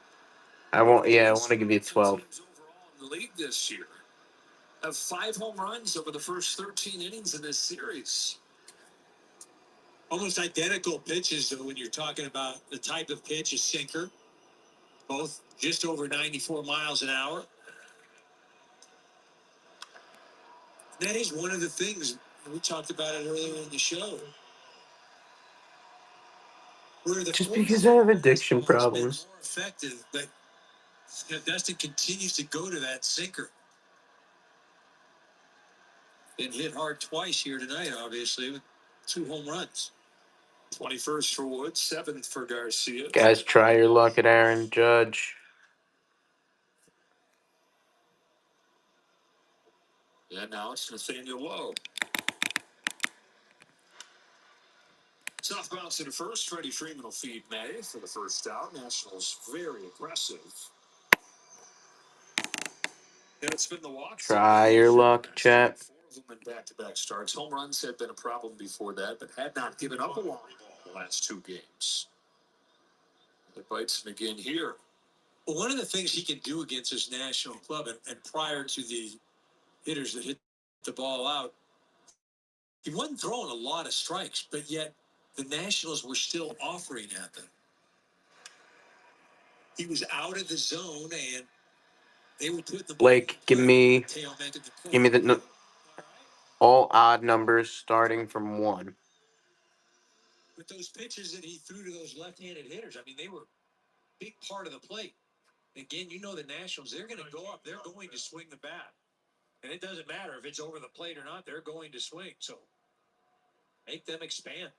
I won't. Yeah, I want to give you 12. Teams overall in the league this year have 5 home runs over the first 13 innings in this series. Almost identical pitches, though, when you're talking about the type of pitch, a sinker, both just over 94 miles an hour. That is one of the things we talked about it earlier in the show. Where the Just because I have addiction problems. more effective, but Dustin continues to go to that sinker. Been hit hard twice here tonight, obviously, with 2 home runs. 21st for Woods, 7th for Garcia. Guys, try your luck at Aaron Judge. And now it's Nathaniel Lowe. Soft bounce to the first. Freddie Freeman will feed May for the first out. Nationals very aggressive. And it's been the walk. Try your luck, chat. 4 of them in back-to-back starts. Home runs had been a problem before that, but had not given up a long ball the last 2 games. It bites him again here. Well, one of the things he can do against his national club, and prior to the hitters that hit the ball out, he wasn't throwing a lot of strikes, but yet the Nationals were still offering at them. He was out of the zone, and they were putting the Blake, give me the all odd numbers starting from 1. With those pitches that he threw to those left-handed hitters, I mean, they were a big part of the plate. Again, you know the Nationals, they're going to go up. They're going to swing the bat. And it doesn't matter if it's over the plate or not. They're going to swing. So make them expand.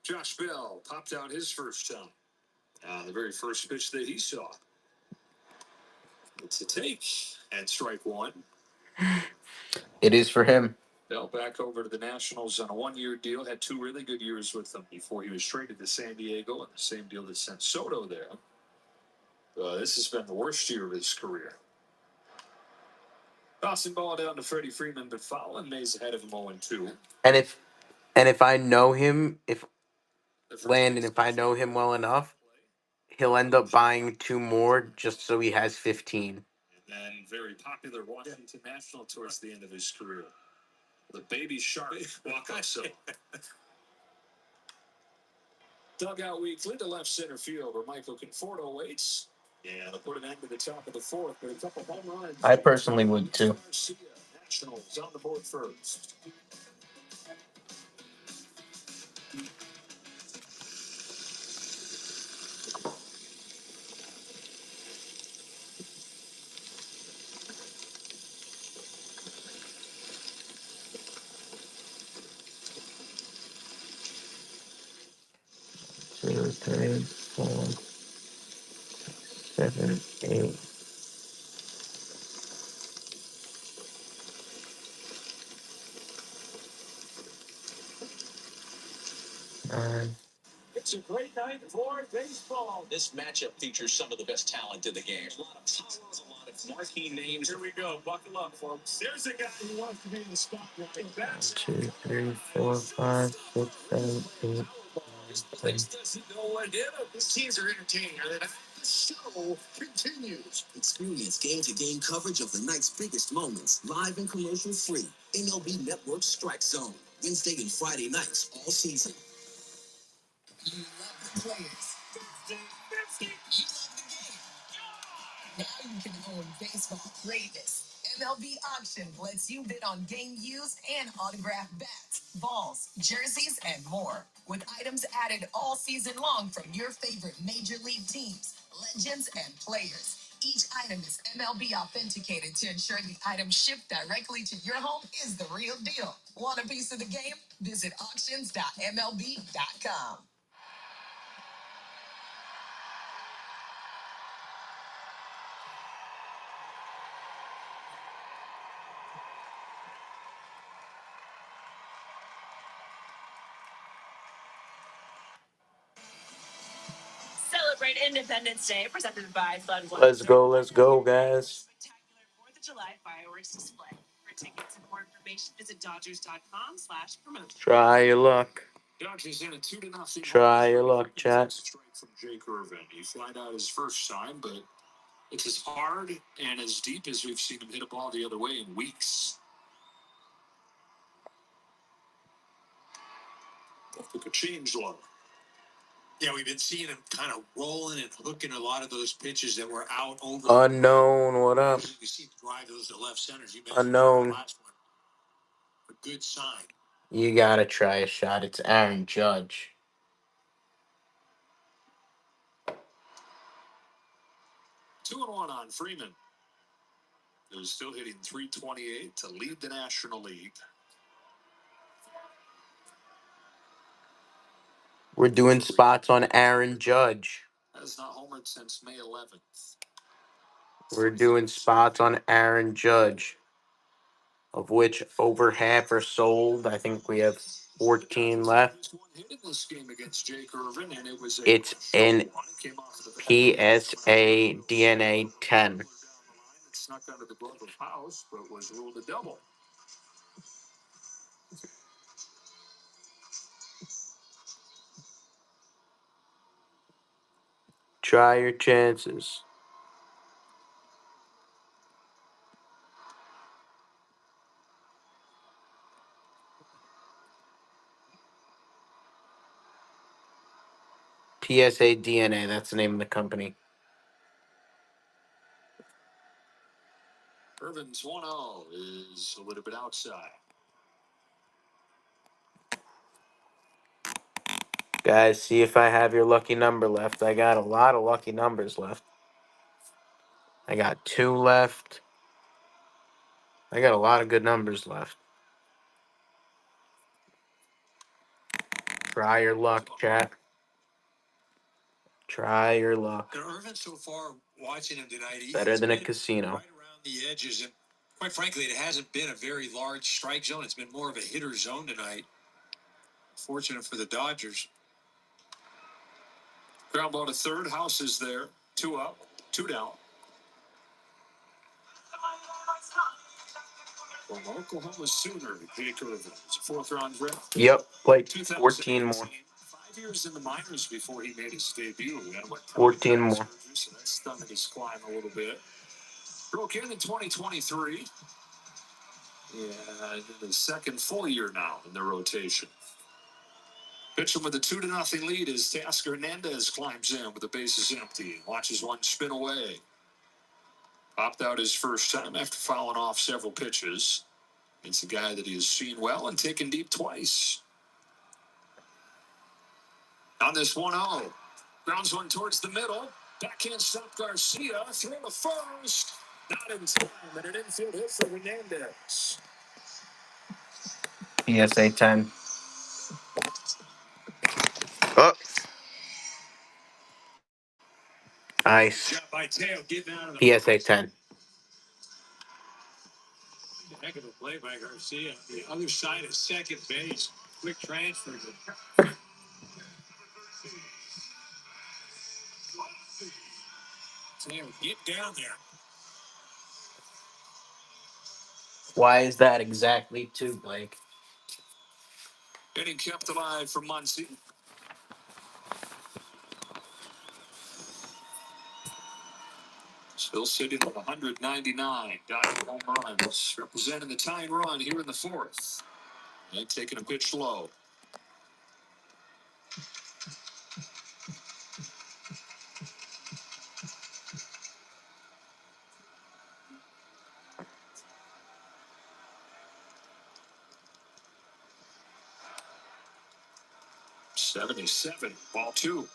Josh Bell popped out his first time. The very first pitch that he saw. It's a take. And strike 1. It is for him. Bell back over to the Nationals on a 1-year deal. Had 2 really good years with them before he was traded to San Diego, and the same deal that sent Soto there. This has been the worst year of his career. Tossing ball down to Freddie Freeman, but fouling. May's ahead of him 0-2. And if I know him, if I know him well enough, he'll end up buying 2 more just so he has 15. And then very popular Washington National towards the end of his career. The Baby Shark walk-off zone. Dugout weekly to left center field where Michael Conforto waits. Yeah, they'll put an end to the top of the 4th, but a couple home runs. I personally would too. Garcia, Nationals on the board first. Two, three, 4, 7, 8. It's a great night for baseball. This matchup features some of the best talent in the game. A lot of power, a lot of marquee names. Here we go. Buckle up, folks. There's a guy who wants to be in the spotlight. 2, 3, 4, 5, 6, 7, 8. This place doesn't know what hit him. These teams are entertaining. The show continues. Experience game-to-game coverage of the night's biggest moments, live and commercial-free. MLB Network Strike Zone. Wednesday and Friday nights all season. You love the players. You love the game. Now you can own baseball greatness. MLB Auction lets you bid on game used and autographed bats, balls, jerseys, and more. With items added all season long from your favorite major league teams, legends, and players. Each item is MLB authenticated to ensure the item shipped directly to your home is the real deal. Want a piece of the game? Visit auctions.mlb.com. Let's go, guys. Try your luck. Dodgers in a 2-0. Try your luck, chat. Strike from Jake Irvin. He flied out his first time, but it's as hard and as deep as we've seen him hit a ball the other way in weeks. Took a change low. Yeah, we've been seeing him kind of rolling and hooking a lot of those pitches that were out over. Unknown, what up? You see him drive those to left center. You mentioned Unknown. the last one. A good sign. You gotta try a shot. It's Aaron Judge. 2-1 on Freeman. Who's still hitting .328 to lead the National League. We're doing spots on Aaron Judge. Has not homered since May 11th. We're doing spots on Aaron Judge, of which over half are sold. I think we have 14 left. It's in PSA DNA 10. Snuck under the glove of House, but was ruled a double. Try your chances. PSA DNA, that's the name of the company. Irvin's 1-0 is a little bit outside. Guys, see if I have your lucky number left. I got a lot of lucky numbers left. I got 2 left. I got a lot of good numbers left. Try your luck, chat. Try your luck. And Irvin, so far, watching him tonight, Better than a casino. right around the edges. And quite frankly, it hasn't been a very large strike zone. It's been more of a hitter zone tonight. Fortunate for the Dodgers. Ground ball to third. House is there. 2 up, 2 down. From Oklahoma Sooner, Jake Irvin. It's a 4th-round draft. Yep, played 14 more. 5 years in the minors before he made his debut. 14 more. So that stunted his climb a little bit. Broke in 2023. Yeah, the second full year now in the rotation. Pitching with a 2-0 lead as Teoscar Hernandez climbs in with the bases empty. Watches one spin away. Popped out his first time after fouling off several pitches. It's a guy that he has seen well and taken deep twice. On this 1-0. Grounds one towards the middle. Backhand stop Garcia. Throw to first. Not in time. And an infield hit for Hernandez. PSA 10. Oh. Nice. PSA 10. Heck of a play by Garcia. The other side of second base. Quick transfer. Sam, get down there. Why is that exactly 2, Blake? Getting kept alive for Muncy. Still sitting at 199. Dodger home runs. Representing the tying run here in the 4th. And taking a pitch low. .77. Ball 2.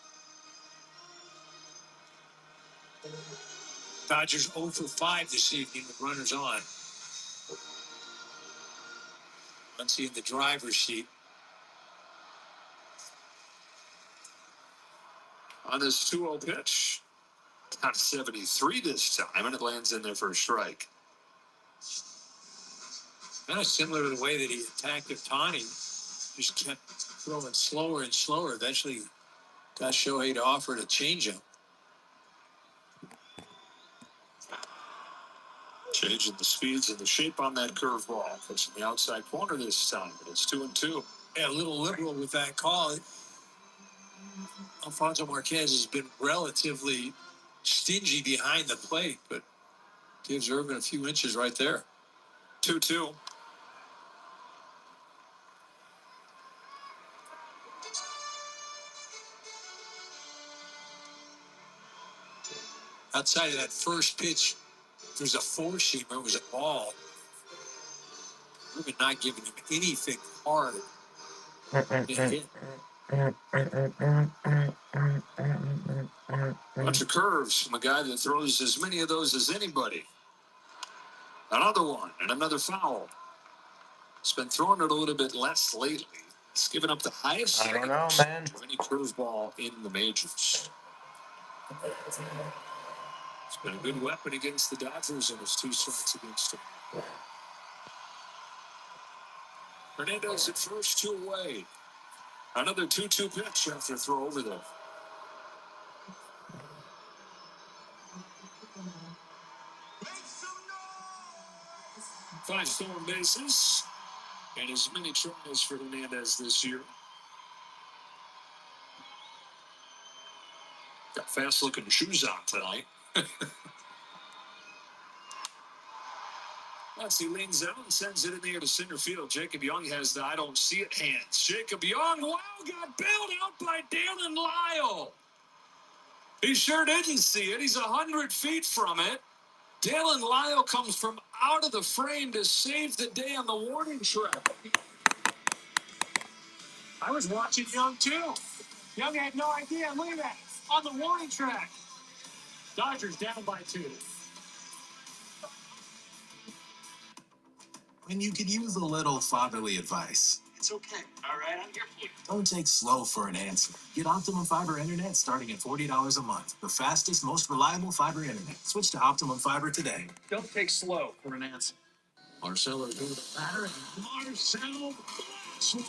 Dodgers 0 for 5 this evening with runners on. Muncy in the driver's seat. On this 2-0 pitch. Not 73 this time, and it lands in there for a strike. Kind of similar to the way that he attacked Ohtani. Just kept throwing slower and slower. Eventually got Shohei to offer a changeup. Changing the speeds and the shape on that curveball. It's in the outside corner this time, but it's 2-2. Yeah, a little liberal with that call. Alfonso Marquez has been relatively stingy behind the plate, but gives Irvin a few inches right there. 2-2. Outside of that first pitch, there's a four-seamer. It was a ball. Irvin not giving him anything hard to hit. Bunch of curves from a guy that throws as many of those as anybody. Another one and another foul. He's been throwing it a little bit less lately. He's given up the highest I don't know, man. of any curveball in the majors. It's been a good weapon against the Dodgers in his 2 starts against them. Hernandez at first, 2 away. Another 2-2 pitch after throw over there. 5 stolen bases and as many tries for Hernandez this year. Got fast-looking shoes on tonight. He leans out and sends it in the air to center field. Jacob Young has the I don't see it hands. Jacob Young, wow, got bailed out by Dalen Lyle. He sure didn't see it. He's 100 feet from it. Dalen Lyle comes from out of the frame to save the day on the warning track. I was watching Young, too. Young had no idea. Look at that. On the warning track. Dodgers down by 2. When you could use a little fatherly advice. It's okay. All right, I'm here for you. Don't take slow for an answer. Get Optimum Fiber Internet starting at $40 a month. The fastest, most reliable fiber internet. Switch to Optimum Fiber today. Don't take slow for an answer. Marcelo to the batter, and Marcelo blasts one.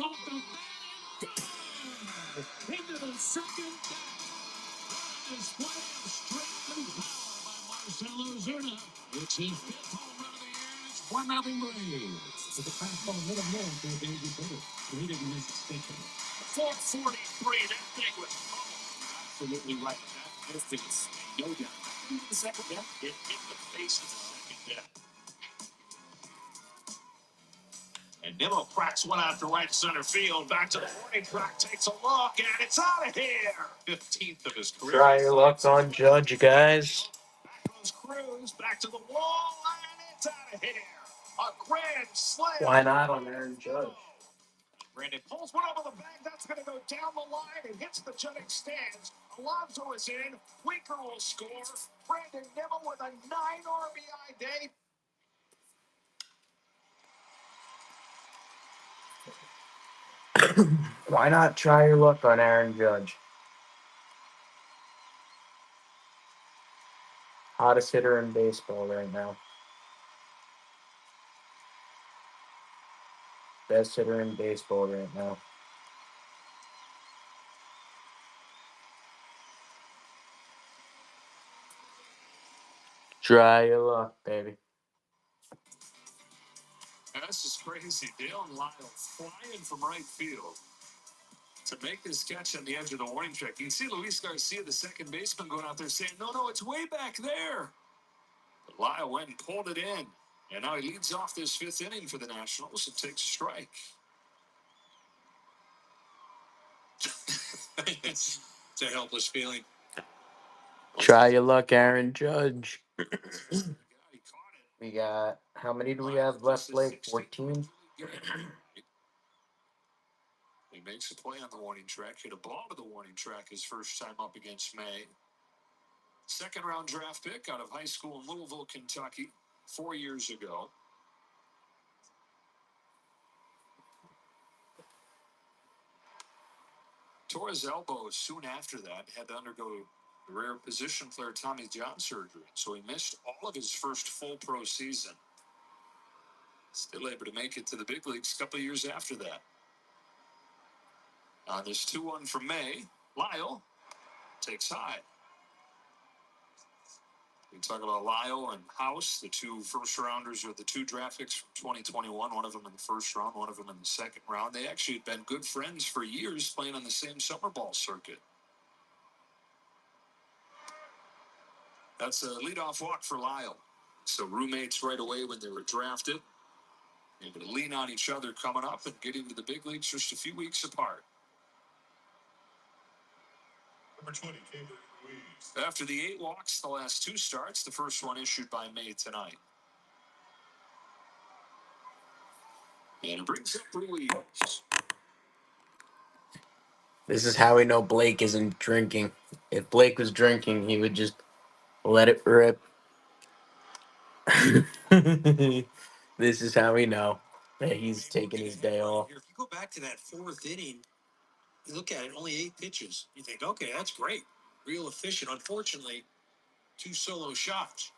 Off the bat, into the second deck. Display of strength and power by Marcelo Zuna. It's his 5th home run of the year. It's 1-0 Braves. With the fastball hit him there for a baby hitter. So he didn't miss a stick. 443. That thing was absolutely right. That distance, no doubt. In the second deck, it hit the face of the second deck. And Nimmo cracks one out to right center field. Back to the warning track, takes a look, and it's out of here. 15th of his career. Try your luck on Judge, guys. Back goes Cruz, back to the wall, and it's out of here. A grand slam. Why not on Aaron Judge? Brandon pulls one over the bag. That's going to go down the line and hits the jutting stands. Alonso is in. Winker will score. Brandon Nimmo with a 9 RBI day. Why not try your luck on Aaron Judge? Hottest hitter in baseball right now. Best hitter in baseball right now. Try your luck, baby. This is crazy. Dalen Lyle flying from right field to make this catch on the edge of the warning track. You can see Luis Garcia, the second baseman, going out there saying, no, it's way back there. But Lyle went and pulled it in. And now he leads off this 5th inning for the Nationals and takes a strike. It's a helpless feeling. Try your luck, Aaron Judge. He caught it. We got, how many do we have left, Blake? 14? He makes a play on the warning track. Hit a ball to the warning track his first time up against May. 2nd round draft pick out of high school in Louisville, Kentucky, 4 years ago. Tore his elbow soon after that. Had to undergo rare position player Tommy John surgery. So he missed all of his first full pro season. Still able to make it to the big leagues a couple of years after that. On this 2-1 from May, Lyle takes high. We talk about Lyle and House, the two first rounders or the two draft picks from 2021. One of them in the first round, one of them in the second round. They actually had been good friends for years, playing on the same summer ball circuit. That's a leadoff walk for Lyle. So roommates right away when they were drafted. Able to lean on each other coming up and getting to the big leagues just a few weeks apart. Number 20, after the 8 walks, the last 2 starts, the first one issued by May tonight. And it brings up Ruiz. This is how we know Blake isn't drinking. If Blake was drinking, he would just let it rip. This is how we know that he's taking his day off. If you go back to that 4th inning, you look at it, only 8 pitches. You think, okay, that's great. Real efficient. Unfortunately, 2 solo shots.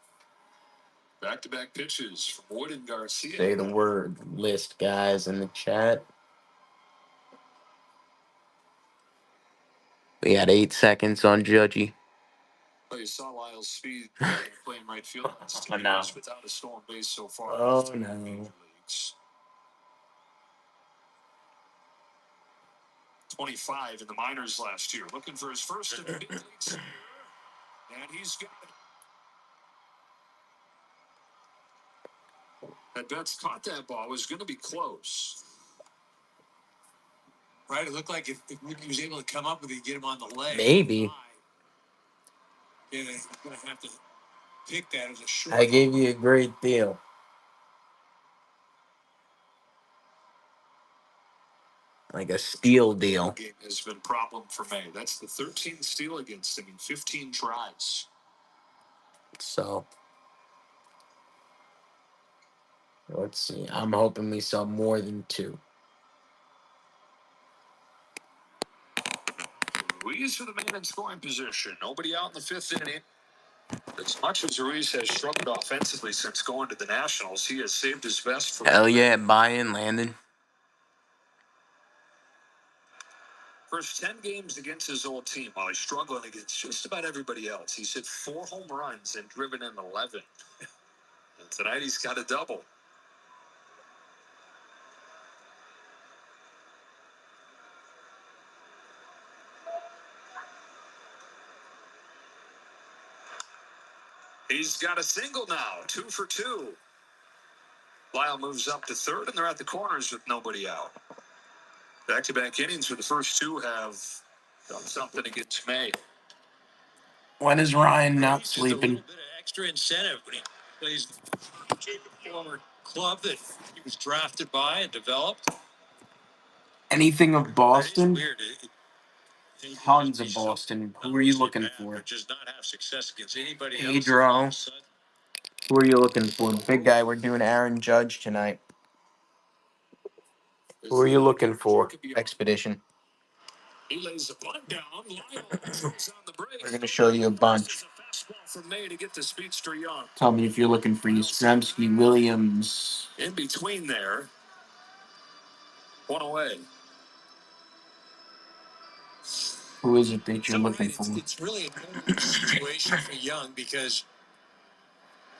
Back-to-back pitches from Wood and Garcia. Say the word list, guys, in the chat. We had 8 seconds on Judgy. Well, you saw Lyle's speed playing right field. Oh, no. Without a stolen base so far. Oh, no. 25 in the minors last year. Looking for his first in the big leagues. And he's got it. That Betts caught that ball. Was going to be close. Right? It looked like if Mookie was able to come up with it, get him on the leg. Maybe. Yeah, he's going to have to pick that as a short. I gave you a great deal. Like a steal deal. Game has been a problem for May. That's the 13th steal against him in 15 tries. So, let's see. I'm hoping we saw more than 2. Ruiz for the man in scoring position. Nobody out in the 5th inning. As much as Ruiz has struggled offensively since going to the Nationals, he has saved his best for Hell yeah, buy-in, Landon. first 10 games against his old team while he's struggling against just about everybody else. He's hit 4 home runs and driven in 11. And tonight he's got a double. He's got a single now, 2 for 2. Lyle moves up to 3rd, and they're at the corners with nobody out. Back-to-back innings where the first 2 have done something against May. When is Ryan not sleeping? A little bit of extra incentive when he plays the former club that he was drafted by and developed. Anything of Boston? Weird. Tons of Boston. Who are you looking for? Just not have success against anybody Pedro. else. Who are you looking for? Big guy, we're doing Aaron Judge tonight. Who are you looking for? Expedition. He lays a bunt down. We're going to show you a bunch. Tell me if you're looking for Yastrzemski, Williams. In between there. 1 away. Who is it that you're looking for? It's really a situation for Young because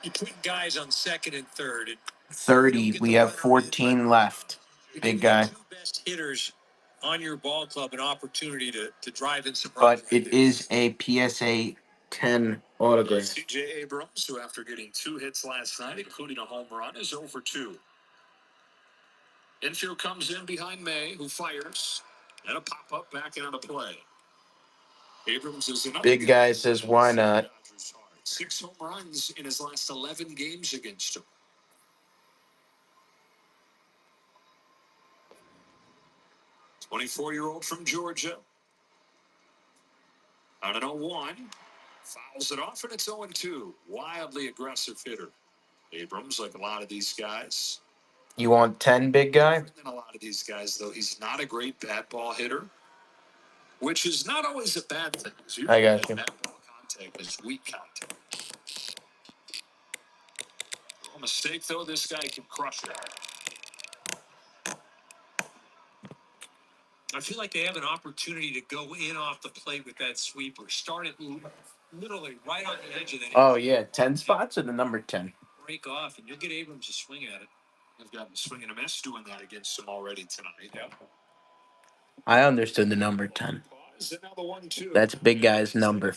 you put guys on 2nd and 3rd. 30. We have 14 left. Big guy. 2 best hitters on your ball club an opportunity to drive in some But runs. it is a PSA 10 autograph. C.J. Abrams, who after getting 2 hits last night, including a home run, is 0 for 2. Infield comes in behind May, who fires. And a pop-up back into play. Abrams is another Big guy says, why not? 6 home runs in his last 11 games against him. 24-year-old from Georgia. On an 0-1. Fouls it off, and it's 0-2. Wildly aggressive hitter. Abrams, like a lot of these guys. You want 10, big guy? Different than a lot of these guys, though. He's not a great bat ball hitter, which is not always a bad thing. I got you. Bat ball contact is weak contact. No mistake, though. This guy can crush it. I feel like they have an opportunity to go in off the plate with that sweeper. Start it literally right on the edge of that. Oh yeah, 10 spots or the number 10? Break off, and you'll get Abrams to swing at it. I've got him swinging a miss doing that against him already tonight. Yep. I understood the number 10. That's big guy's number.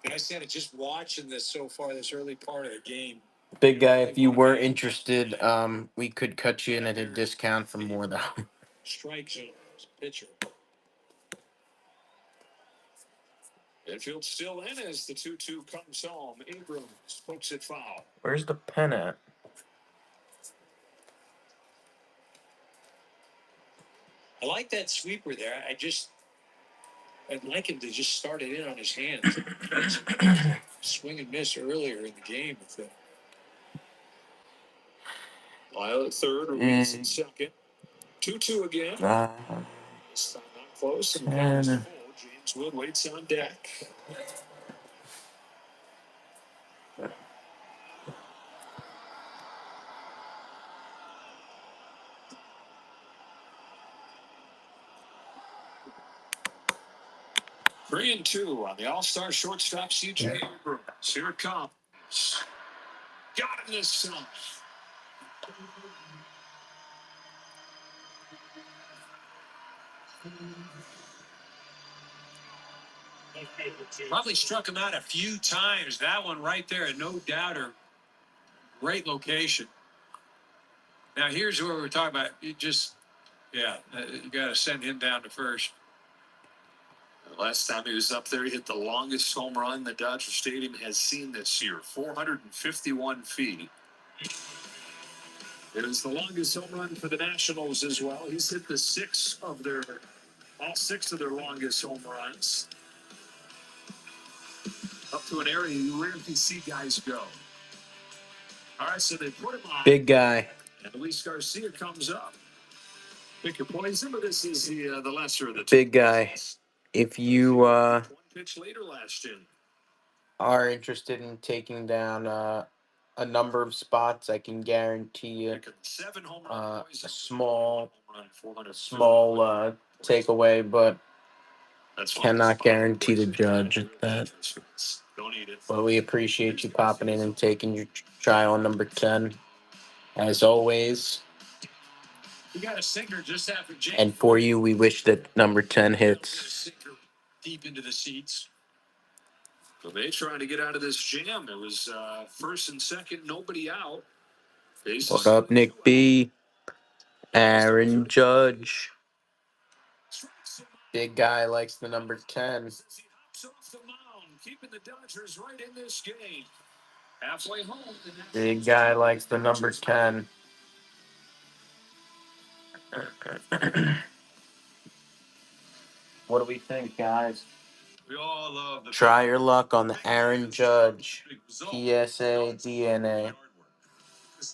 And I said it just watching this so far, this early part of the game. Big guy, if you were interested, we could cut you in at a discount for more though. Strike zone pitcher. Infield still in as the 2-2 comes home. Abrams pokes it foul. Where's the pen at? I like that sweeper there. I'd like him to just start it in on his hands. Swing and miss earlier in the game with the Lyle at third, Ruiz at second. 2-2 again. This time not close, and the count's full. James Wood waits on deck. Three and two on the All-Star shortstop, C.J. Abrams. Here it comes. Got him this time. Probably struck him out a few times. That one right there, no doubter. Great location. Now here's where we're talking about. You got to send him down to first. Last time he was up there, he hit the longest home run the Dodger Stadium has seen this year, 451 feet. It was the longest home run for the Nationals as well. He's hit all six of their longest home runs. Up to an area you rarely see guys go. All right, so they put him on. Big guy. And Luis Garcia comes up. Pick your poison, but this is the lesser of the two. Big guy. If you One pitch later last in. are interested in taking down a number of spots, I can guarantee you a small takeaway, but cannot guarantee the judge at that. But we appreciate you popping in and taking your try on number 10, as always. We got a sinker just after James. And for you, we wish that number 10 hits. Deep into the seats. So they trying to get out of this jam. It was first and second, nobody out. What up, Nick B? Aaron Judge. Big guy likes the number 10. Keeping the Dodgers right in this game. Halfway home. Big guy likes the number 10. What do we think, guys? We all love the Try your luck on the Aaron Judge PSA DNA.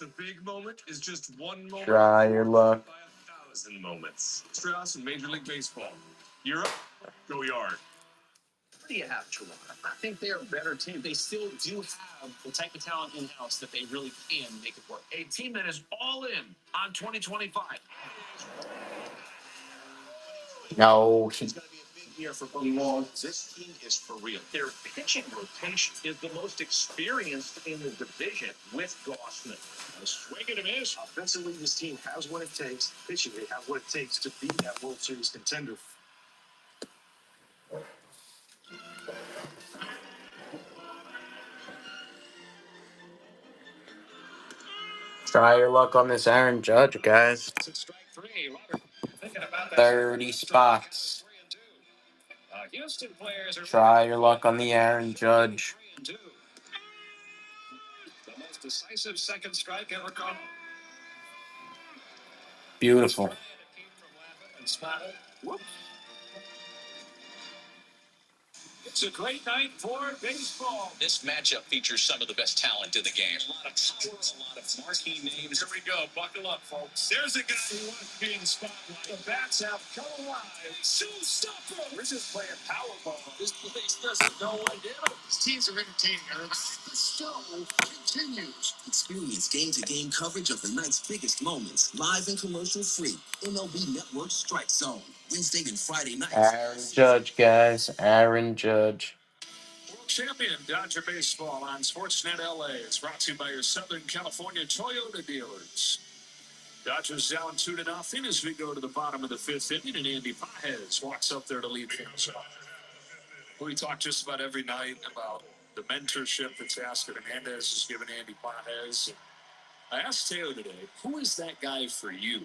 The big moment is just one moment. Try your luck. By 1,000 moments. Strauss in Major League Baseball. You're up. Go Yard. What do you have, Toronto? I think they're a better team. They still do have the type of talent in-house that they really can make it work. A team that is all in on 2025. No. It's going to be a big year for both. This team is for real. Their pitching rotation is the most experienced in the division with Gossman. A swing and a miss. Offensively, this team has what it takes. Pitching, they have what it takes to be that World Series contender. Try your luck on this Aaron Judge, guys. Strike three. Robert, thinking about that. 30 spots. Houston players are Try your luck on the Aaron Judge. 3-2. The most decisive second strike ever caught. Beautiful. And smiled. Whoop. It's a great night for baseball. This matchup features some of the best talent in the game. A lot of power, a lot of marquee names. Here we go. Buckle up, folks. There's a guy who wants to be in the spotlight. The bats have come alive. Showstopper. We're just playing Powerball. This place doesn't know what hit him. These teams are entertaining, Ernst. The show continues. Experience game-to-game coverage of the night's biggest moments, live and commercial-free. MLB Network Strike Zone, Wednesday and Friday nights. Aaron Judge, guys. Aaron Judge. World Champion Dodger Baseball on Sportsnet LA. It's brought to you by your Southern California Toyota dealers. Dodgers down 2-0 as we go to the bottom of the fifth inning, and Andy Pajes walks up there to lead things off. We talk just about every night about the mentorship that Teoscar Hernandez has given Andy Pajes. I asked Taylor today, who is that guy for you?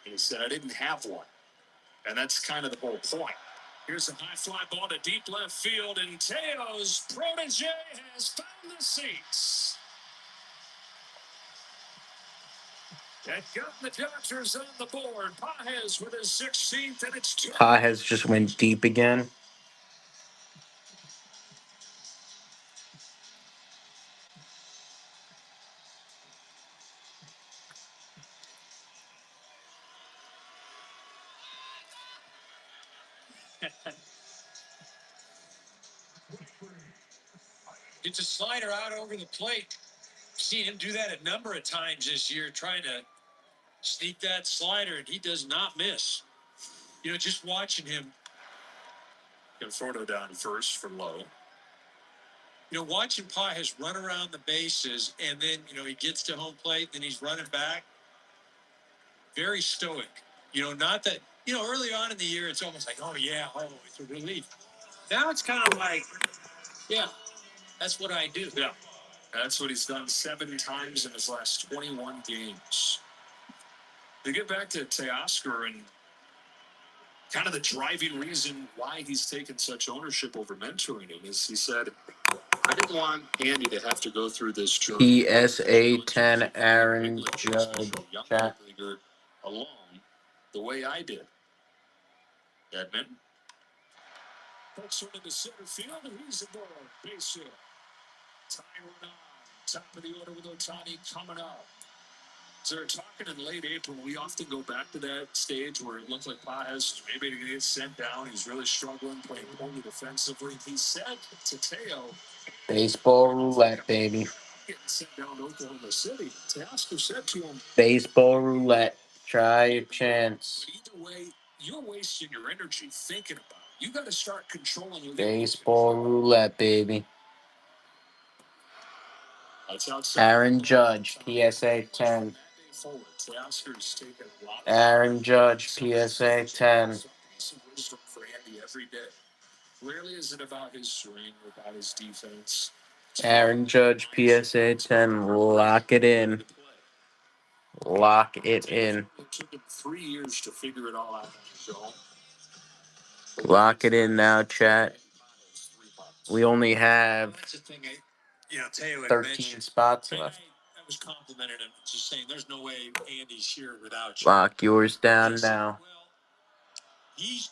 And he said, I didn't have one. And that's kind of the whole point. Here's a high fly ball to deep left field, and Teo's protege has found the seats. That got the Dodgers on the board. Pajes with his 16th, and it's two. Pajes just went deep again. Gets a slider out over the plate. Seen him do that a number of times this year, trying to sneak that slider, and he does not miss. You know, just watching him. Conforto down first for Lowe. You know, watching Pajes run around the bases, and then, you know, he gets to home plate, then he's running back. Very stoic. You know, not that, you know, early on in the year, it's almost like, oh, yeah, oh, it's a relief. Now it's kind of like, yeah, that's what I do. Yeah, that's what he's done 7 times in his last 21 games. To get back to Teoscar and kind of the driving reason why he's taken such ownership over mentoring him is he said, I didn't want Andy to have to go through this journey. PSA 10 Aaron Judge. Chat. Alone the way I did. Edmund. Pokes one into center field, and he's a ball. Base hit. Tying one on. Top of the order with Ohtani coming up. So they're talking in late April. We often go back to that stage where it looks like Pajes maybe to get sent down. He's really struggling, playing poorly defensively. He said to Teo, Baseball roulette, baby. getting sent down to Oklahoma City. Teoscar said to him, Baseball roulette. Try your chance. either way, you're wasting your energy thinking about it. You got to start controlling your Baseball roulette, baby. That's outside. Aaron Judge, PSA 10. Aaron Judge, PSA 10. Some wisdom for Andy every day. Rarely is it about his swing or about his defense. Aaron Judge, PSA 10. Lock it in. Lock it in. It took him 3 years to figure it all out on his own. Lock it in now, chat. We only have 13 spots left. I was complimenting him, just saying there's no way Andy's here without you. Lock yours down now.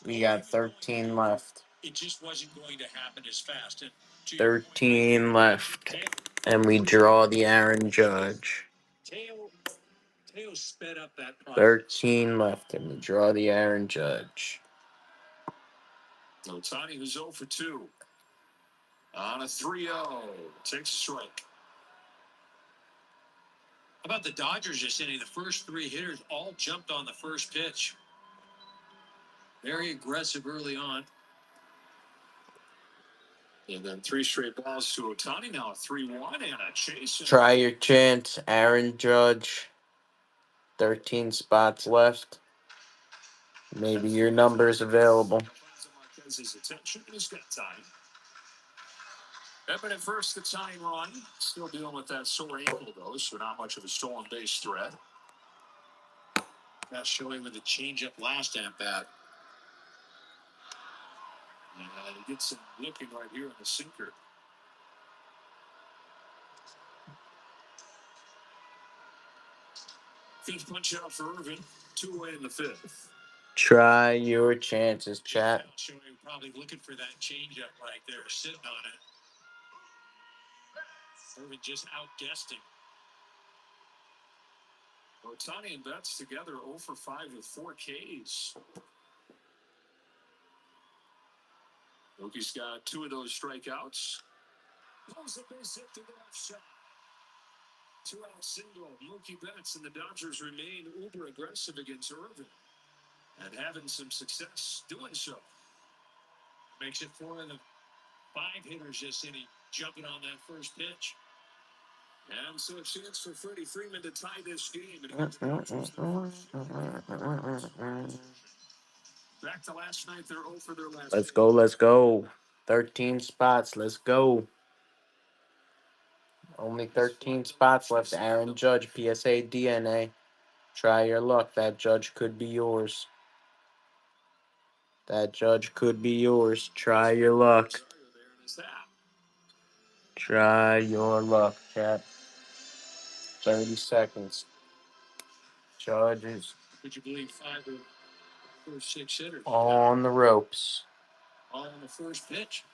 We got 13 left. It just wasn't going to happen as fast. And 13 left. And we draw the Aaron Judge. Teo sped up that process. 13 left, and we draw the Aaron Judge. Ohtani, who's 0 for 2. On a 3-0. Takes a strike. How about the Dodgers just hitting the first 3 hitters all jumped on the first pitch. Very aggressive early on. And then 3 straight balls to Ohtani. Now a 3-1 and a chase. Try your chance, Aaron Judge. 13 spots left. Maybe your number's available. Marquez's attention. He's got time. Edmund at first, the tying run. Still dealing with that sore ankle, though, so not much of a stolen base threat. That's showing with the changeup last at bat. And he gets him looking right here in the sinker. Fifth punch out for Irvin. 2 away in the 5th. Try your chances, chat. Showing probably looking for that changeup right there, sitting on it. Irvin just outguessed him. Otani and Betts together 0 for 5 with 4 Ks. Loki's got 2 of those strikeouts. Pulls a base hit to the left side. 2-out single. Mookie Betts and the Dodgers remain uber aggressive against Irvin and having some success doing so. Makes it 4 of the 5 hitters this inning jumping on that first pitch. And so a chance for Freddie Freeman to tie this game. Back to last night, they're 0 for their last. Let's go, let's go. 13 spots, let's go. Only 13 spots left. Aaron Judge, PSA DNA. Try your luck. That Judge could be yours. That Judge could be yours. Try your luck. Try your luck, chat. 30 seconds. Judges. Could you believe 5 of the first 6 hitters? On the ropes. All on the first pitch.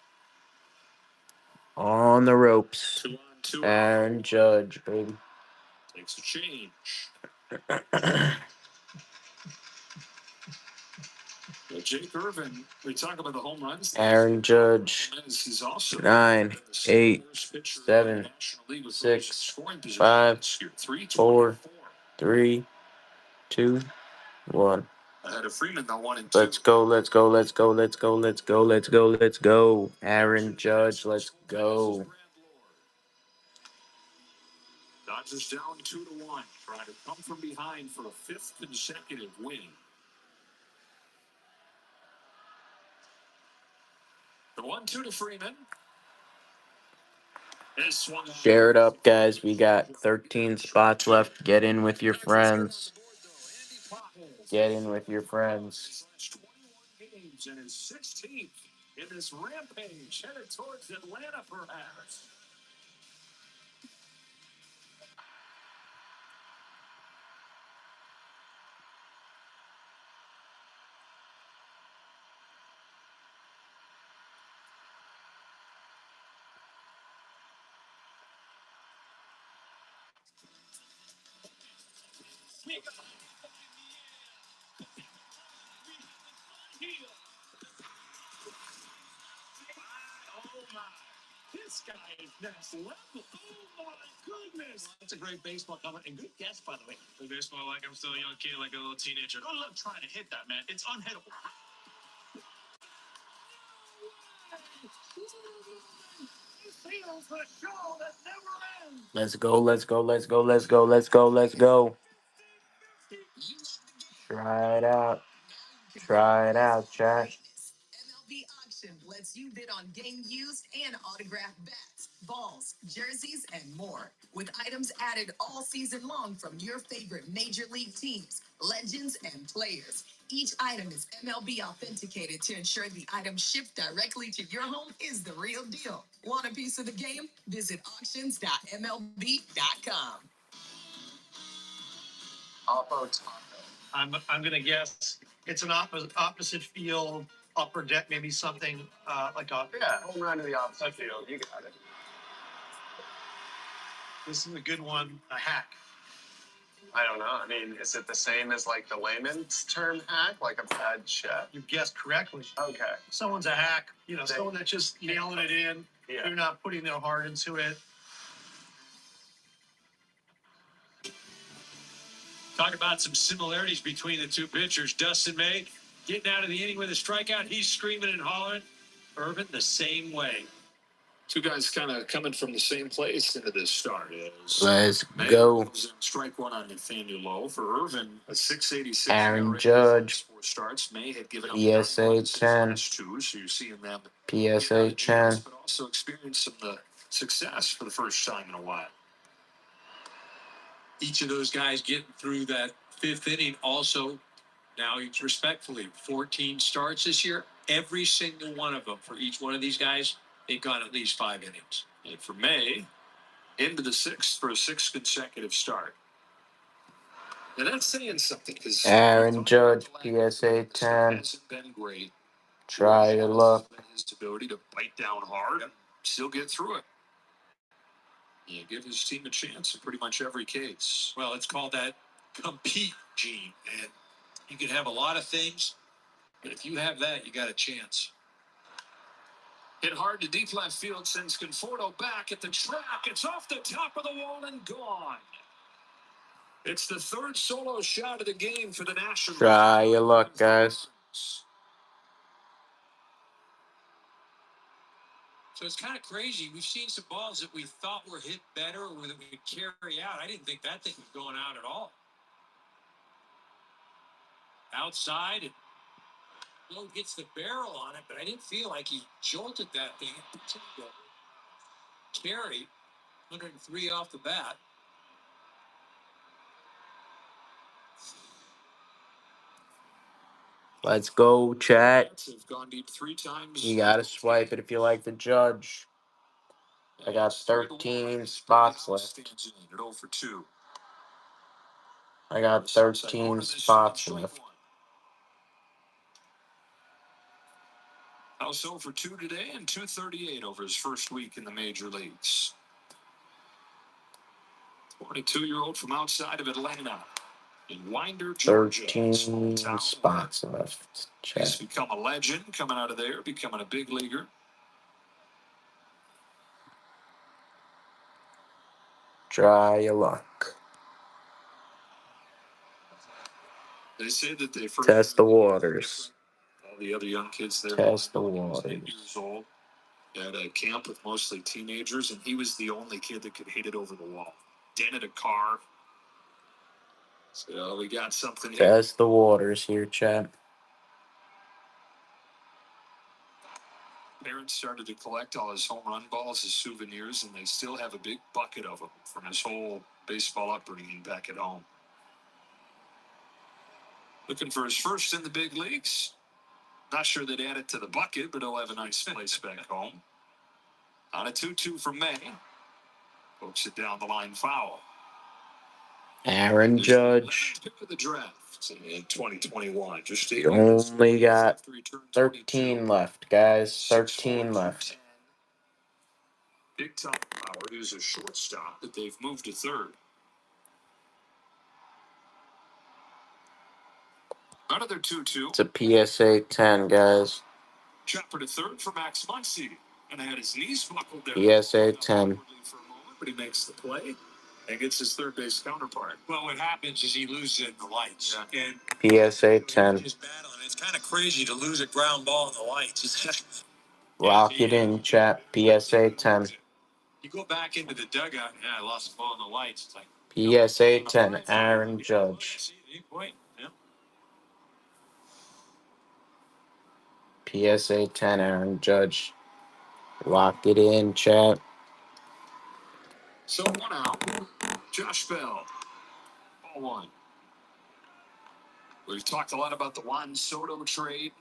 On the ropes. 2 on 2 Aaron out. Judge, baby. Takes a change. Well, Jake Irvin, we talk about the home runs. Aaron Judge. He's also 9, 8, 7, 6, 5, 4, 3, 2, 1. Ahead of Freeman, though, 1 and 2. Let's go, let's go, let's go, let's go, let's go, let's go, let's go. Aaron Judge, let's go. Dodgers down 2-1. Trying to come from behind for a 5th consecutive win. The 1-2 to Freeman. Share it up, guys. We got 13 spots left. Get in with your friends. Get in with your friends. 21 games and his 16th in this rampage headed towards Atlanta, perhaps. Oh my, this guy is next level. Oh my goodness. That's a great baseball comment and good guess, by the way. Play baseball like I'm still a young kid, like a little teenager. Good luck trying to hit that, man. It's unhittable. Let's go, let's go, let's go, let's go, let's go, let's go. Try it out. Try it out, chat. MLB Auction lets you bid on game used and autographed bats, balls, jerseys, and more. With items added all season long from your favorite major league teams, legends, and players. Each item is MLB authenticated to ensure the item shipped directly to your home is the real deal. Want a piece of the game? Visit auctions.mlb.com. I'm gonna guess it's an opposite field, upper deck, maybe something like a. Yeah, home run to the opposite field. You got it. This is a good one. A hack. I don't know. I mean, is it the same as like the layman's term hack, like a bad shot? You guessed correctly. Okay. Someone's a hack. Someone that's just nailing it in. Yeah. They're not putting their heart into it. Talk about some similarities between the two pitchers. Dustin May getting out of the inning with a strikeout. He's screaming and hollering. Irvin the same way. Two guys kind of coming from the same place into this start. Let's May go. strike one on Nathaniel Lowe. For Irvin, a 6.86 Aaron Judge. 4 starts. May had given up PSA 9 runs 10. last 2, so you're seeing them PSA 10. but also experience some of the success for the first time in a while. Each of those guys getting through that 5th inning also, now respectfully, 14 starts this year. Every single one of them, for each one of these guys, they've gone at least 5 innings. And for May, into the 6th for a 6th consecutive start. And that's saying something because Aaron Judge, PSA 10. hasn't been great. Try your luck. His ability to bite down hard and still get through it. Yeah, give his team a chance in pretty much every case. Well, it's called that compete gene. And you can have a lot of things, but if you have that, you got a chance. Hit hard to deep left field, sends Conforto back at the track. It's off the top of the wall and gone. It's the third solo shot of the game for the Nationals. Try your luck, guys. So it's kind of crazy. We've seen some balls that we thought were hit better or that we could carry out. I didn't think that thing was going out at all. Outside, it gets the barrel on it, but I didn't feel like he jolted that thing. Carry 103 off the bat. Let's go, chat. Have gone deep 3 times. You gotta swipe it if you like the Judge. I got 13 spots left. At 0 for 2. I got 13 spots left. House 0 for 2 today and 238 over his first week in the major leagues. 22-year-old from outside of Atlanta in Winder, Georgia. 13 spots left. He's Chat. become a legend coming out of there, becoming a big leaguer. Try your luck. They say that they first Test the waters. all the other young kids there. Test the He was waters. 8 years old at a camp with mostly teenagers, and he was the only kid that could hit it over the wall. Dented a car. So we got something here. Test the waters here, chat. Parents started to collect all his home run balls as souvenirs, and they still have a big bucket of them from his whole baseball upbringing back at home. Looking for his first in the big leagues. Not sure they'd add it to the bucket, but he'll have a nice place back home. On a 2-2 from May. Pokes it down the line foul. Aaron Judge. Pick of the draft in 2021. Just You only got 13 left, guys. 13 left. Big time power. Who's a shortstop that they've moved to third. Another 2-2. It's a PSA 10, guys. Chopper to third for Max Muncy. And had his knees buckled there. PSA 10. For a moment, but he makes the play and gets his third base counterpart. Well, what happens is he loses it in the lights. Yeah. And PSA 10. it's kind of crazy to lose a ground ball in the lights. Lock it in, chat. PSA 10. You go back into the dugout. Yeah, I lost the ball in the lights. It's like PSA 10. Aaron Judge. PSA 10. Aaron Judge. Lock it in, chat. So 1 out. Josh Bell. Ball 1. We've talked a lot about the Juan Soto trade.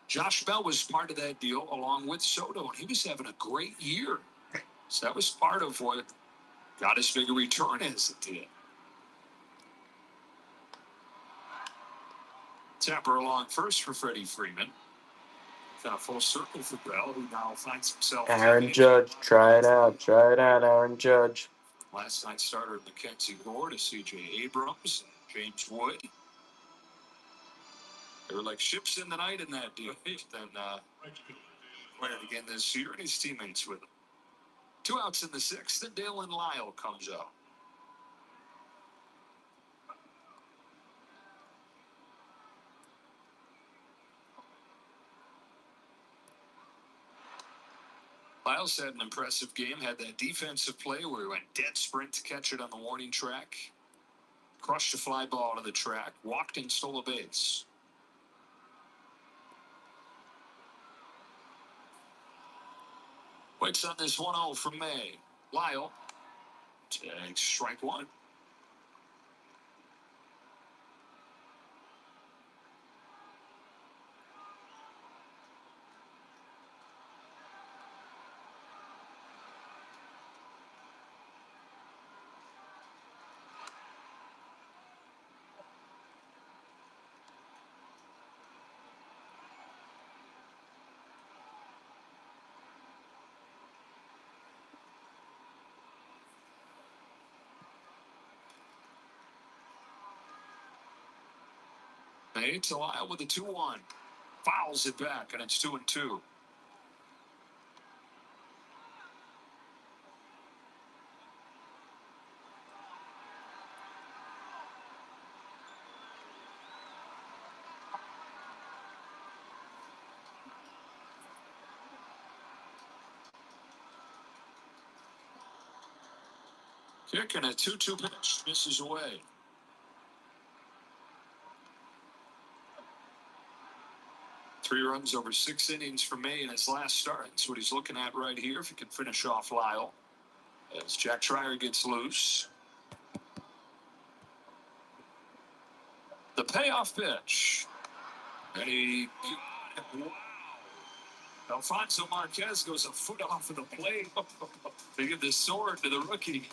Josh Bell was part of that deal along with Soto, and he was having a great year. So that was part of what got as big a return as it did. Tapper along first for Freddie Freeman. Kind of full circle for Bell, who now finds himself. Aaron Judge. Try it out. Try it out, Aaron Judge. Last night's starter Mackenzie Gore to C.J. Abrams, James Wood. They were like ships in the night in that deal. Then played again this year, and his teammates with him. 2 outs in the 6th, and Dalen Lyle comes out. Lyles had an impressive game, had that defensive play where he went dead sprint to catch it on the warning track. Crushed a fly ball to the track, walked and stole a base. Waits on this 1-0 from May. Lyle takes strike 1. 8, so Lyle with a 2-1. Fouls it back, and it's 2-2. Kick and a 2-2 pitch misses away. 3 runs over 6 innings for May in his last start. That's what he's looking at right here. If he can finish off Lyle. As Jack Schreier gets loose. The payoff pitch. And he. Wow. Alfonso Marquez goes a foot off of the plate. They give the sword to the rookie.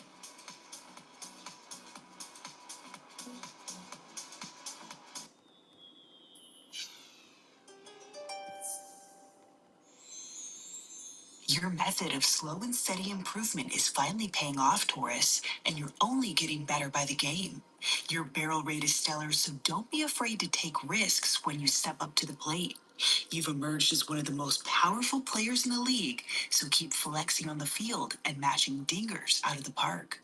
Your method of slow and steady improvement is finally paying off, Taurus, and you're only getting better by the game. Your barrel rate is stellar, so don't be afraid to take risks when you step up to the plate. You've emerged as one of the most powerful players in the league, so keep flexing on the field and matching dingers out of the park.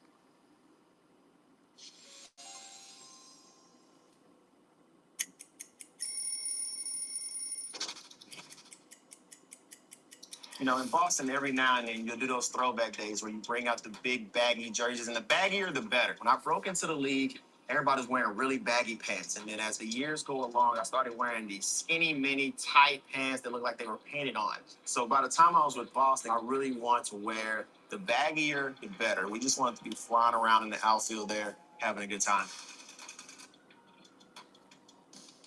You know, in Boston, every now and then you'll do those throwback days where you bring out the big baggy jerseys, and the baggier the better. When I broke into the league, everybody's wearing really baggy pants, and then as the years go along, I started wearing these skinny, mini, tight pants that look like they were painted on. So by the time I was with Boston, I really wanted to wear the baggier, the better. We just wanted to be flying around in the outfield there, having a good time.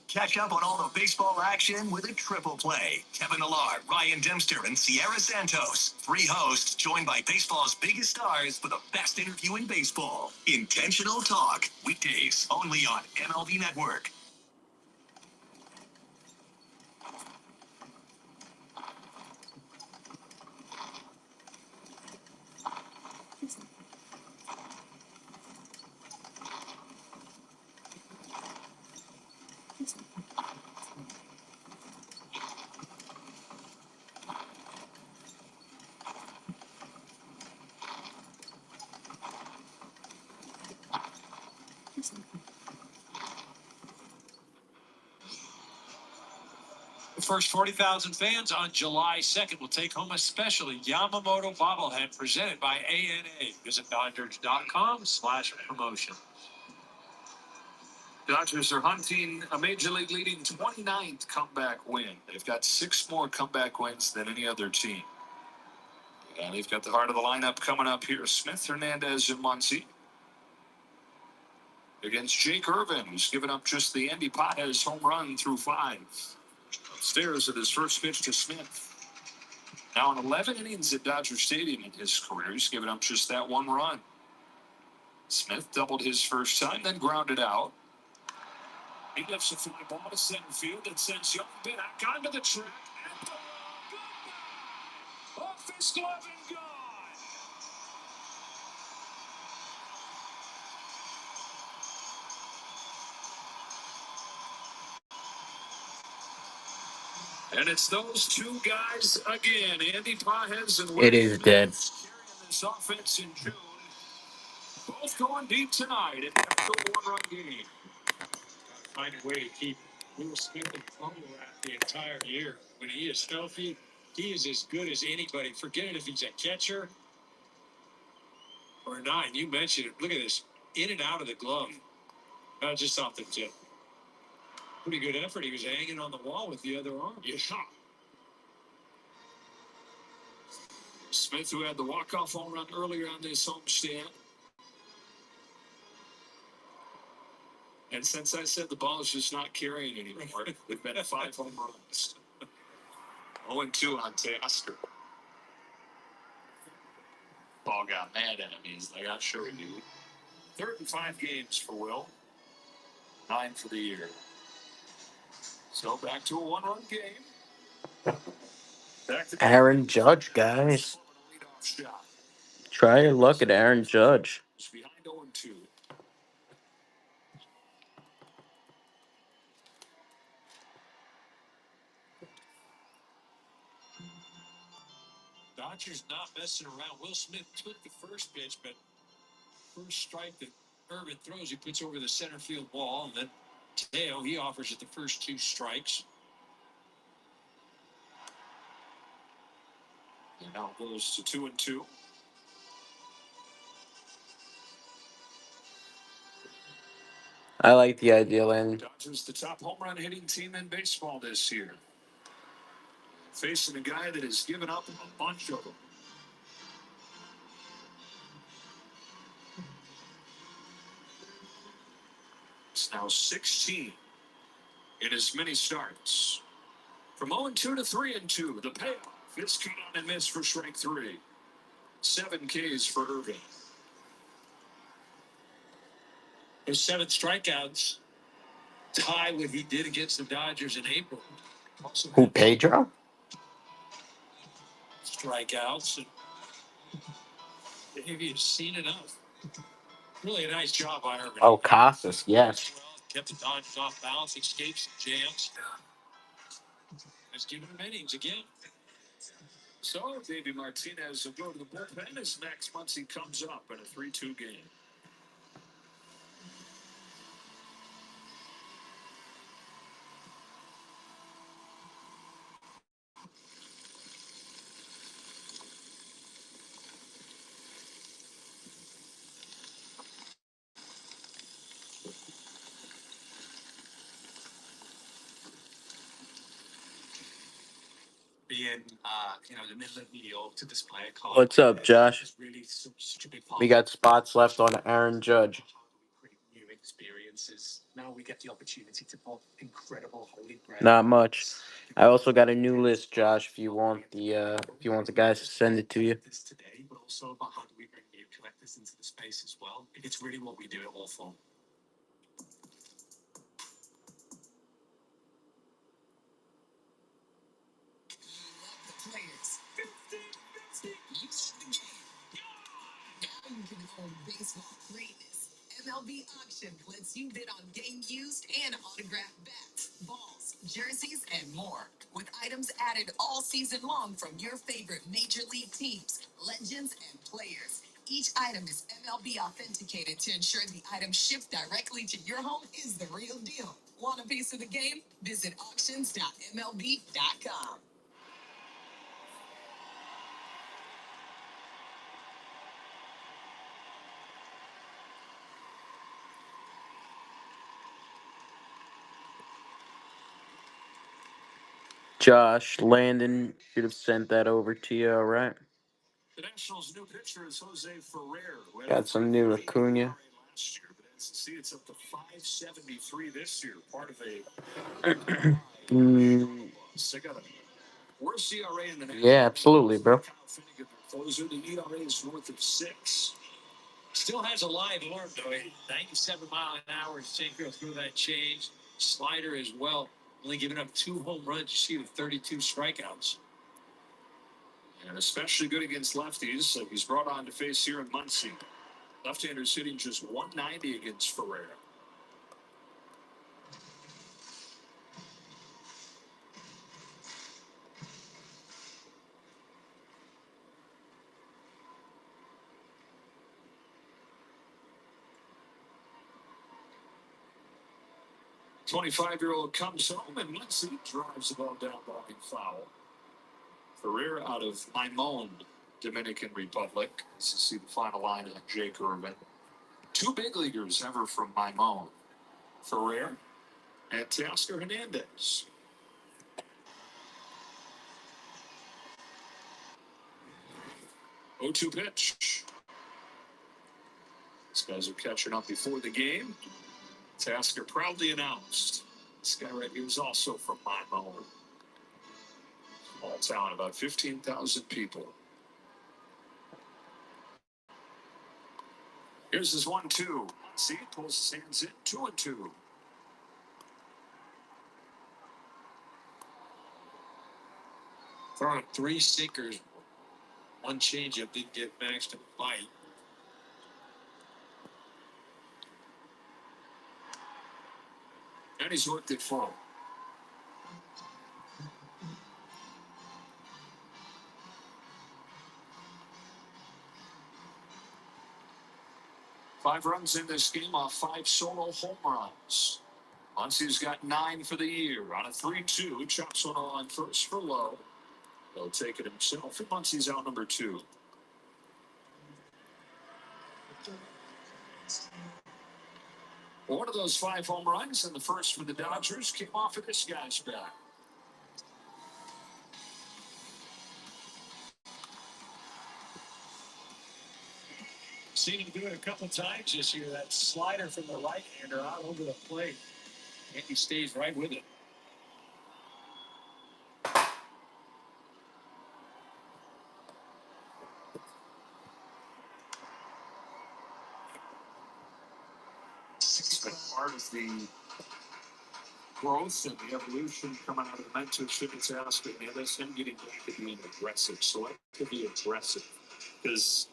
Catch up on all the baseball action with a triple play. Kevin Allard, Ryan Dempster, and Sierra Santos. 3 hosts joined by baseball's biggest stars for the best interview in baseball. Intentional Talk. Weekdays only on MLB Network. The first 40,000 fans on July 2nd will take home a special Yamamoto bobblehead presented by ANA. Visit Dodgers.com/promotion. Dodgers are hunting a major league leading 29th comeback win. They've got 6 more comeback wins than any other team. And they've got the heart of the lineup coming up here. Smith, Hernandez, and Muncy. Against Jake Irvin, who's given up just the Andy Pages home run through 5. Upstairs at his first pitch to Smith. Now in 11 innings at Dodger Stadium in his career, he's given up just that 1 run. Smith doubled his first time, then grounded out. He lifts a fly ball to center field and sends Young back onto the track. And the off his glove and gone. And it's those 2 guys again, Andy Pages and It is dead. carrying this offense in June. Both going deep tonight. It's a 1-run game. Find a way to keep Will Smith and Plummer at the entire year. When he is healthy, he is as good as anybody. Forget it if he's a catcher or not. You mentioned it. Look at this. In and out of the glove. Not just off the tip. Pretty good effort. He was hanging on the wall with the other arm. Yeah. Smith, who had the walk-off home run earlier on this homestand. And since I said the ball is just not carrying anymore, we've been 5 home runs. 0-2 on Tasker. Ball got mad at him. He's like, I'm sure he do. 3rd and 5 games for Will. 9 for the year. So back to a 1-run game. Back to Aaron Judge, guys. leadoff shot. Try your luck at Aaron Judge. He's behind 0-2. Dodgers not messing around. Will Smith took the first pitch, but first strike that Irvin throws, he puts over the center field wall, and then Teo, he offers it the first two strikes. And now goes to 2-2. I like the idea, Landon. Dodgers, the top home run hitting team in baseball this year. Facing a guy that has given up a bunch of them. It's now 16 in as many starts. From 0-2 to 3-2, the payoff. It's cut on and missed for strike three. 7 Ks for Irvin. Those 7 strikeouts tie what he did against the Dodgers in April. Also Who, Pedro? strikeouts. And have you seen enough? Really a nice job by Irvin. Oh, Casas, yes. Kept the Dodgers off balance, escapes jams. Has given him innings again. So, Davey Martinez will go to the bullpen as Max Muncy comes up in a 3-2 game. Being, the middle of New York to display a card. What's up, Josh? Is really such a big part. We got spots left on Aaron Judge. New experiences. Now we get the opportunity to put incredible holy grail. Not much. I also got a new list, Josh. If you want the guys to send it to you. This today, but also about how do we bring new collectors into the space as well. It's really what we do it all for. Players. You said the game. Now you can own baseball greatness. MLB Auction lets you bid on game used and autographed bats, balls, jerseys, and more. With items added all season long from your favorite major league teams, legends, and players. Each item is MLB authenticated to ensure the item shipped directly to your home is the real deal. Want a piece of the game? Visit auctions.mlb.com. Josh, Landon should have sent that over to you, all right? The Nationals' new pitcher is Jose Ferrer. Got some new Acuna. Last year, but as you see, it's up to 573 this year. Part of a they got a worse ERA in the Nationals. Yeah, absolutely, bro. Closer, the ERA is north of 6. Still has a live arm, though. 97 mile an hour. Sinker through that change. Slider as well. Only giving up 2 home runs. You see the 32 strikeouts. And especially good against lefties. So he's brought on to face here in Muncie. Left-hander sitting just 190 against Ferreira. "25-year-old comes home and Muncie drives the ball down line foul. Ferreira out of Maimon, Dominican Republic. This is see the final line of Jake Irvin. 2 big leaguers ever from Maimon. Ferreira and Teoscar Hernandez. Oh, 2 pitch. These guys are catching up before the game. Tasker proudly announced. This guy right here is also from Maimon. Small town, about 15,000 people. Here's his 1-2. See, pulls his hands in. 2-2. Throwing 3 sinkers. 1 changeup didn't get Max to bite. And he's worked it full. 5 runs in this game off 5 solo home runs. Muncie's got 9 for the year on a 3-2. Chops one on first for low. He'll take it himself. And Muncie's out number 2. One of those 5 home runs and the first for the Dodgers came off of this guy's bat. Seen him do it a couple times this year. That slider from the right-hander out over the plate. And he stays right with it. It's been part of the growth and the evolution coming out of the mentorship. It's asking, man, that's him getting back to being aggressive. So I could be aggressive because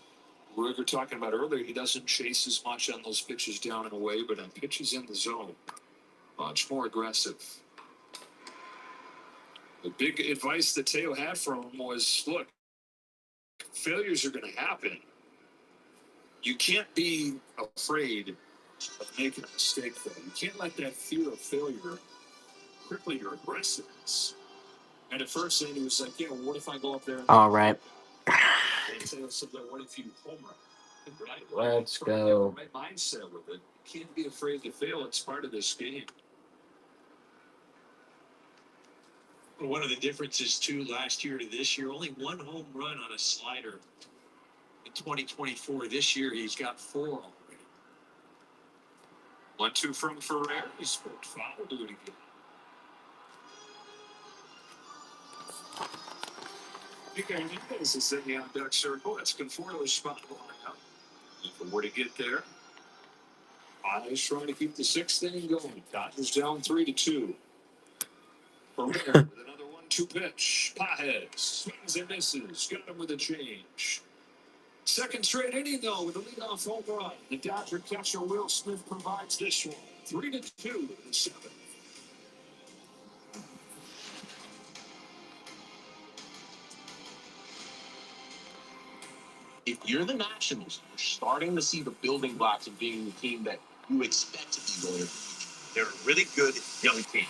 we were talking about earlier, he doesn't chase as much on those pitches down and away, but on pitches in the zone, much more aggressive. The big advice that Teo had for him was, look, failures are going to happen. You can't be afraid of making a mistake, though. You can't let that fear of failure cripple your aggressiveness. And at first, he was like, yeah, well, what if I go up there and All right. they said, what if you home run? Right? Let's go. Right mindset with it. You can't be afraid to fail. It's part of this game. Well, one of the differences, too, last year to this year, only 1 home run on a slider in 2024. This year, he's got 4 already. 1-2 from Ferrer. He's put foul. Do it again. Big Hernandez is in the on-deck circle. That's Conforto's spot line up. If it were to get there, Eyes trying to keep the 6th inning going. Dodgers down 3-2. Ferrer with another 1-2 pitch. Paez swings and misses. Got him with a change. Second straight inning, though, with a leadoff home run. The Dodger catcher Will Smith provides this one. 3-2 in the 7th. If you're the Nationals, you're starting to see the building blocks of being the team that you expect to be going to be. They're a really good young team.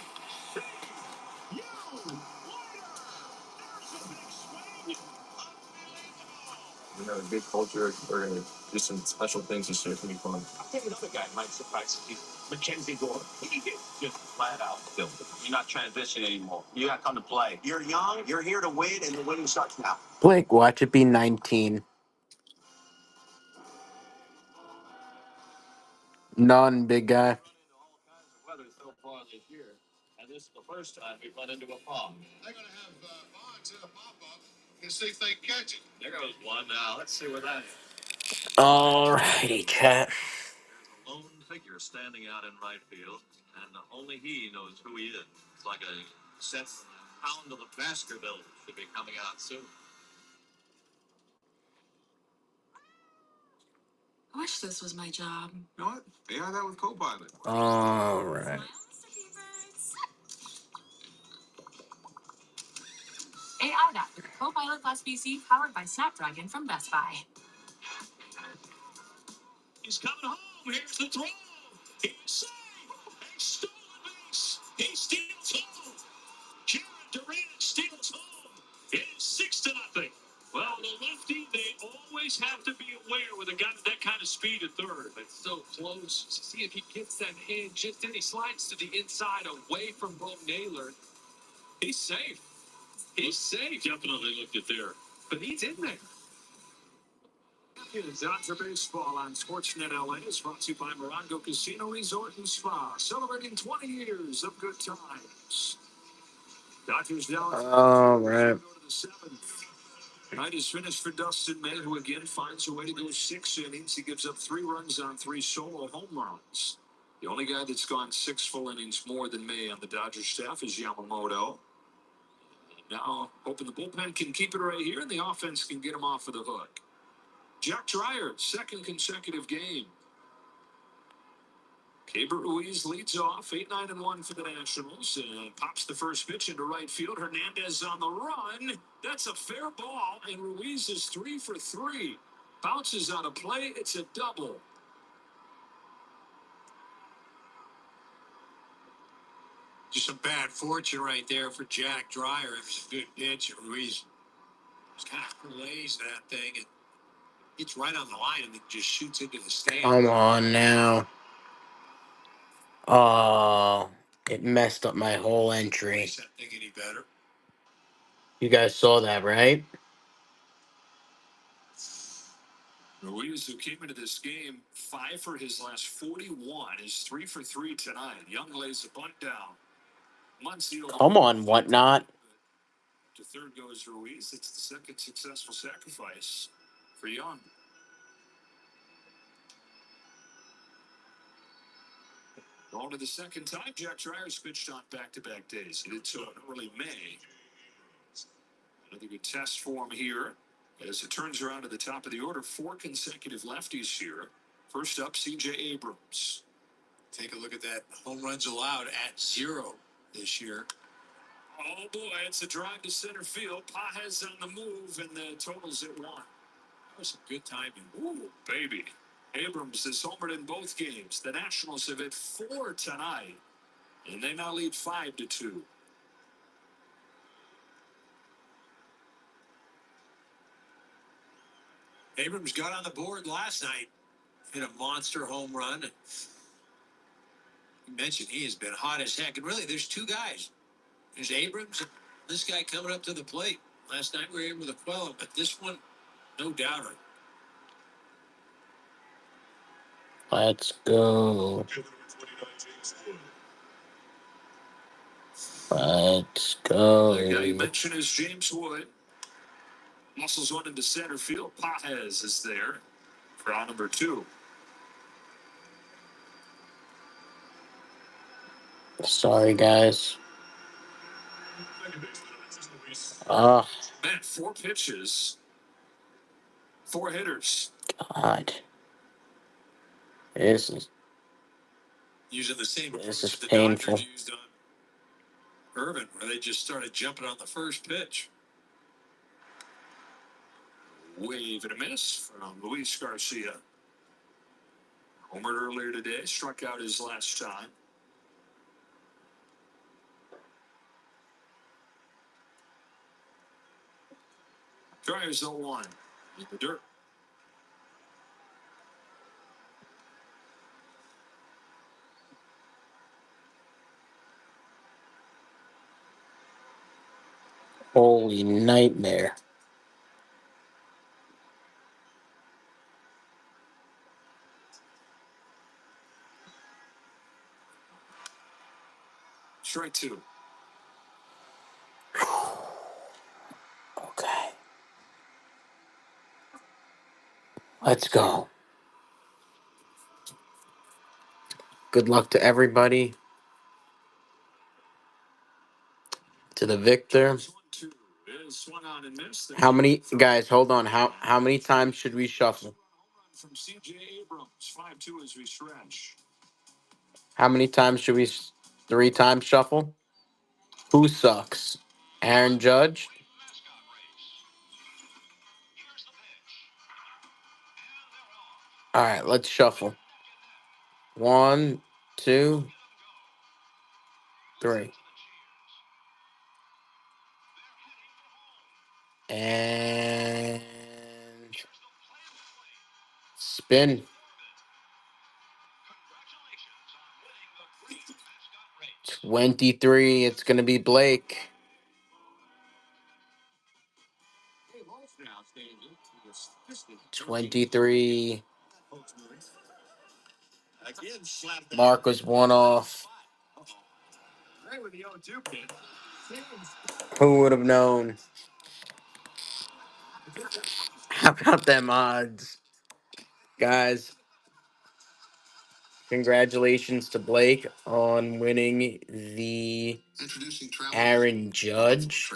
We have a good culture. We're going to do some special things this year. It's going to be fun. I think another guy might surprise you. Mackenzie Gore. He gets just flat out killed. You're not transitioning anymore. You got to come to play. You're young. You're here to win, and the winning starts now. Blake, watch it be 19. None, big guy. All kinds of weather so far this year, and this is the first time we've run into a fog. They're going to have fogs in a pop-up and see if they catch it. There goes one now. Let's see what that is. All righty, chat. There's a lone figure standing out in right field, and only he knows who he is. It's like a set pound of the Baskerville should be coming out soon. I wish this was my job. You know what? AI that with Copilot. All right. AI that with Copilot Plus PC powered by Snapdragon from Best Buy. He's coming home. Here's the throw. He's safe. A stolen base. He steals home. Jared Durant steals home. It's 6-0. Well, the lefty, they always have to be aware with a guy with that kind of speed at third. It's so close. See if he gets that in. Just then he slides to the inside away from Bo Naylor. He's safe. He's safe. Definitely looked at there. But he's in there. Dodger Baseball on Sportsnet LA is brought to you by Morongo Casino Resort and Spa, celebrating 20 years of good times. Dodgers down. All right. Go to the 7th. Night is finished for Dustin May, who again finds a way to go 6 innings. He gives up 3 runs on 3 solo home runs. The only guy that's gone 6 full innings more than May on the Dodgers staff is Yamamoto. Now, hoping the bullpen can keep it right here and the offense can get him off of the hook. Jack Dreyer, 2nd consecutive game. Gabriel Ruiz leads off, 8-9-1 for the Nationals, and pops the first pitch into right field. Hernandez on the run. That's a fair ball, and Ruiz is 3 for 3. Bounces on a play. It's a double. Just some bad fortune right there for Jack Dreyer. It was a good pitch, and Ruiz just kind of plays that thing and gets right on the line and then just shoots into the stand. Come on now. Oh, it messed up my whole entry. Makes that thing any better. You guys saw that, right? Ruiz, who came into this game 5 for his last 41, is 3 for 3 tonight. Young lays a bunt down. Muncy Come on, whatnot. to third goes Ruiz. It's the second successful sacrifice for Young. On to the second time, Jack Dreyer's pitched on back-to-back days. He did so in early May. Another good test for him here as it turns around to the top of the order. 4 consecutive lefties here. First up, C.J. Abrams. Take a look at that. Home runs allowed at 0 this year. Oh, boy, it's a drive to center field. Pajes on the move, and the total's at 1. That was some good timing. Ooh, baby. Abrams has homered in both games. The Nationals have hit 4 tonight, and they now lead 5-2. Abrams got on the board last night, hit a monster home run. And you mentioned he has been hot as heck. And really, there's 2 guys. There's Abrams and this guy coming up to the plate. Last night we were able to quell him, but this one, no doubter. Let's go. Let's go. The guy you mentioned is James Wood. Muscles one into center field. Pajes is there for out number 2. Sorry, guys. Oh, Man, 4 pitches, 4 hitters. God. This is Using the same This approach is that the painful. Dodgers used on Irvin, where they just started jumping on the first pitch. Wave and a miss from Luis Garcia. Homered earlier today, struck out his last time. Drives 0-1 in the dirt. Holy nightmare. Strike 2. Okay. Let's go. Good luck to everybody. To the victor. 1-2 is swung on and missed. How many guys? Hold on. How many times should we shuffle? From C.J. Abrams, 5-2 as we stretch. How many times should we? 3 times shuffle. Who sucks? Aaron Judge. All right. Let's shuffle. 1, 2, 3. And spin. 23. It's going to be Blake. 23. Mark was 1 off. Who would have known? How about them odds? Guys, congratulations to Blake on winning the Aaron Judge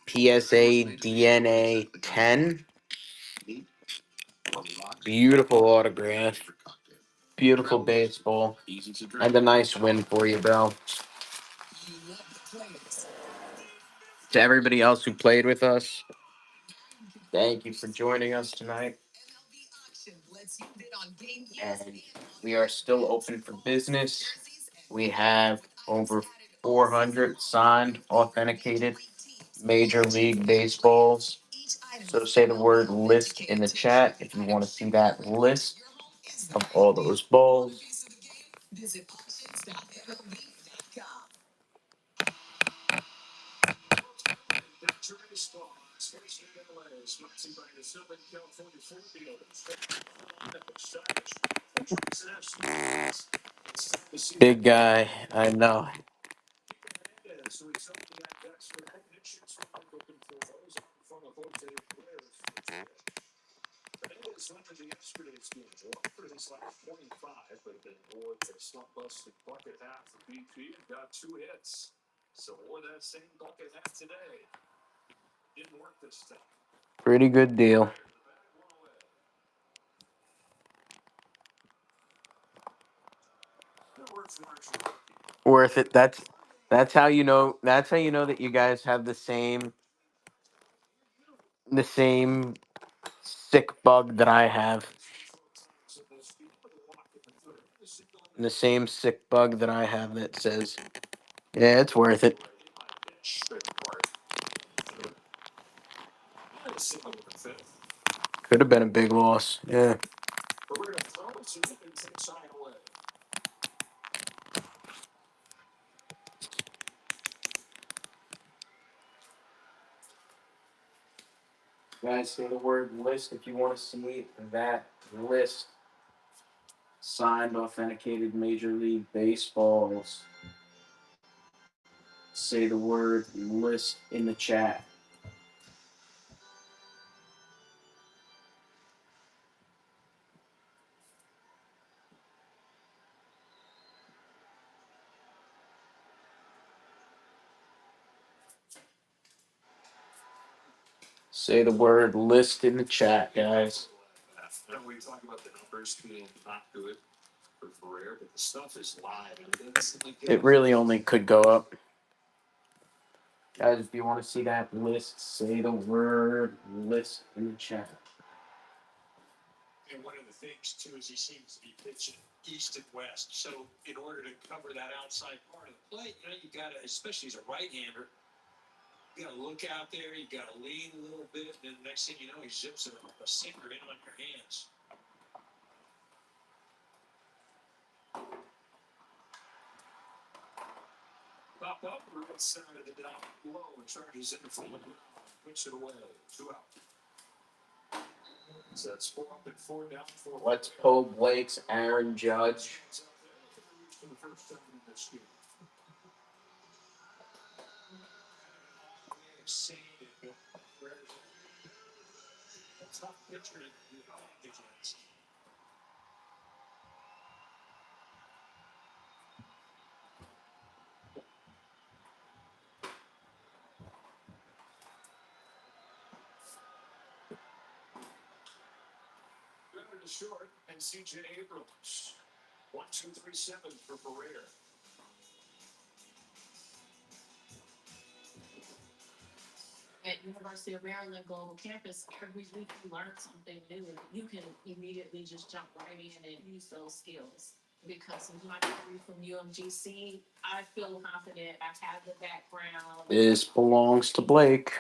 PSA DNA 10. Beautiful autograph. Beautiful baseball. And a nice win for you, bro. To everybody else who played with us, thank you for joining us tonight. And we are still open for business. We have over 400 signed, authenticated Major League Baseballs. So say the word list in the chat if you want to see that list of all those balls. Big guy, I know. Pretty good deal. Worth it. That's how you know. That's how you know that you guys have the same sick bug that I have. The same sick bug that I have that says, yeah, it's worth it. Could have been a big loss. Yeah. Guys, say the word list if you want to see that list. Signed, authenticated Major League Baseballs. Say the word list in the chat. Say the word list in the chat, guys. It really only could go up. Guys, if you want to see that list, say the word list in the chat. And one of the things too is he seems to be pitching east and west. So in order to cover that outside part of the plate, you got to, especially as a right-hander, you got to look out there. You got to lean a little bit, and then the next thing you know, he zips a sinker in on your hands. Pop up, right side of the dial, low, and charges in full ground. Puts it away. 2 out. So that's 4 up and 4 down. Let's pull Blake's Aaron Judge. For the first time in this game. Tough pitcher against. To short and C.J. Abrams. 1, 2, 3, 7 for Pereira. At University of Maryland Global Campus, every week you learn something new. You can immediately just jump right in and use those skills. Because with my degree from UMGC, I feel confident. I have the background. This belongs to Blake.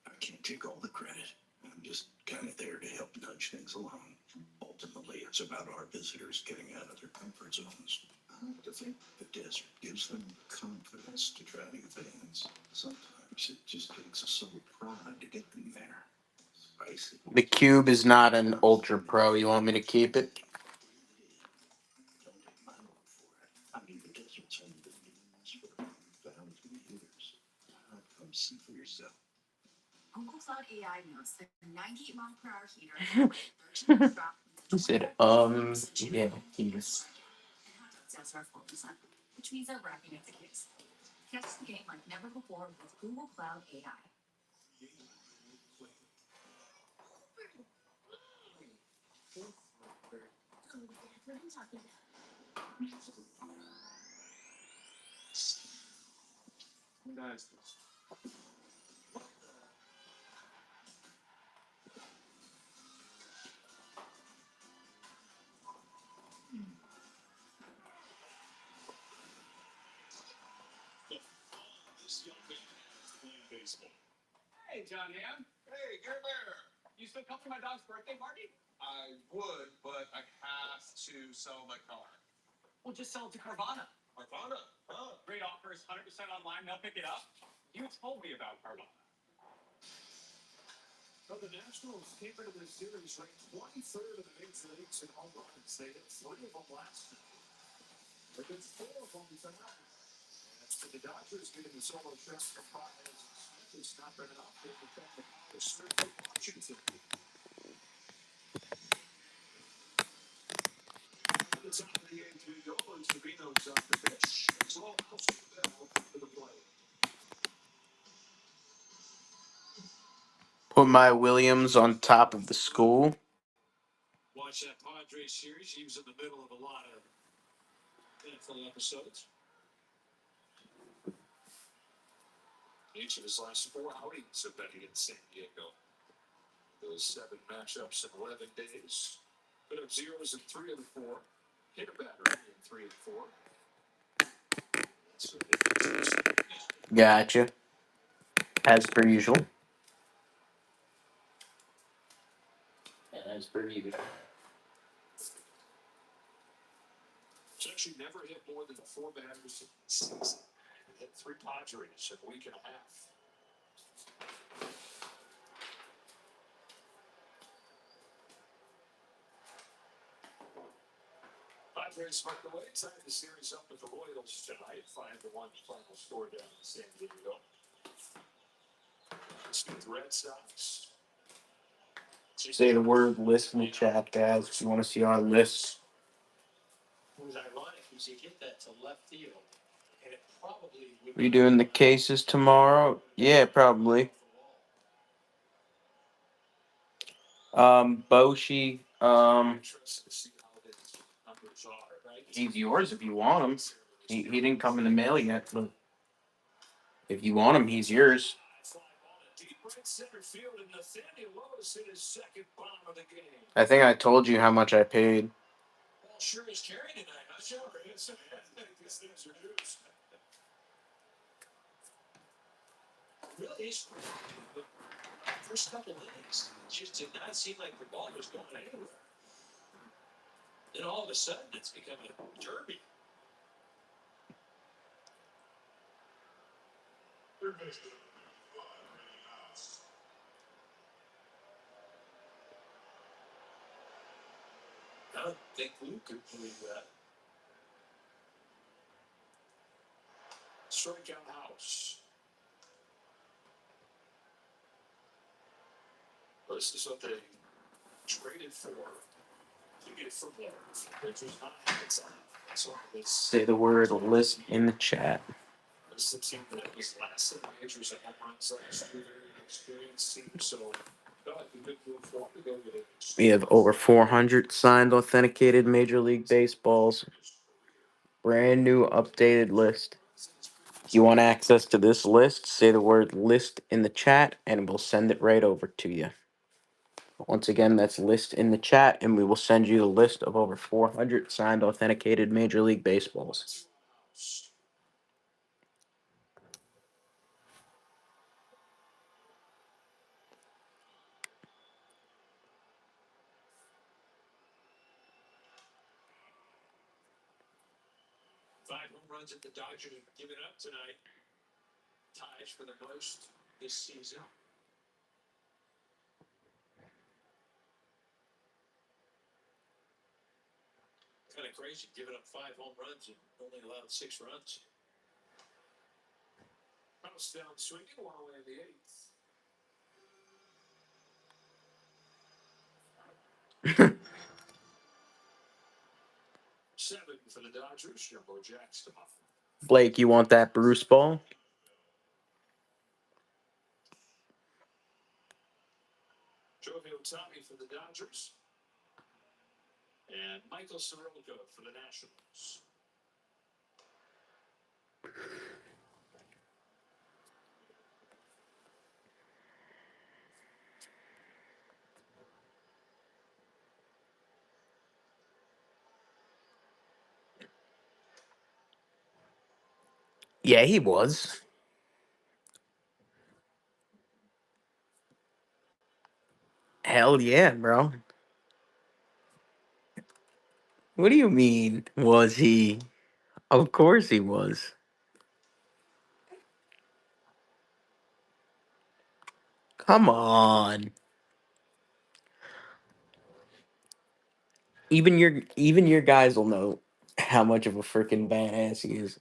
I can't take all the credit. I'm just kind of there to help nudge things along. Ultimately, it's about our visitors getting out of their comfort zones. I think the desert gives them confidence to try new things. Sometimes it just takes a soul pride to get them there. Spicy. The cube is not an Ultra Pro. You want me to keep it? Don't take my word for it. I mean, the desert's only been doing this for 1,000 years. Come see for yourself. Google Cloud AI knows the 98-mile-per-hour heater. He said, yeah, he's. Which means they're wrapping up the case. Catch the game like never before with Google Cloud AI. Hey, John Ham. Hey, Gary Bear. You still come to my dog's birthday party? I would, but I have to sell my car. Well, just sell it to Carvana. Carvana? Huh? Great offers, 100% online. They'll pick it up. You told me about Carvana. So the Nationals came into this series ranked 23rd in the major leagues in home runs. They hit 3 of them last night. But there's 4 of them tonight. As for the Dodgers getting the solo shot from Baez, it's not been enough. They defend the power straight to Washington. At the top of the 8th, New York, Savino's up the pitch. It's all house to Bell to the plate. Put my Williams on top of the school. Watch that Padres series. He was in the middle of a lot of NFL episodes. Each of his last 4 outings have been in San Diego. Those 7 matchups in 11 days. Put up zeros in 3 of the 4. Hit a batter in 3 of 4. Gotcha. As per usual. As per usual. It's actually never hit more than 4 batters in the season. Hit 3 Padres in a week and a half. Padres sparked away, tied the series up with the Royals tonight. 5-1 final score down in San Diego. Let's get the Red Sox. Say the word list in the chat, guys, if you want to see our list. What was ironic was he hit that to left field, and it probably would We doing the cases tomorrow? Yeah, probably. Boshi, he's yours if you want him. He didn't come in the mail yet, but if you want him, he's yours. I think I told you how much I paid. Sure is carrying tonight, huh, Joe? These things are news. Really is. But first couple innings, it just did not seem like the ball was going anywhere. Then all of a sudden, it's become a derby. I don't think Luke could believe that. Strikeout house. This is what they traded for to get from there. Which was not it's on. So it's Say the word list in the chat. this is a team that was last in the majors at home runs last year. Very inexperienced team. So I felt like we could move forward to go get it. We have over 400 signed authenticated Major League Baseballs. Brand new updated list. If you want access to this list, say the word list in the chat and we'll send it right over to you. Once again, that's list in the chat and we will send you the list of over 400 signed authenticated Major League Baseballs. Five home runs at the Dodgers have given up tonight. Ties for the most this season. Kind of crazy, giving up 5 home runs and only allowed 6 runs. House down swinging, one away in the 8th. 7 for the Dodgers. Jumbo Jack's come off. Blake, you want that Bruce ball? Jovi Otani for the Dodgers. And Michael Soroka for the Nationals. Yeah, he was. Hell yeah, bro. What do you mean? Was he? Of course he was. Come on. Even your guys will know how much of a freaking badass he is.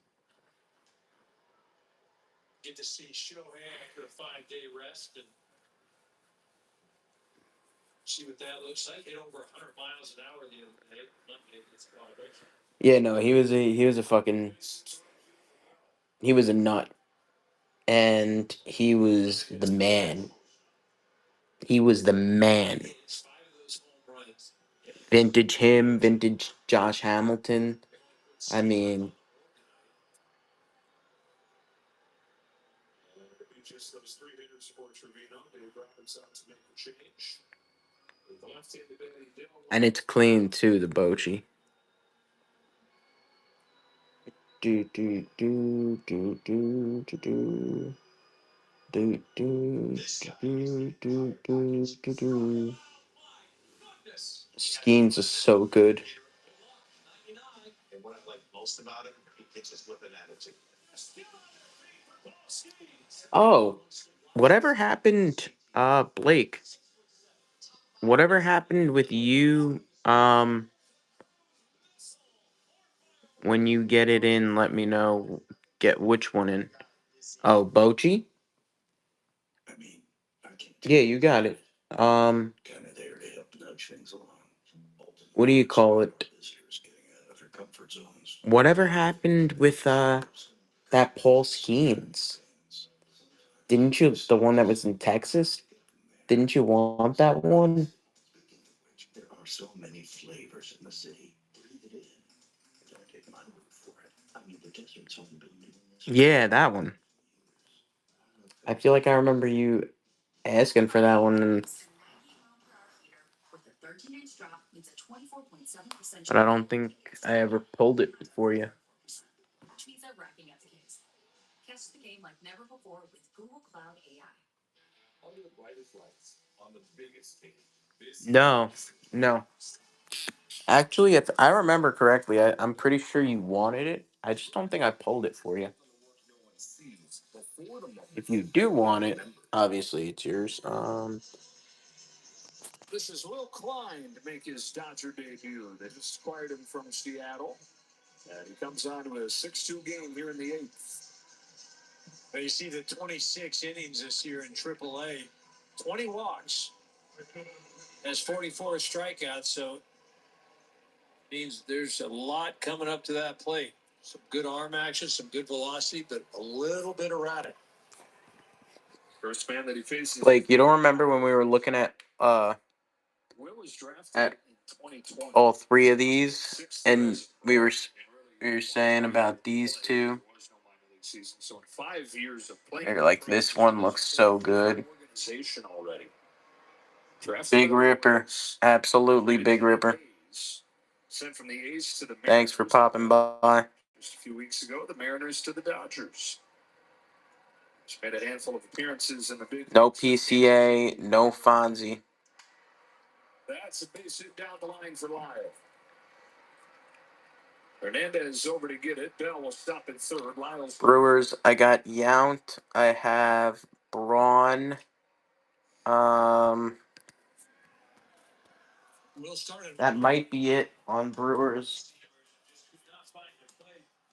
Get to see Shohei after a 5-day rest and see what that looks like. Hit over 100 miles an hour the other day. Monday, it's a lot of it. Yeah, no, he was a fucking he was a nut, and he was the man. He was the man. 5 of those home runs. Vintage him, vintage Josh Hamilton. I mean, Just those three hitters for Trevino. Dave Roberts out to make the change. With the left-handed batter, and it's clean too, the Bochy. Do do do do do do do. Do do do do do do do. Skeens are so good. and what I like most about him, he pitches with an attitude. Oh, whatever happened, Blake? Whatever happened with you? When you get it in, let me know. Get which one in? Oh, Bochy. Yeah, you got it. Um, what do you call it? Whatever happened with that Paul Skeens? Didn't you the one that was in Texas? Didn't you want that one? Yeah, that one. I feel like I remember you asking for that one, but I don't think I ever pulled it for you. No, no. Actually, if I remember correctly, I'm pretty sure you wanted it. I just don't think I pulled it for you. If you do want it, obviously it's yours. This is Will Klein to make his Dodger debut. They just acquired him from Seattle. And he comes on to a 6-2 game here in the eighth. But you see the 26 innings this year in AAA, 20 walks, has 44 strikeouts, so means there's a lot coming up to that plate. Some good arm action, some good velocity, but a little bit erratic. First man that he faces. Like, you don't remember when we were looking at Will was drafted at in 2020. all three of these, and we were saying about these two. So in 5 years of playing, They're like, this one looks so good. Organization already. Big Ripper, absolutely Big Ripper. Sent from the A's to the Mariners. Thanks for popping by. Just a few weeks ago, the Mariners to the Dodgers. He's made a handful of appearances in the big. No PCA, no Fonzie. That's a base hit down the line for Lyle. Hernandez over to get it. Bell will stop at third. Lyle's Brewers, I got Yount. I have Braun. That might be it on Brewers.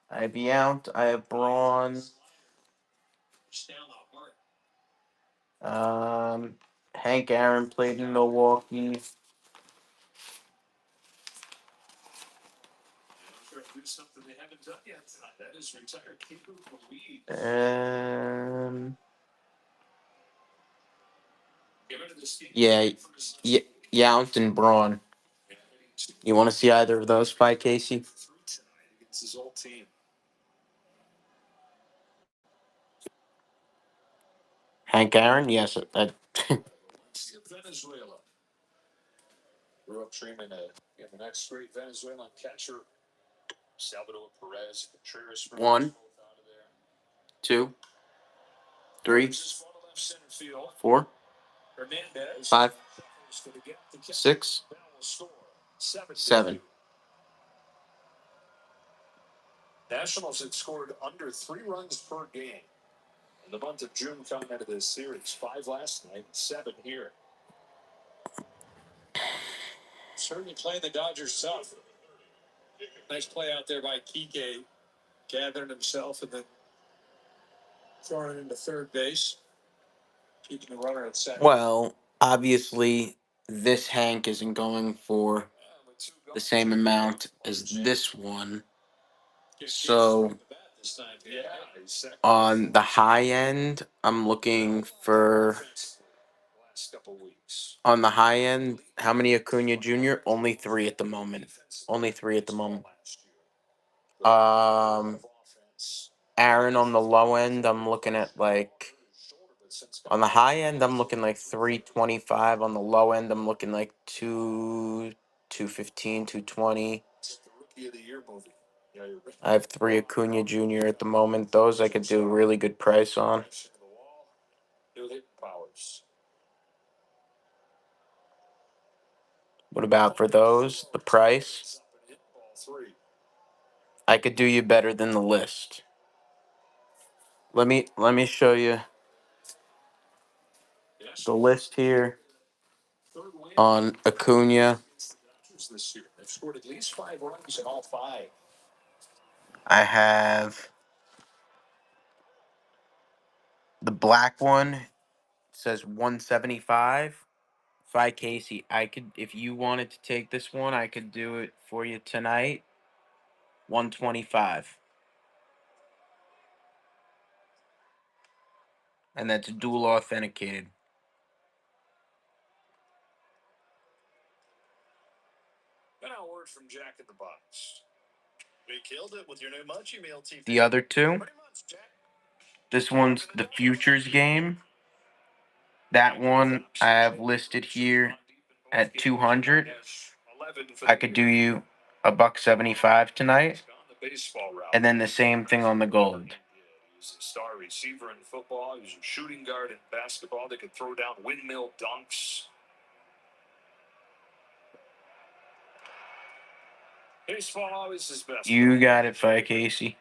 I have Yount. I have Braun. Hank Aaron played in Milwaukee. Um, yeah, Yount and Braun. You want to see either of those fight, Casey? Hank Aaron? Yes. Venezuela. Grew up dreaming in the next great Venezuelan catcher, Salvador Perez. Contreras One, 2, 3, 4, 5, 6, 7. Nationals had scored under 3 runs per game in the month of June coming into this series. 5 last night, 7 here. Certainly playing the Dodgers tough. Nice play out there by Kike, gathering himself and then throwing it into third base, keeping the runner at second. Well, obviously, this Hank isn't going for the same amount as this one. So, on the high end, I'm looking for. On the high end, how many Acuna Jr.? Only 3 at the moment. Only 3 at the moment. Um, Aaron on the low end, I'm looking at like. On the high end, I'm looking like 325. On the low end, I'm looking like 215, 220. I have 3 Acuna Jr. at the moment. Those I could do a really good price on. What about for those? The price? I could do you better than the list. Let me show you the list here on Acuna. They've scored at least 5 runs in all 5. I have the black one. It says 175. Fi Casey, I could, if you wanted to take this one, I could do it for you tonight. 125. And that's dual authenticated. And a word from Jack in the Box. We killed it with your new Munchie Meal TV. The other two, Pretty much, Jack. this one's the futures game. That one I have listed here at 200. I could do you a $175 tonight. And then the same thing on the gold. He's a star receiver in football. He's a shooting guard in basketball. They could throw down windmill dunks. Baseball always his best. You got it, Fi Casey.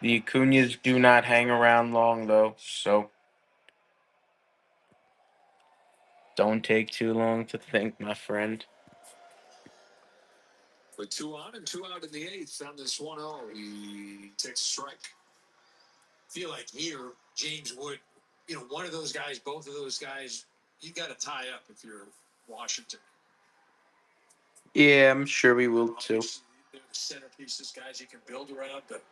The Acuñas do not hang around long, though, so don't take too long to think, my friend. With 2 on and 2 out in the 8th on this 1-0, he takes a strike. Feel like here, James Wood, one of those guys, both of those guys, you got to tie up if you're Washington. Yeah, I'm sure we will too. They're the centerpieces, guys you can build around, but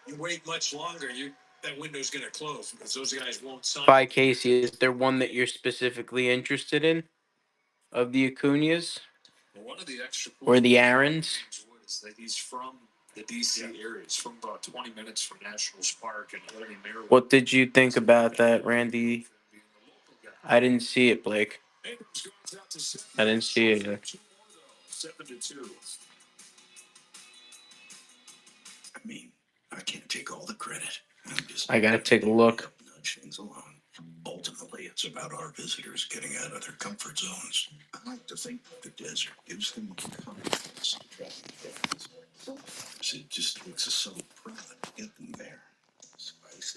you wait much longer, that window's going to close because those guys won't sign. By Casey, is there one that you're specifically interested in of the Acuñas Well, one of the extra or the Aarons? is that he's from the D.C. area. He's from about 20 minutes from Nationals Park and Holy Mary. What did you think about that, Randy? I didn't see it, Blake. I didn't see it. 7-2. I mean, I can't take all the credit. I gotta take a look. Nudge things along. Ultimately, it's about our visitors getting out of their comfort zones. I like to think the desert gives them confidence to travel there. It just makes us so proud to get them there.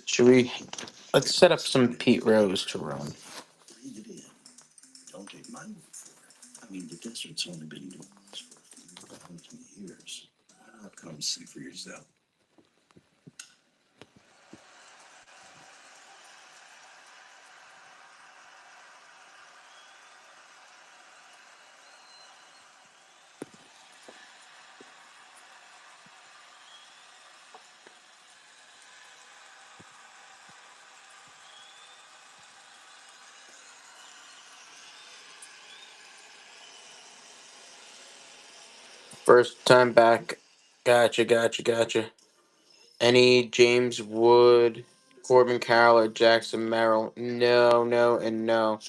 Should we? Let's set up some Pete Rose to run. Breathe it in. Don't take my word for it. I mean, the desert's only been doing this for a few thousand years. Why not come see for yourself? First time back. Gotcha. Any James Wood, Corbin Carroll, or Jackson Merrill? No, and no.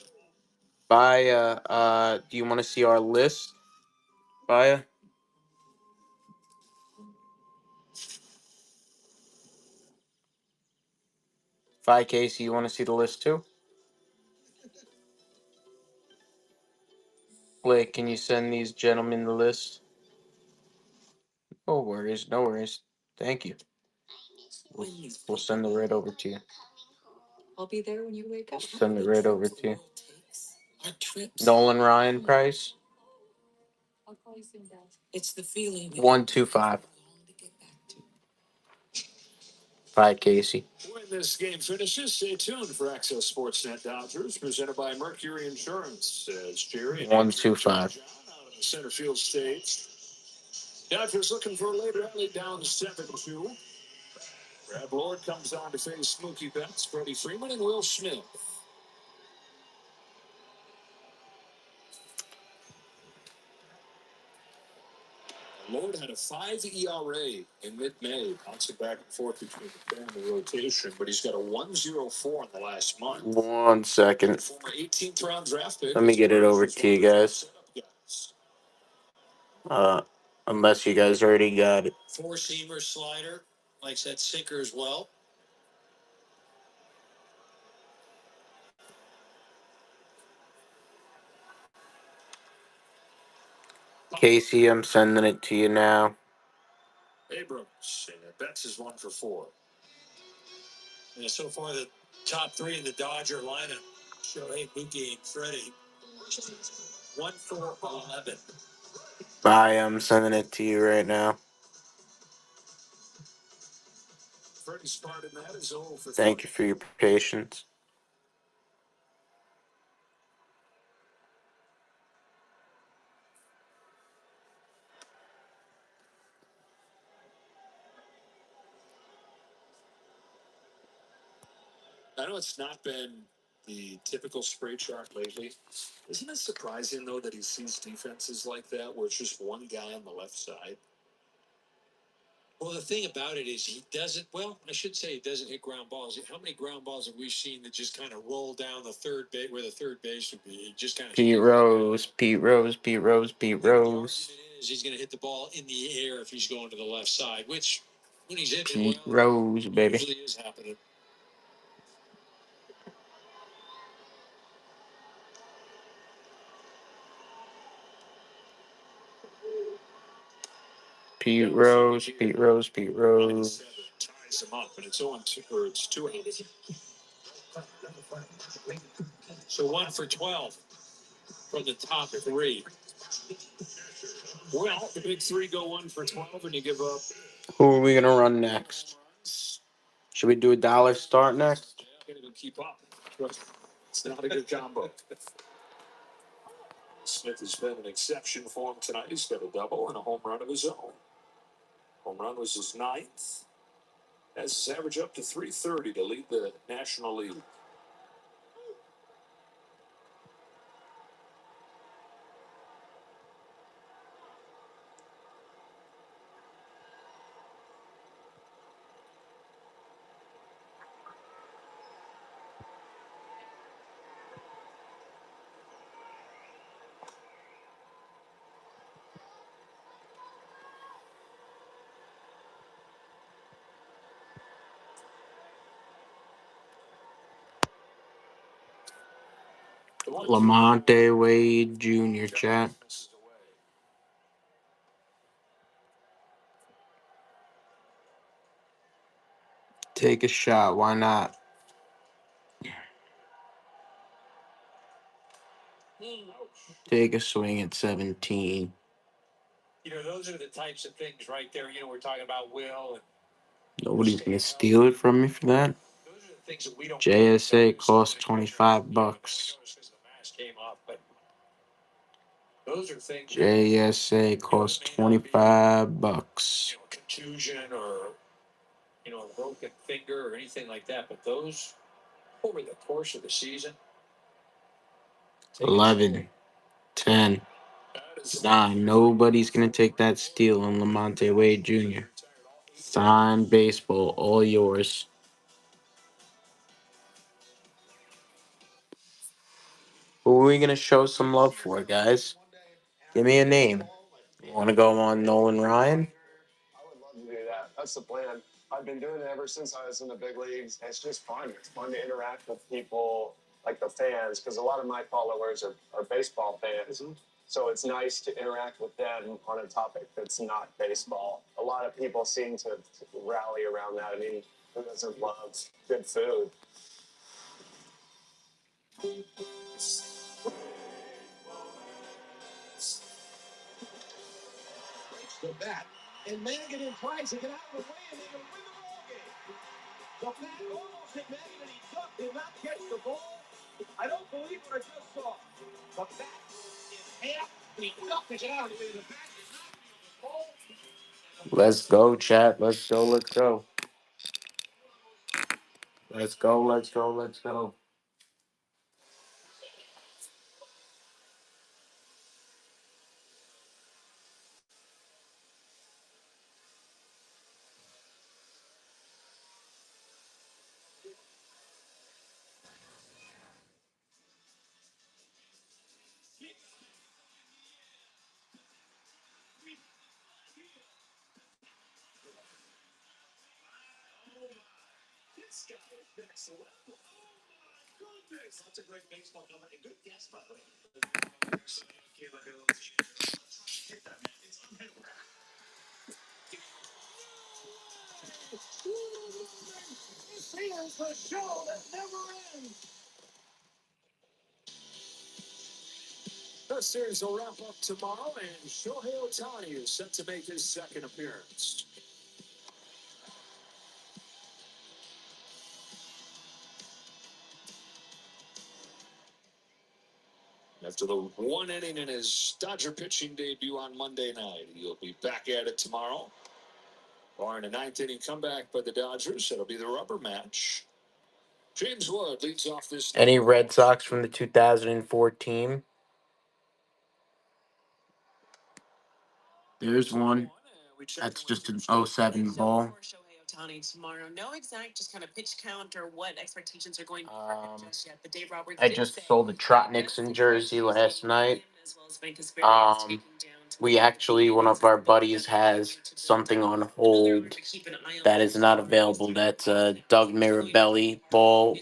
Baya, do you want to see our list? Baya? Fi Casey, you want to see the list too? Blake, can you send these gentlemen the list? No worries, no worries. Thank you. We'll send the red over to you. I'll be there when you wake up. Send it right over to you. Nolan Ryan price. I'll call you soon, guys. 125. Bye, Casey. When this game finishes, stay tuned for Access Sportsnet Dodgers, presented by Mercury Insurance. As Jerry and 125. John out on the center field stage. Dodgers looking for a late rally down 7-2. Brad Lord comes on to face Mookie Betts, Freddie Freeman, and Will Smith. Lord had a 5 ERA in mid-May, bouncing back and forth between the family rotation, but he's got a 1.04 in the last month. 1 second. Former 18th round draft pick. Let me get it over to you guys. Unless you guys already got it. Four-seamer slider, likes that sinker as well. Casey, I'm sending it to you now. Abrams, and Betts is 1 for 4. And so far, the top three in the Dodger lineup: Shohei, Mookie, and Freddie. 1 for 11. Bye, I'm sending it to you right now. Freddie's part in that is 0 for 3. Thank you for your patience. I know it's not been the typical spray chart lately. Isn't it surprising, though, that he sees defenses like that where it's just one guy on the left side? Well, the thing about it is he doesn't, well, I should say he doesn't hit ground balls. How many ground balls have we seen that just kind of roll down the third base where the third base would be? He just kind of Pete Rose, Pete Rose, Pete Rose, Pete Rose. He's going to hit the ball in the air if he's going to the left side, which when he's in Pete well, Rose, baby. usually is happening. Pete Rose, Pete Rose, Pete Rose. Ties him up, and it's 0-2, or it's 2 outs. So 1 for 12 from the top 3. Well, the big 3 go 1 for 12, and you give up. Who are we gonna run next? Should we do a dollar start next? Can't even keep up. It's not a good combo. Smith has been an exception for him tonight. He's got a double and a home run of his own. Home run was his 9th. Has his average up to 330 to lead the National League. Lamonte Wade Jr. Chat. Take a shot. Why not? Take a swing at 17. Those are the types of things right there. We're talking about Will. Nobody's gonna steal it from me for that. Those are the things that we don't. JSA costs $25. Those are things. JSA costs $25. Contusion or a broken finger or anything like that, but those over the course of the season. 11, 10, 9. Nobody's gonna take that steal on Lamonte Wade Jr. Signed baseball, all yours. Who are we gonna show some love for, guys? Give me a name. You want to go on Nolan Ryan? Do that. That's the plan. I've been doing it ever since I was in the big leagues. It's just fun. It's fun to interact with people, like the fans, because a lot of my followers are baseball fans. Mm-hmm. So it's nice to interact with them on a topic that's not baseball. A lot of people seem to rally around that. I mean, who doesn't love good food? The bat. And Mangan tries to get out of the way, and they can win the ball game. The bat almost hit Mangan, and he ducked, did not catch the ball. I don't believe what I just saw. The bat is half, and he ducked to get out of the way. The bat did not feel the ball. Let's go, chat. Let's go. Let's go. Let's go. Let's go. Let's go. That's a great baseball comment. And good guess, by the way. This is the show that never ends. The series will wrap up tomorrow, and Shohei Ohtani is set to make his second appearance. After the one inning in his Dodger pitching debut on Monday night, he'll be back at it tomorrow. Barring a ninth inning comeback by the Dodgers, it'll be the rubber match. James Wood leads off this. Any Red Sox from the 2004 team? There's one. That's just an '07 ball. Ohtani tomorrow. No exact, just kind of pitch count or what expectations are going just yet. But Dave Roberts I just sold a Trot Nixon jersey last night. We actually, one of our buddies has something on hold that is not available. That's a Doug Mirabelli ball,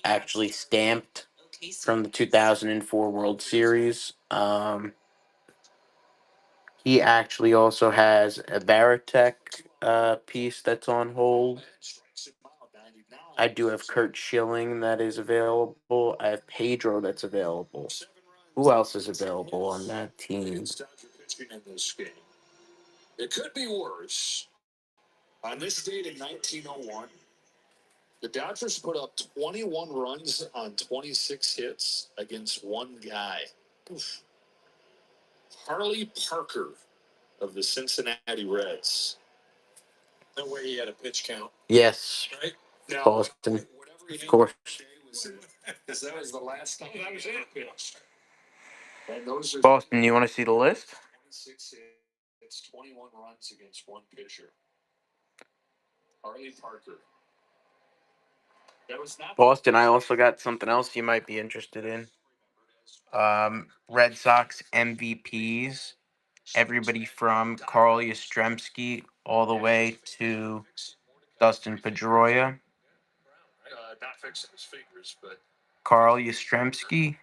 actually stamped from the 2004 World Series. He actually also has a Baratech piece that's on hold. I do have Kurt Schilling that is available. I have Pedro that's available. Who else is available on that team? It could be worse. On this date in 1901, the Dodgers put up 21 runs on 26 hits against one guy. Oof. Harley Parker of the Cincinnati Reds. No way he had a pitch count. Yes. Right? Now, Boston. Of course. Because that was the last time that was it. And those are Boston, you want to see the list? 26 hits, 21 runs against one pitcher. Harley Parker. That was not Boston, I also got something else you might be interested in. Red Sox MVPs. Everybody from Carl Yastrzemski all the way to Dustin Pedroia. not fixing his fingers, but Carl Yastrzemski,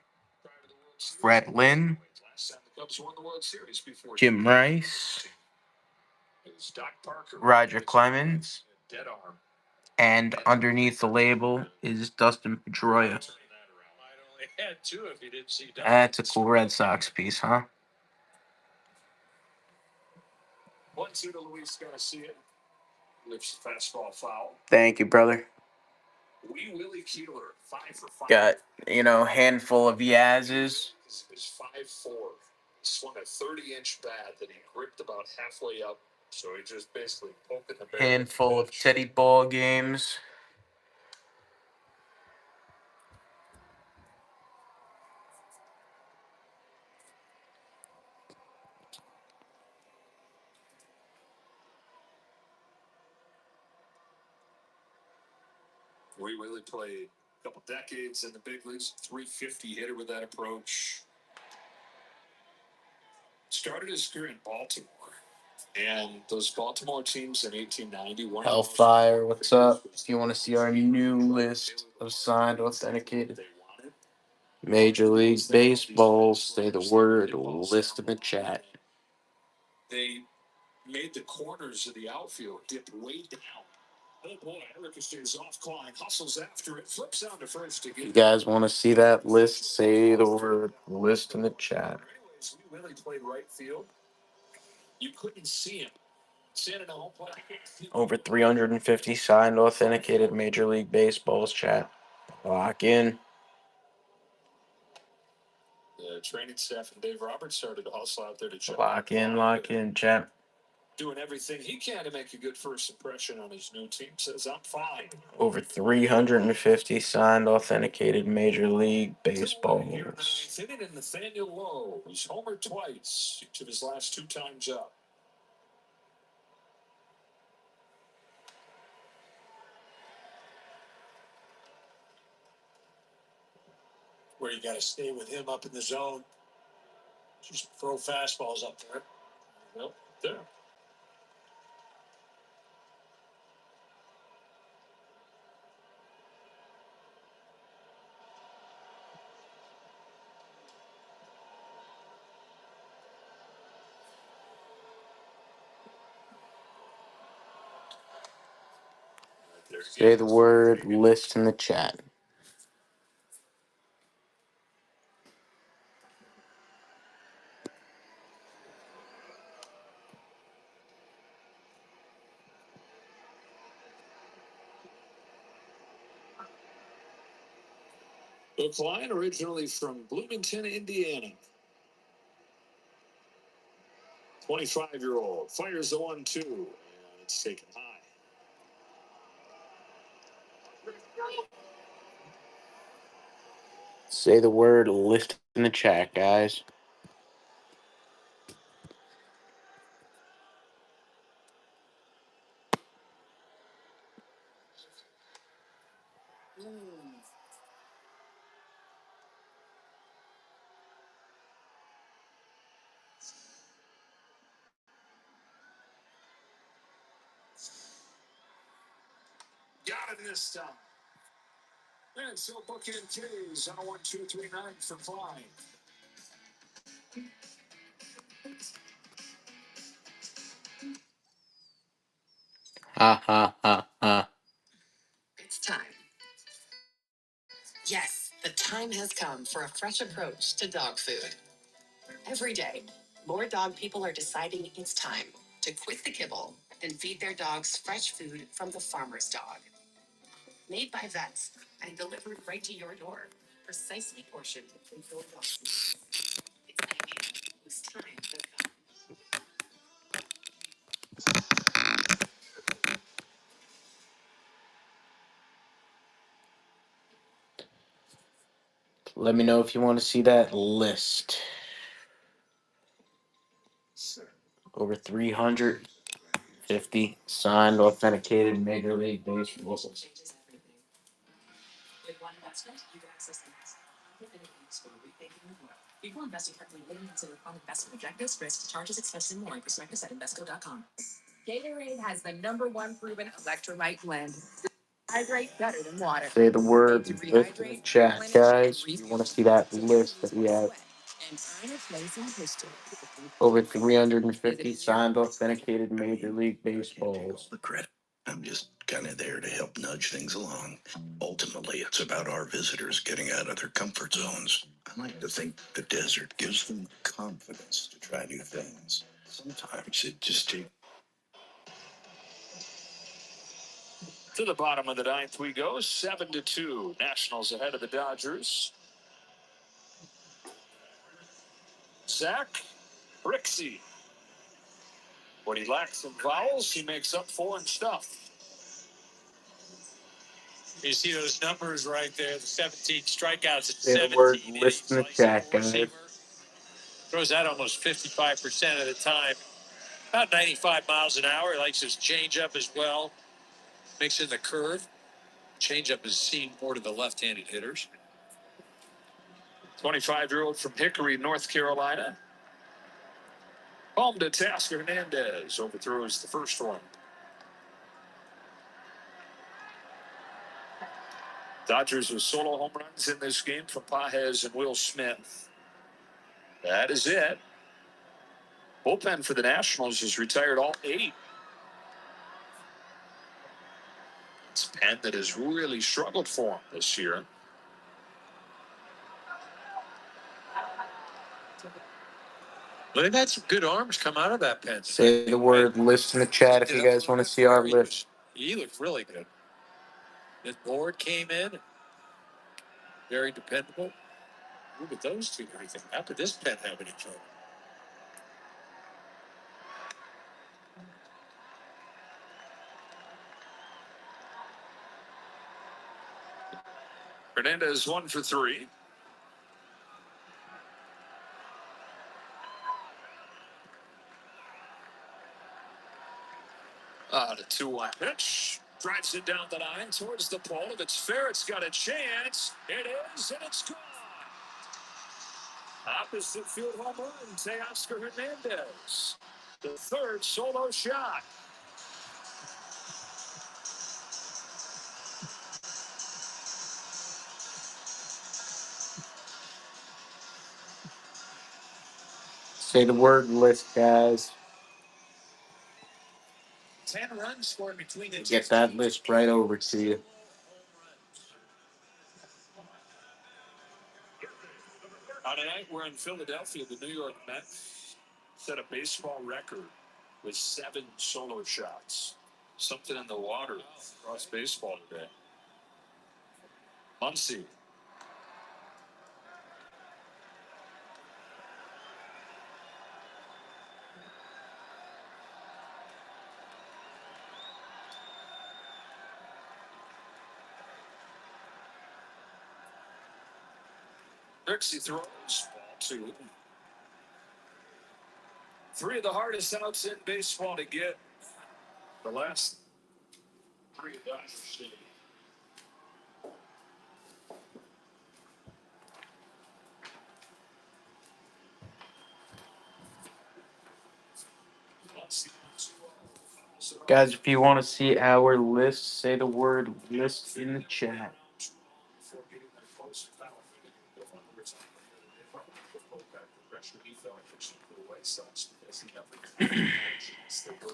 Fred Lynn, last time the Cubs won the World Series before Jim Rice, Doc Parker, Roger Clemens, dead arm. and underneath the label is Dustin Pedroia. That's a cool Red Sox piece, huh? 1-2 to Luis Garcia. Lifts the fastball foul. Thank you, brother. Wee Willie Keeler, 5 for 5. Got, handful of Yaz's. Is 5-4. He swung a 30-inch bat that he gripped about halfway up, so he just basically poking the barrel. Handful of Teddy Ball games. Wee Willie played a couple decades in the big leagues, 350 hitter with that approach. Started his career in Baltimore. And those Baltimore teams in 1890 won. Hellfire, what's up? If you want to see our new list of signed, authenticated Major League Baseball, say the word list in the chat. They made the corners of the outfield dip way down. Oh boy, Eric is off Klein, hustles after it, flips out to first If again. you guys want to see that list, say the word list in the chat. Anyways, he really played right field. You couldn't see him. Standing at home plate. Over 350 signed, authenticated Major League Baseball's chat. Lock in. The training staff and Dave Roberts started to hustle out there to check. Lock in, chat. Doing everything he can to make a good first impression on his new team. Says, I'm fine. Over 350 signed, authenticated Major League Baseball. Hitting in Nathaniel Lowe. He's homered twice, each of his last 2 times up. Where you got to stay with him up in the zone. Just throw fastballs up there. Nope, there. Say the word list in the chat. Bill Klein, originally from Bloomington, Indiana. 25-year-old fires the 1-2, and it's taken high. Say the word list in the chat, guys. Got him this time. And so bookend K's on a 1-2-3-9 for Klein. Ha ha ha ha. It's time. Yes, the time has come for a fresh approach to dog food. Every day, more dog people are deciding it's time to quit the kibble and feed their dogs fresh food from the farmer's dog. Made by vets and delivered right to your door, precisely portioned for your dog. It's time. It's time has come. Let me know if you want to see that list. Over 350 signed, authenticated Major League Baseball. Changes everything. With one investment, you can access the next for rethinking the world. Before investing correctly, would consider fund investment objectives, risks, charges, expenses, and more. Prospectus at Invesco.com. Gatorade has the #1 proven electrolyte blend. Hydrate better than water. Say the word To list in the rehydrate, chat, replenish, guys. and If you want to see that list that we have. and earn a place in history. Over 350 signed, authenticated Major League Baseballs. The credit. I'm just kind of there to help nudge things along. Ultimately, it's about our visitors getting out of their comfort zones. I like to think the desert gives them confidence to try new things. Sometimes it just takes. To the bottom of the 9th we go, 7-2. Nationals ahead of the Dodgers. Zach Brixey. When he lacks some vowels, he makes up for in stuff. You see those numbers right there, the 17 strikeouts at Say the 17 word innings. list in the chat, guys. Throws that almost 55% of the time. About 95 miles an hour. He likes his changeup as well. Makes in the curve. Changeup is seen more to the left-handed hitters. 25-year-old from Hickory, North Carolina. Home to Tasker Hernandez. Overthrows the first one. Dodgers with solo home runs in this game from Pajes and Will Smith. That is it. Bullpen for the Nationals has retired all 8. It's a pen that has really struggled for him this year. But they've had some good arms come out of that pen. Say the word list in the chat if you guys want to see our list. He looked really good. This board came in. Very dependable. Look at those two. Everything. How could this pen have any trouble? Hernandez 1 for 3. The 2-1 pitch. Drives it down the line towards the pole. If it's fair, it's got a chance. It is, and it's gone. Opposite field home run, Teoscar Hernandez. The third solo shot. Say the word list, guys. 10 runs scored between the two. Get that list right over to you. Tonight we're in Philadelphia. The New York Mets set a baseball record with 7 solo shots. Something in the water across baseball today. Muncy. Dixie throws. Ball 2. 3 of the hardest outs in baseball to get. The last 3 of Dodgers. Guys, if you want to see our list, say the word list in the chat.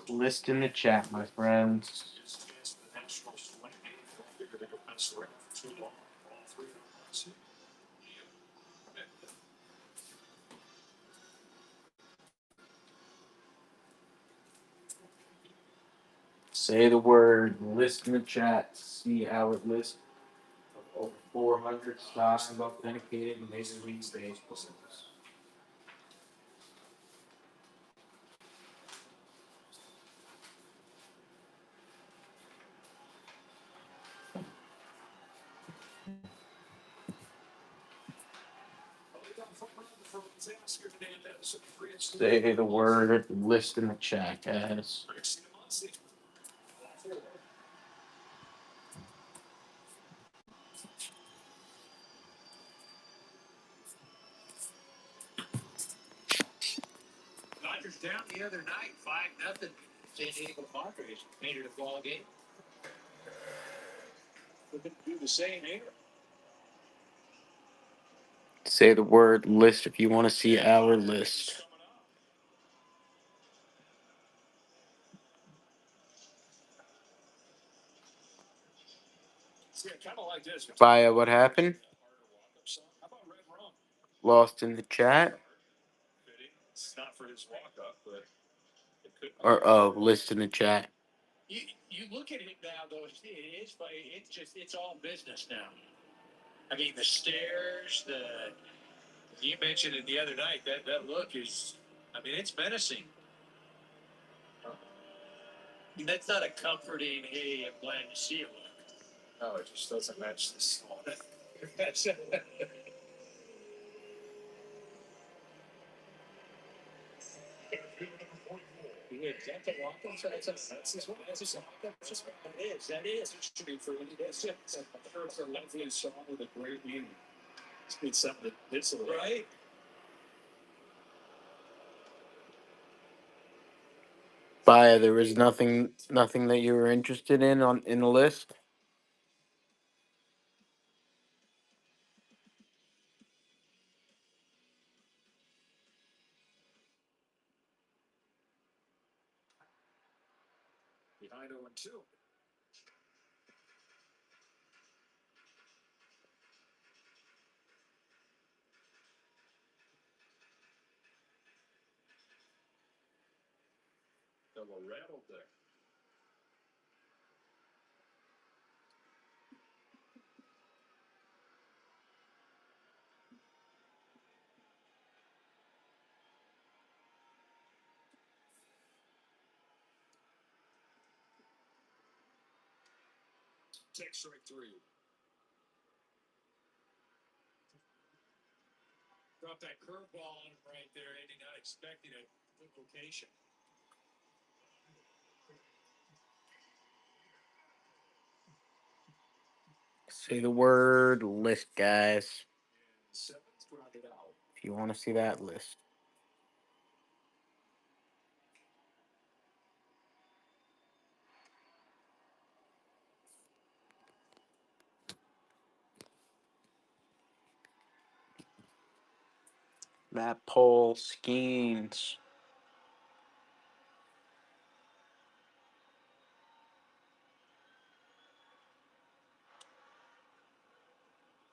List in the chat, my friends. Say the word list in the chat. See our list of over 400 stocks authenticated in Major League Baseball. Say the word list in the chat, guys. Dodgers down the other night, 5-0. San Diego Padres made it a ball game. We're going to do the same here. Say the word list if you want to see our list. Via what happened? Lost in the chat. It's not for his walk up, but it could. Or list in the chat. You look at it now, though. It's all business now. I mean, the stairs, you mentioned it the other night. That look is, I mean, it's menacing. That's not a comforting, hey, I'm glad to see you look. No, it just doesn't match the small. That's it. That's a walk-up. That's his walk-up. That is. That is. It should be for any. That's it. It's a lovely song with a great meaning. It's something that hits it right. Baya, there was nothing that you were interested in the list. Behind 0-2. Double rattled there. Take strike three. Drop that curveball on him right there, and not expecting a good location. Say the word list, guys. Seventh grounded out. If you want to see that list. Matt Paul Skeens.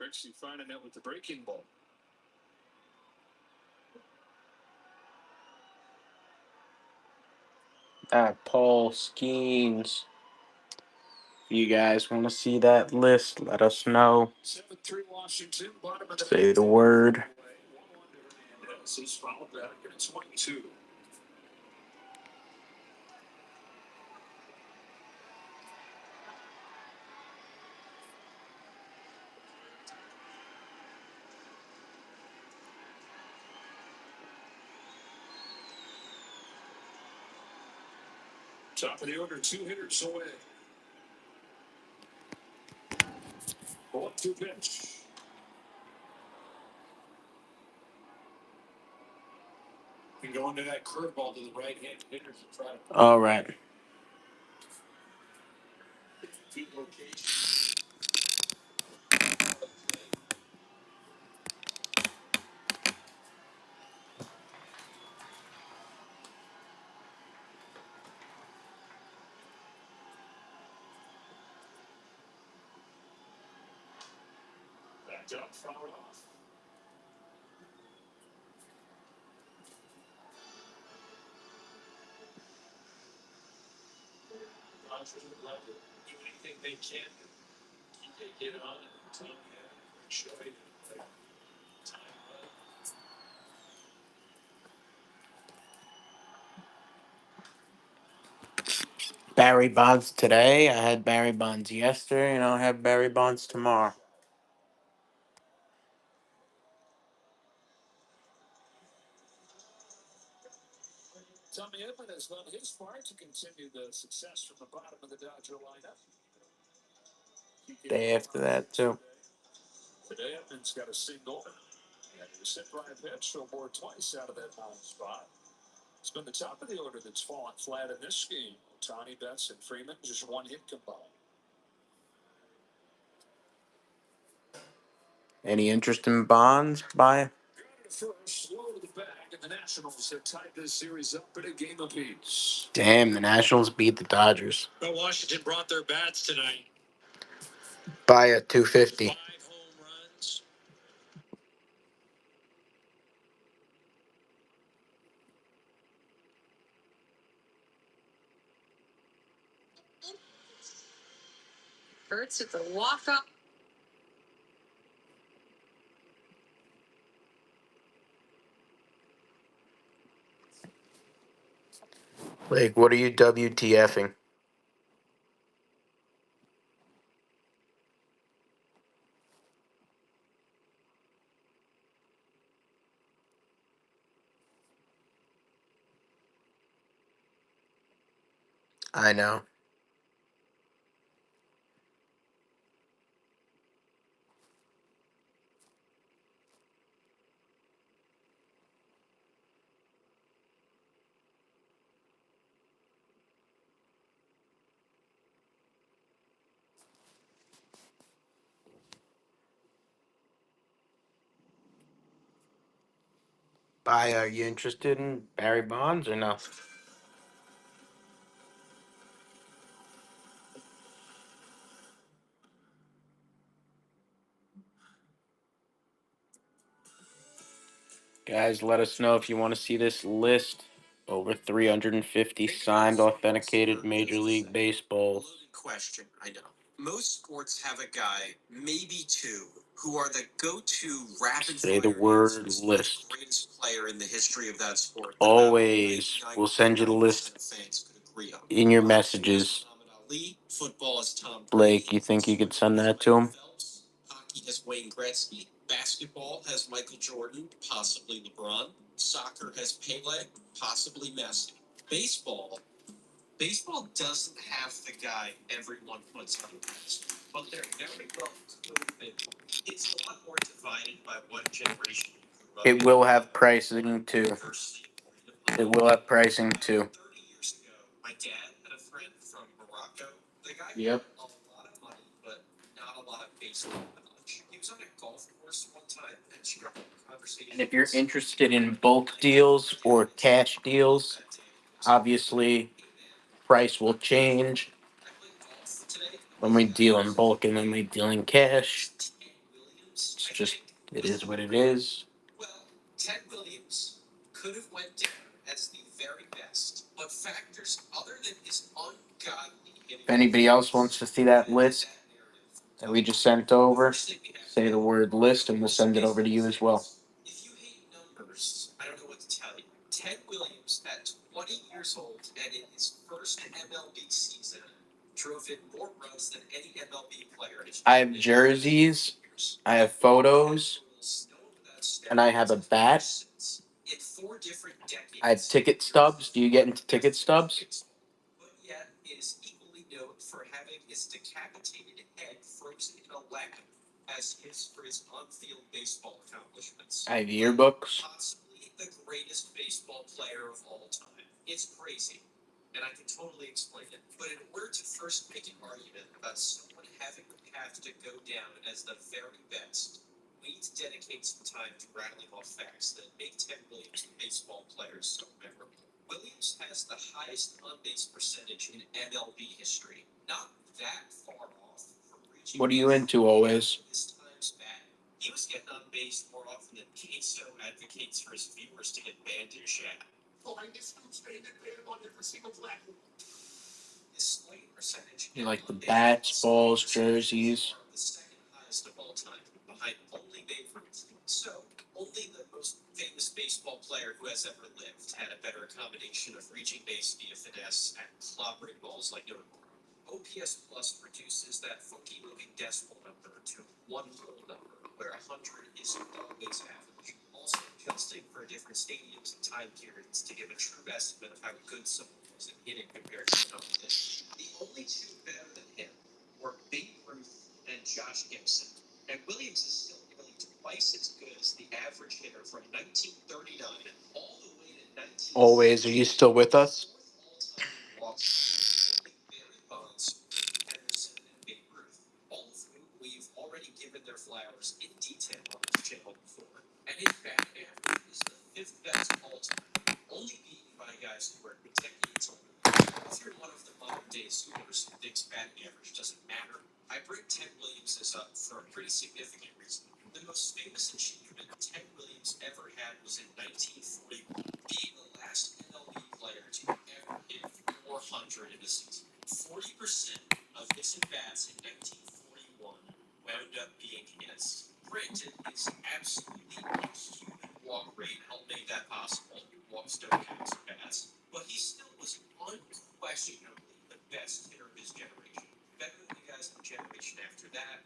Actually finding that with the breaking ball. Matt Paul Skeens. If you guys want to see that list, let us know. 7-3 Washington. Bottom of the Say the word. 1-1 to Hernandez. He's fouled back, and it's 1-2. Top of the order, two hitters away. 0-2 pitch. And going to that curveball to the right hand hitter to try to All right. good location. Backed up, fouled off. Dodgers would like to do anything they can to keep they get on until show it time. Barry Bonds today. I had Barry Bonds yesterday, and I'll have Barry Bonds tomorrow. Tommy Edman has done his part to continue the success from the bottom of the Dodger lineup. Day after that, too. Today, Edman's got a single. And he was hit by a pitch, so more twice out of that nine spot. It's been the top of the order that's fallen flat in this game. Tony Betts and Freeman, just one hit combined. Any interest in Bonds? Bye. First, low to the bag, and the Nationals have tied this series up at a game apiece. Damn, the Nationals beat the Dodgers. But Washington brought their bats tonight. By a 250. 5 home runs. Hurts at the walk-up. Like, what are you WTFing? I know. Bye. Are you interested in Barry Bonds or no? Guys, let us know if you want to see this list. Over 350 signed, authenticated Major League Baseball. Question, I know. Most sports have a guy, maybe two, who are the go-to rapid Say the fire word answers for the list. greatest player in the history of that sport. Always. We'll send you the list in your messages. Ali, football is Tom Brady. Blake, you think you could send that to him? Phelps. Hockey has Wayne Gretzky. Basketball has Michael Jordan, possibly LeBron. Soccer has Pele, possibly Messi. Baseball. Baseball doesn't have the guy everyone puts on the list, but they're very well clothed. It's a lot more divided by what generation you grew up in. It will have pricing too. It will have pricing too. 30 years ago, my dad had a friend from Morocco. The guy Yep. had a lot of money, but not a lot of baseball knowledge. He was on a golf course one time and struck up a conversation. And if you're interested in bulk deals or cash deals, obviously price will change when we deal in bulk and when we deal in cash. It's just, it is what it is. Well, Ted Williams could have went down as the very best, but factors other than his ungodly. If anybody else wants to see that list that we just sent over, say the word list and we'll send it over to you as well. If you hate numbers, I don't know what to tell you. Ted Williams, at 20 years old and in his first MLB season, drove in more runs than any MLB player in his I have jerseys, I have photos, and I have a bat. in 4 different decades. I have ticket stubs. Do you get into ticket stubs? But yet is equally known for having his decapitated head frozen in a lab as his for his on-field baseball accomplishments. I have yearbooks. Possibly the greatest baseball player of all time. It's crazy, and I can totally explain it. But in order to first make an argument about someone having the path to go down as the very best, we need to dedicate some time to rattling off facts that make Ted Williams the baseball player so memorable. Williams has the highest on-base percentage in MLB history. Not that far off from reaching. What are you into always? His time's bad. He was getting on base more often than Queso advocates for his viewers to get banned in chat. His slugging percentage. You like the bats, balls, jerseys. The second highest of all time, behind only Babe Ruth. So, only the most famous baseball player who has ever lived had a better combination of reaching base via finesse and clobbering balls like no tomorrow. OPS Plus reduces that funky-looking decimal number to one whole number, where 100 is always average. Also adjusting for different stadiums and time periods to give a true estimate of how good someone was at hitting compared to another. The only 2 better than him were Babe Ruth and Josh Gibson. And Williams is still nearly twice as good as the average hitter from 1939 all the way to 19. Always. Are you still with us? Barry Bonds, Henderson, and Babe Ruth, all of whom we've already given their flowers in detail on this channel before. And his batting average is the 5th best of all time, only beaten by guys who are decades older. If you're one of the modern day Zoomers who thinks batting average doesn't matter, I bring Ted Williams up for a pretty significant reason. The most famous achievement Ted Williams ever had was in 1941, being the last MLB player to ever hit 400 in a season. 40% of his at-bats in 1941 wound up being hits. Granted, his absolutely inhuman walk rate helped make that possible. Walks don't count as bats, but he still was unquestionably the best hitter of his generation. Better than the guys in the generation after that,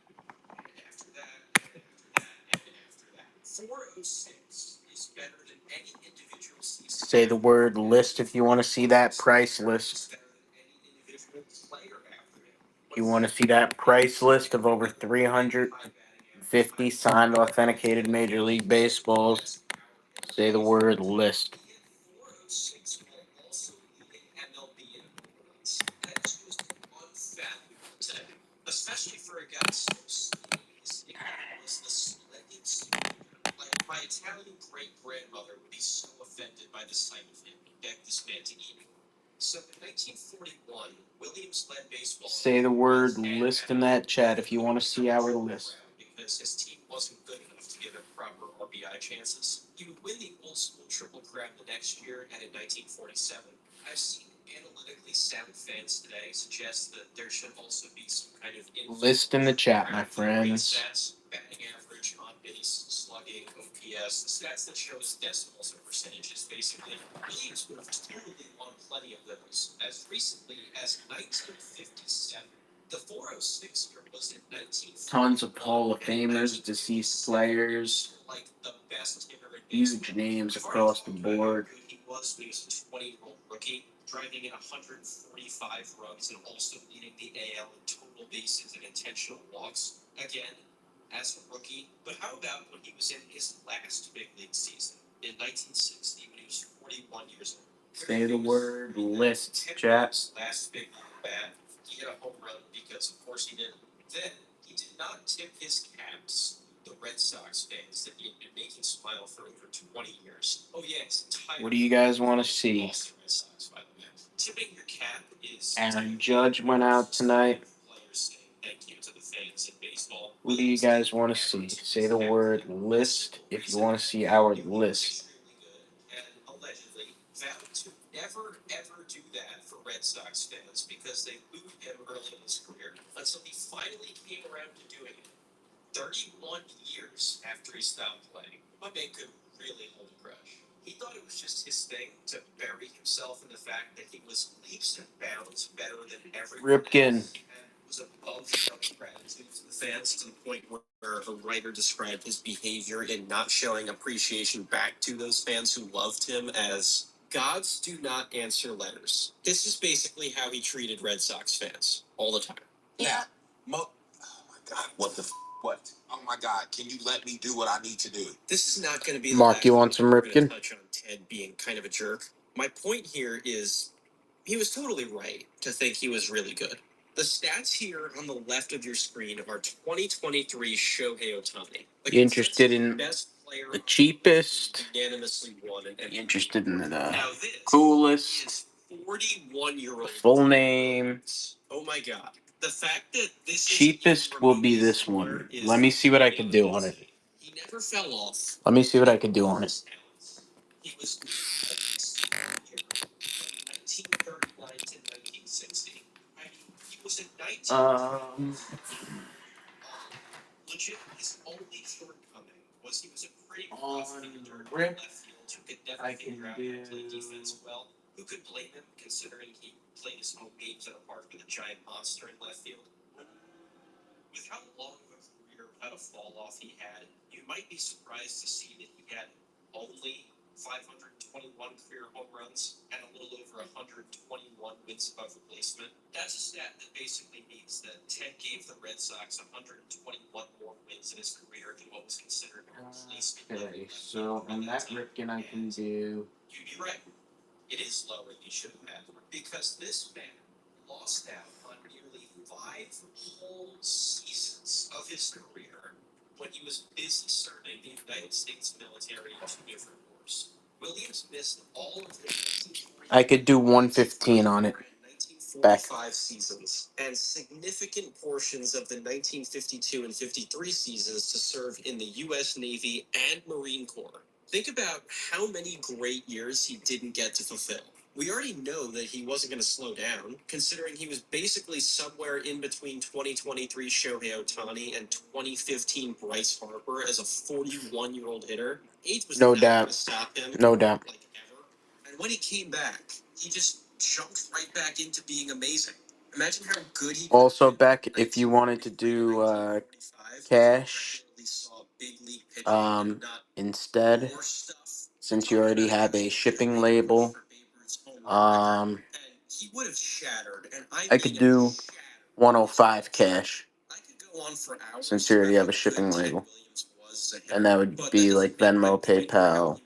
and after that, and after that, and after that. 406 is better than any individual season. Say the word list if you want to see that price list. Better than any individual player after him. You want to see that price list of over 350 signed, authenticated Major League Baseballs. Say the word list. 406 while also leading MLB in home runs. That's just unfathomable today, especially for a guy so slow. His nickname was the Splendid Superman. Like my Italian great grandmother would be Say the word list in that chat if you want to see our list. List in the chat, my friends. Tons of Hall of Famers, deceased players, huge names across the board. Say the word list, chat. What do you guys want to see? Aaron Judge went out tonight. Who do you guys want to see? Say the word list if you want to see our list. Ripken. Where a writer described his behavior in not showing appreciation back to those fans who loved him as gods do not answer letters. This is basically how he treated Red Sox fans all the time. Yeah. Oh my God, what? Oh my God, can you let me do what I need to do? This is not going to be the Mark, you want some Ripken? Touch on Ted being kind of a jerk. My point here is he was totally right to think he was really good. The stats here on the left of your screen are 2023 Shohei Ohtani. You interested in the cheapest? Unanimously won. And interested in the coolest? 41-year-old full name. Oh my God. The fact that this cheapest will be this one. Let me see what I can do on it. He never fell off. Let me see what I can do on it. He was 1939 to 1960. I mean, he was in 19. Legit, his only shortcoming was he was a pretty rough fielder in left field who could never figure out how to play defense well. Who could blame him, considering he played his home games at a park with a giant monster in left field? With how long of a career without a fall off he had, you might be surprised to see that he had only 521 career home runs and a little over 121 wins above replacement. That's a stat that basically means that Ted gave the Red Sox 121 more wins in his career than what was considered a replacement. Okay, so on that Ripken I can do. You'd be right. It is lower than he should have had because this man lost out on nearly 5 whole seasons of his career when he was busy serving the United States military in 2 different wars. Williams missed all of the 1940. I could do 115 on it. Back 5 seasons and significant portions of the 1952 and 53 seasons to serve in the U.S. Navy and Marine Corps. Think about how many great years he didn't get to fulfill. We already know that he wasn't going to slow down, considering he was basically somewhere in between 2023 Shohei Ohtani and 2015 Bryce Harper as a 41-year-old hitter. Age was no doubt going to stop him. No doubt. Like ever. And when he came back, he just jumped right back into being amazing. Imagine how good he also back if you wanted to do cash instead, since you already have a shipping label. I could do 105 cash since you already have a shipping label, and that would be like Venmo, PayPal.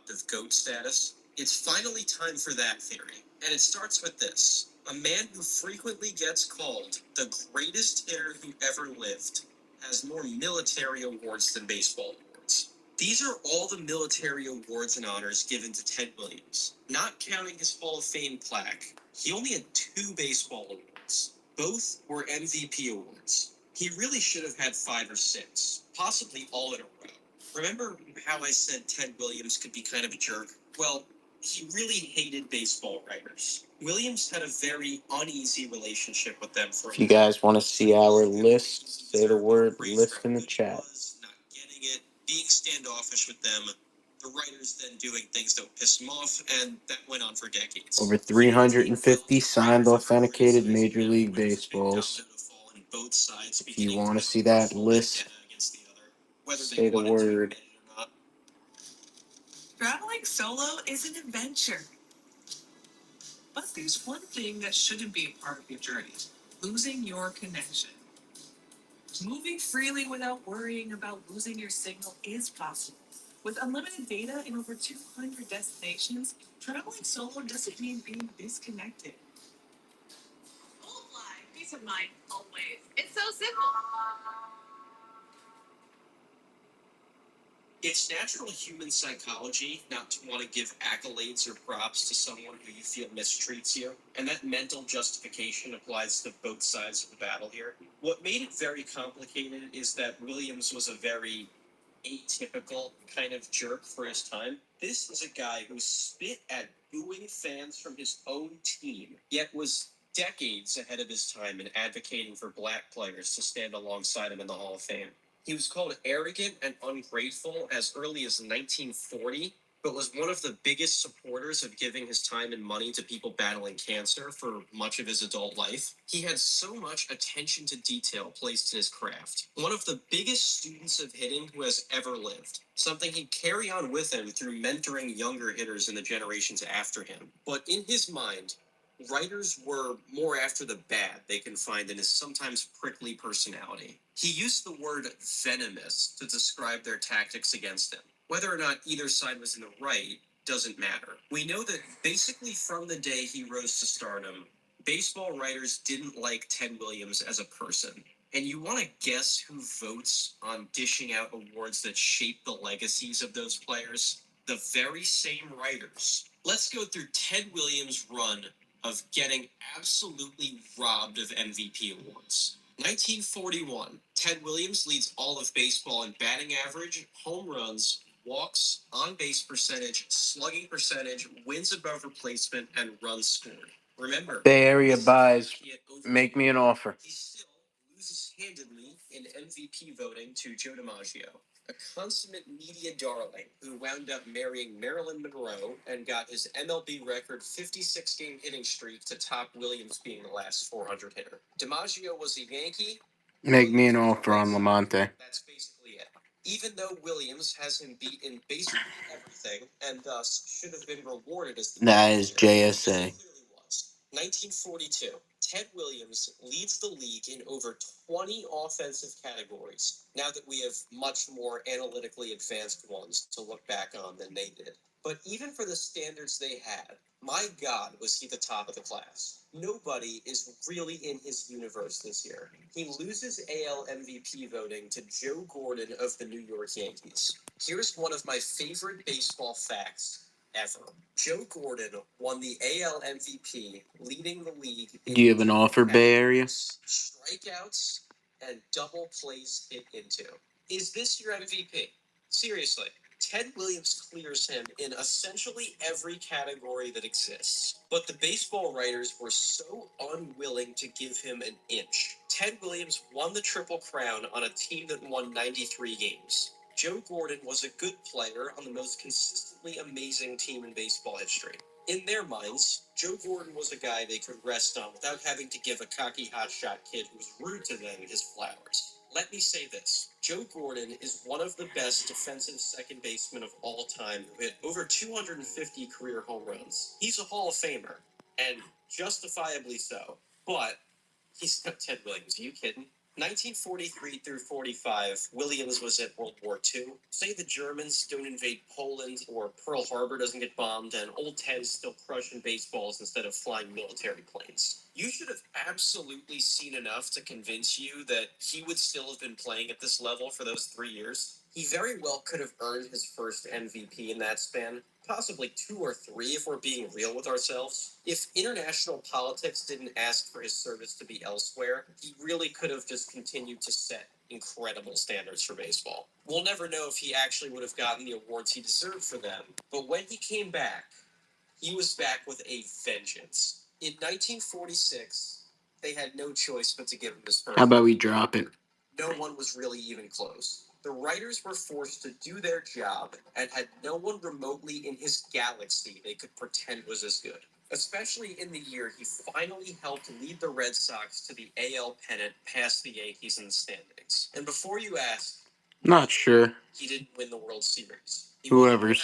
Of GOAT status. It's finally time for that theory, and it starts with this: a man who frequently gets called the greatest hitter who ever lived has more military awards than baseball awards. These are all the military awards and honors given to Ted Williams, not counting his Hall of Fame plaque. He only had 2 baseball awards. Both were MVP awards. He really should have had 5 or 6, possibly all in a row. Remember how I said Ted Williams could be kind of a jerk? Well, he really hated baseball writers. Williams had a very uneasy relationship with them for a If you while. guys want to see our list, say the word list in the chat. Not getting it, being standoffish with them, the writers then doing things that would piss him off, and that went on for decades. Over He didn't take well 350 to signed writers ever authenticated criticizing Major him, League with his big Baseballs. domino fall on both sides, If you beginning to want to have see a that personal list, vendetta against the other, whether they say the wanted to word. admit it or not. Traveling solo is an adventure. But there's one thing that shouldn't be a part of your journey: losing your connection. Moving freely without worrying about losing your signal is possible. With unlimited data in over 200 destinations, traveling solo doesn't mean being disconnected. Full fly, peace of mind, always. It's so simple. It's natural human psychology not to want to give accolades or props to someone who you feel mistreats you, and that mental justification applies to both sides of the battle here. What made it very complicated is that Williams was a very atypical kind of jerk for his time. This is a guy who spit at booing fans from his own team, yet was decades ahead of his time in advocating for black players to stand alongside him in the Hall of Fame. He was called arrogant and ungrateful as early as 1940, but was one of the biggest supporters of giving his time and money to people battling cancer for much of his adult life. He had so much attention to detail placed in his craft. One of the biggest students of hitting who has ever lived. Something he'd carry on with him through mentoring younger hitters in the generations after him. But in his mind, writers were more after the bad they can find in his sometimes prickly personality. He used the word venomous to describe their tactics against him. Whether or not either side was in the right doesn't matter. We know that basically from the day he rose to stardom, baseball writers didn't like Ted Williams as a person. And you want to guess who votes on dishing out awards that shape the legacies of those players? The very same writers. Let's go through Ted Williams' run of getting absolutely robbed of MVP awards. 1941, Ted Williams leads all of baseball in batting average, home runs, walks, on-base percentage, slugging percentage, wins above replacement, and runs scored. Remember, Bay Area buys. Make me an offer. he still loses handedly in MVP voting to Joe DiMaggio, a consummate media darling who wound up marrying Marilyn Monroe and got his MLB record 56-game hitting streak to top Williams being the last 400 hitter. DiMaggio was a Yankee. Make me an offer on Lamonte. That's basically it. Even though Williams has him beat in basically everything, and thus should have been rewarded as the That is because he JSA. clearly was. 1942, Ted Williams leads the league in over 20 offensive categories, now that we have much more analytically advanced ones to look back on than they did. But even for the standards they had, my God, was he the top of the class. Nobody is really in his universe this year. He loses AL MVP voting to Joe Gordon of the New York Yankees. Here's one of my favorite baseball facts ever. Joe Gordon won the AL MVP, leading the league in Do you have an offer, Bay Area? strikeouts and double plays hit into. Is this your MVP? Seriously. Ted Williams clears him in essentially every category that exists. But the baseball writers were so unwilling to give him an inch. Ted Williams won the Triple Crown on a team that won 93 games. Joe Gordon was a good player on the most consistently amazing team in baseball history. In their minds, Joe Gordon was a guy they could rest on without having to give a cocky hotshot kid who was rude to them his flowers. Let me say this. Joe Gordon is one of the best defensive second basemen of all time who hit over 250 career home runs. He's a Hall of Famer, and justifiably so. But he's not Ted Williams. Are you kidding? 1943 through 45, Williams was at World War II. Say the Germans don't invade Poland or Pearl Harbor doesn't get bombed and old Ted's still crushing baseballs instead of flying military planes. You should have absolutely seen enough to convince you that he would still have been playing at this level for those 3 years. He very well could have earned his first MVP in that span, possibly two or three if we're being real with ourselves. If international politics didn't ask for his service to be elsewhere, he really could have just continued to set incredible standards for baseball. We'll never know if he actually would have gotten the awards he deserved for them, but when he came back, he was back with a vengeance. In 1946, they had no choice but to give him his first. How about we drop it? No one was really even close. The writers were forced to do their job and had no one remotely in his galaxy they could pretend was as good. Especially in the year he finally helped lead the Red Sox to the AL pennant past the Yankees in the standings. And before you ask, Not sure. he didn't win the World Series. Whoever's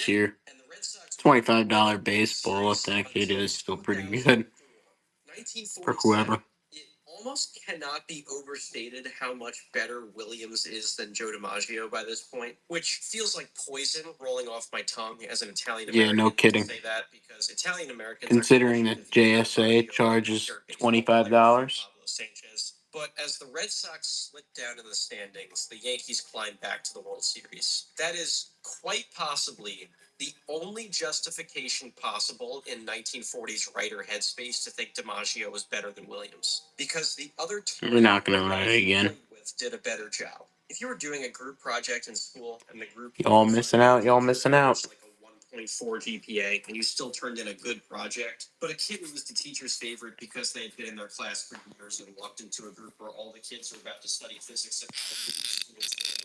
here. And the Red Sox $25 baseball, if that kid is still pretty good for 1947. whoever. It almost cannot be overstated how much better Williams is than Joe DiMaggio by this point, which feels like poison rolling off my tongue as an Italian Yeah, American. no kidding. To say that because Italian Americans Considering that JSA charges $25. Sanchez. But as the Red Sox slipped down in the standings, the Yankees climbed back to the World Series. That is quite possibly the only justification possible in 1940s writer headspace to think DiMaggio was better than Williams, because the other team We're not gonna run it again. with did a better job. If you were doing a group project in school and the group Y'all missing out. Y'all missing out. like a 1.4 GPA and you still turned in a good project, but a kid who was the teacher's favorite because they had been in their class for years and walked into a group where all the kids were about to study physics and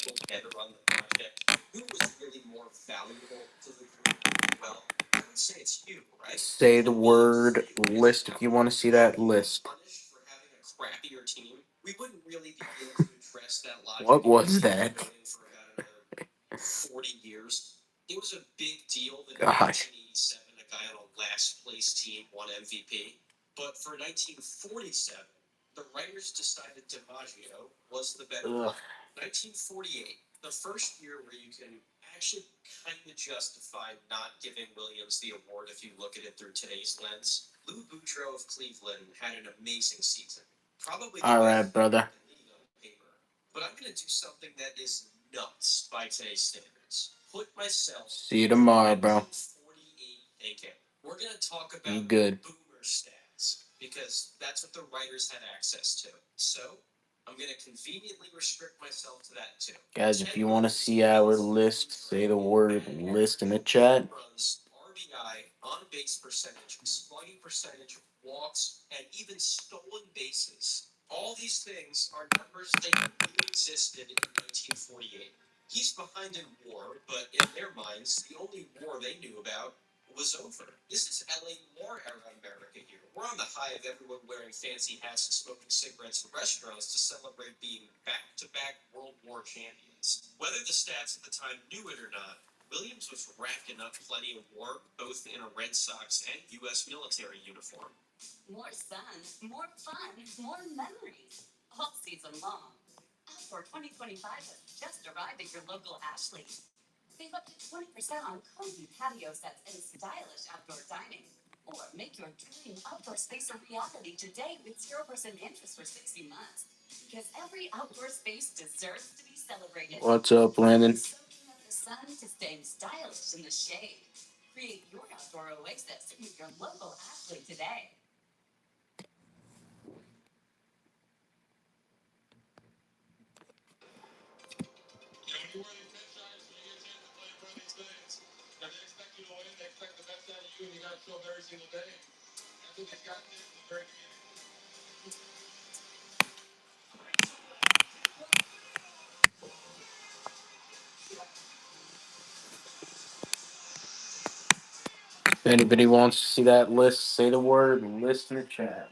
together on the project, who was really more valuable to the group? Well, I would say it's you, right? Say the word list if you want to see that list. Punished for having a crappier team, we wouldn't really be able to address that logic. What was that? For about another 40 years. It was a big deal that Gosh. in 1987 a guy on a last place team won MVP. But for 1947, the writers decided DiMaggio was the better player. 1948, the first year where you can actually kind of justify not giving Williams the award if you look at it through today's lens. Lou Boudreau of Cleveland had an amazing season. Probably the All best right, brother. in the league on paper. But I'm going to do something that is nuts by today's standards. Put myself. See you tomorrow, bro. 48 thinking. We're going to talk Be about good. boomer stats because that's what the writers had access to. So I'm going to conveniently restrict myself to that too. Guys, if you want to see our list, say the word list in the chat. RBI, on base percentage, slugging percentage, walks, and even stolen bases. All these things are numbers that really existed in 1948. He's behind in war, but in their minds, the only war they knew about was over. This is LA War era America here. We're on the high of everyone wearing fancy hats and smoking cigarettes in restaurants to celebrate being back-to-back World War champions. Whether the stats at the time knew it or not, Williams was racking up plenty of war, both in a Red Sox and U.S. military uniform. More sun, more fun, more memories, all season long. Outdoor 2025 has just arrived at your local Ashley. Save up to 20% on cozy patio sets and stylish outdoor dining. Or make your dream outdoor space a reality today with 0% interest for 60 months. Because every outdoor space deserves to be celebrated. What's up, Landon? Soaking up the sun to staying stylish in the shade. Create your outdoor oasis with your local Ashley today. If anybody wants to see that list, say the word list in the chat.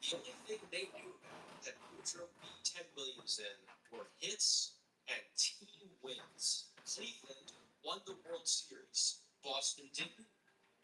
The only thing they knew about that Boudreaux beat Ted Williams in were hits and team wins. Cleveland won the World Series. Boston didn't.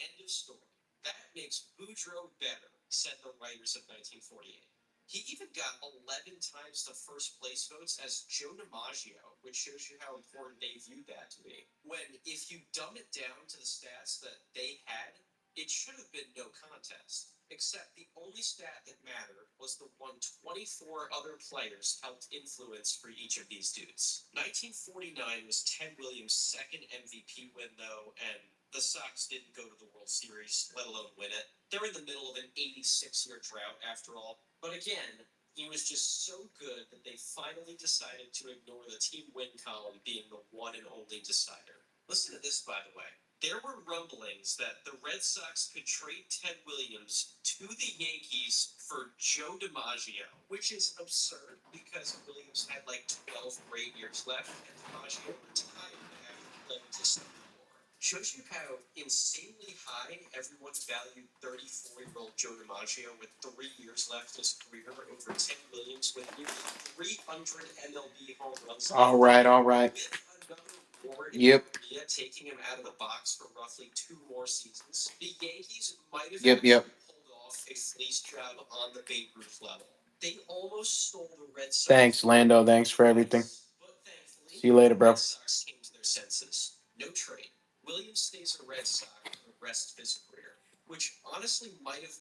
End of story. That makes Boudreaux better, said the writers of 1948. He even got 11 times the first place votes as Joe DiMaggio, which shows you how important they viewed that to be. When, if you dumb it down to the stats that they had, It should have been no contest, except the only stat that mattered was the one 24 other players helped influence for each of these dudes. 1949 was Ted Williams' second MVP win, though, and the Sox didn't go to the World Series, let alone win it. They're in the middle of an 86-year drought, after all. But again, he was just so good that they finally decided to ignore the team win column being the one and only decider. Listen to this, by the way. There were rumblings that the Red Sox could trade Ted Williams to the Yankees for Joe DiMaggio, which is absurd because Williams had like 12 great years left and DiMaggio retired after playing to some more. Shows you how insanely high everyone valued 34-year-old Joe DiMaggio with 3 years left in his career over Ted Williams with nearly 300 MLB home runs. All right, all right. With another war in Yep. Korea taking him out of the box for roughly 2 more seasons, the Yankees might have Yep. pulled off a fleece job on the Babe Ruth level. They almost stole the Red Sox. Thanks, Lando. Thanks for everything. But thankfully, See you later, bro. the Red Sox came to their senses. No trade. Williams stays a Red Sox for the rest of his career, which honestly might have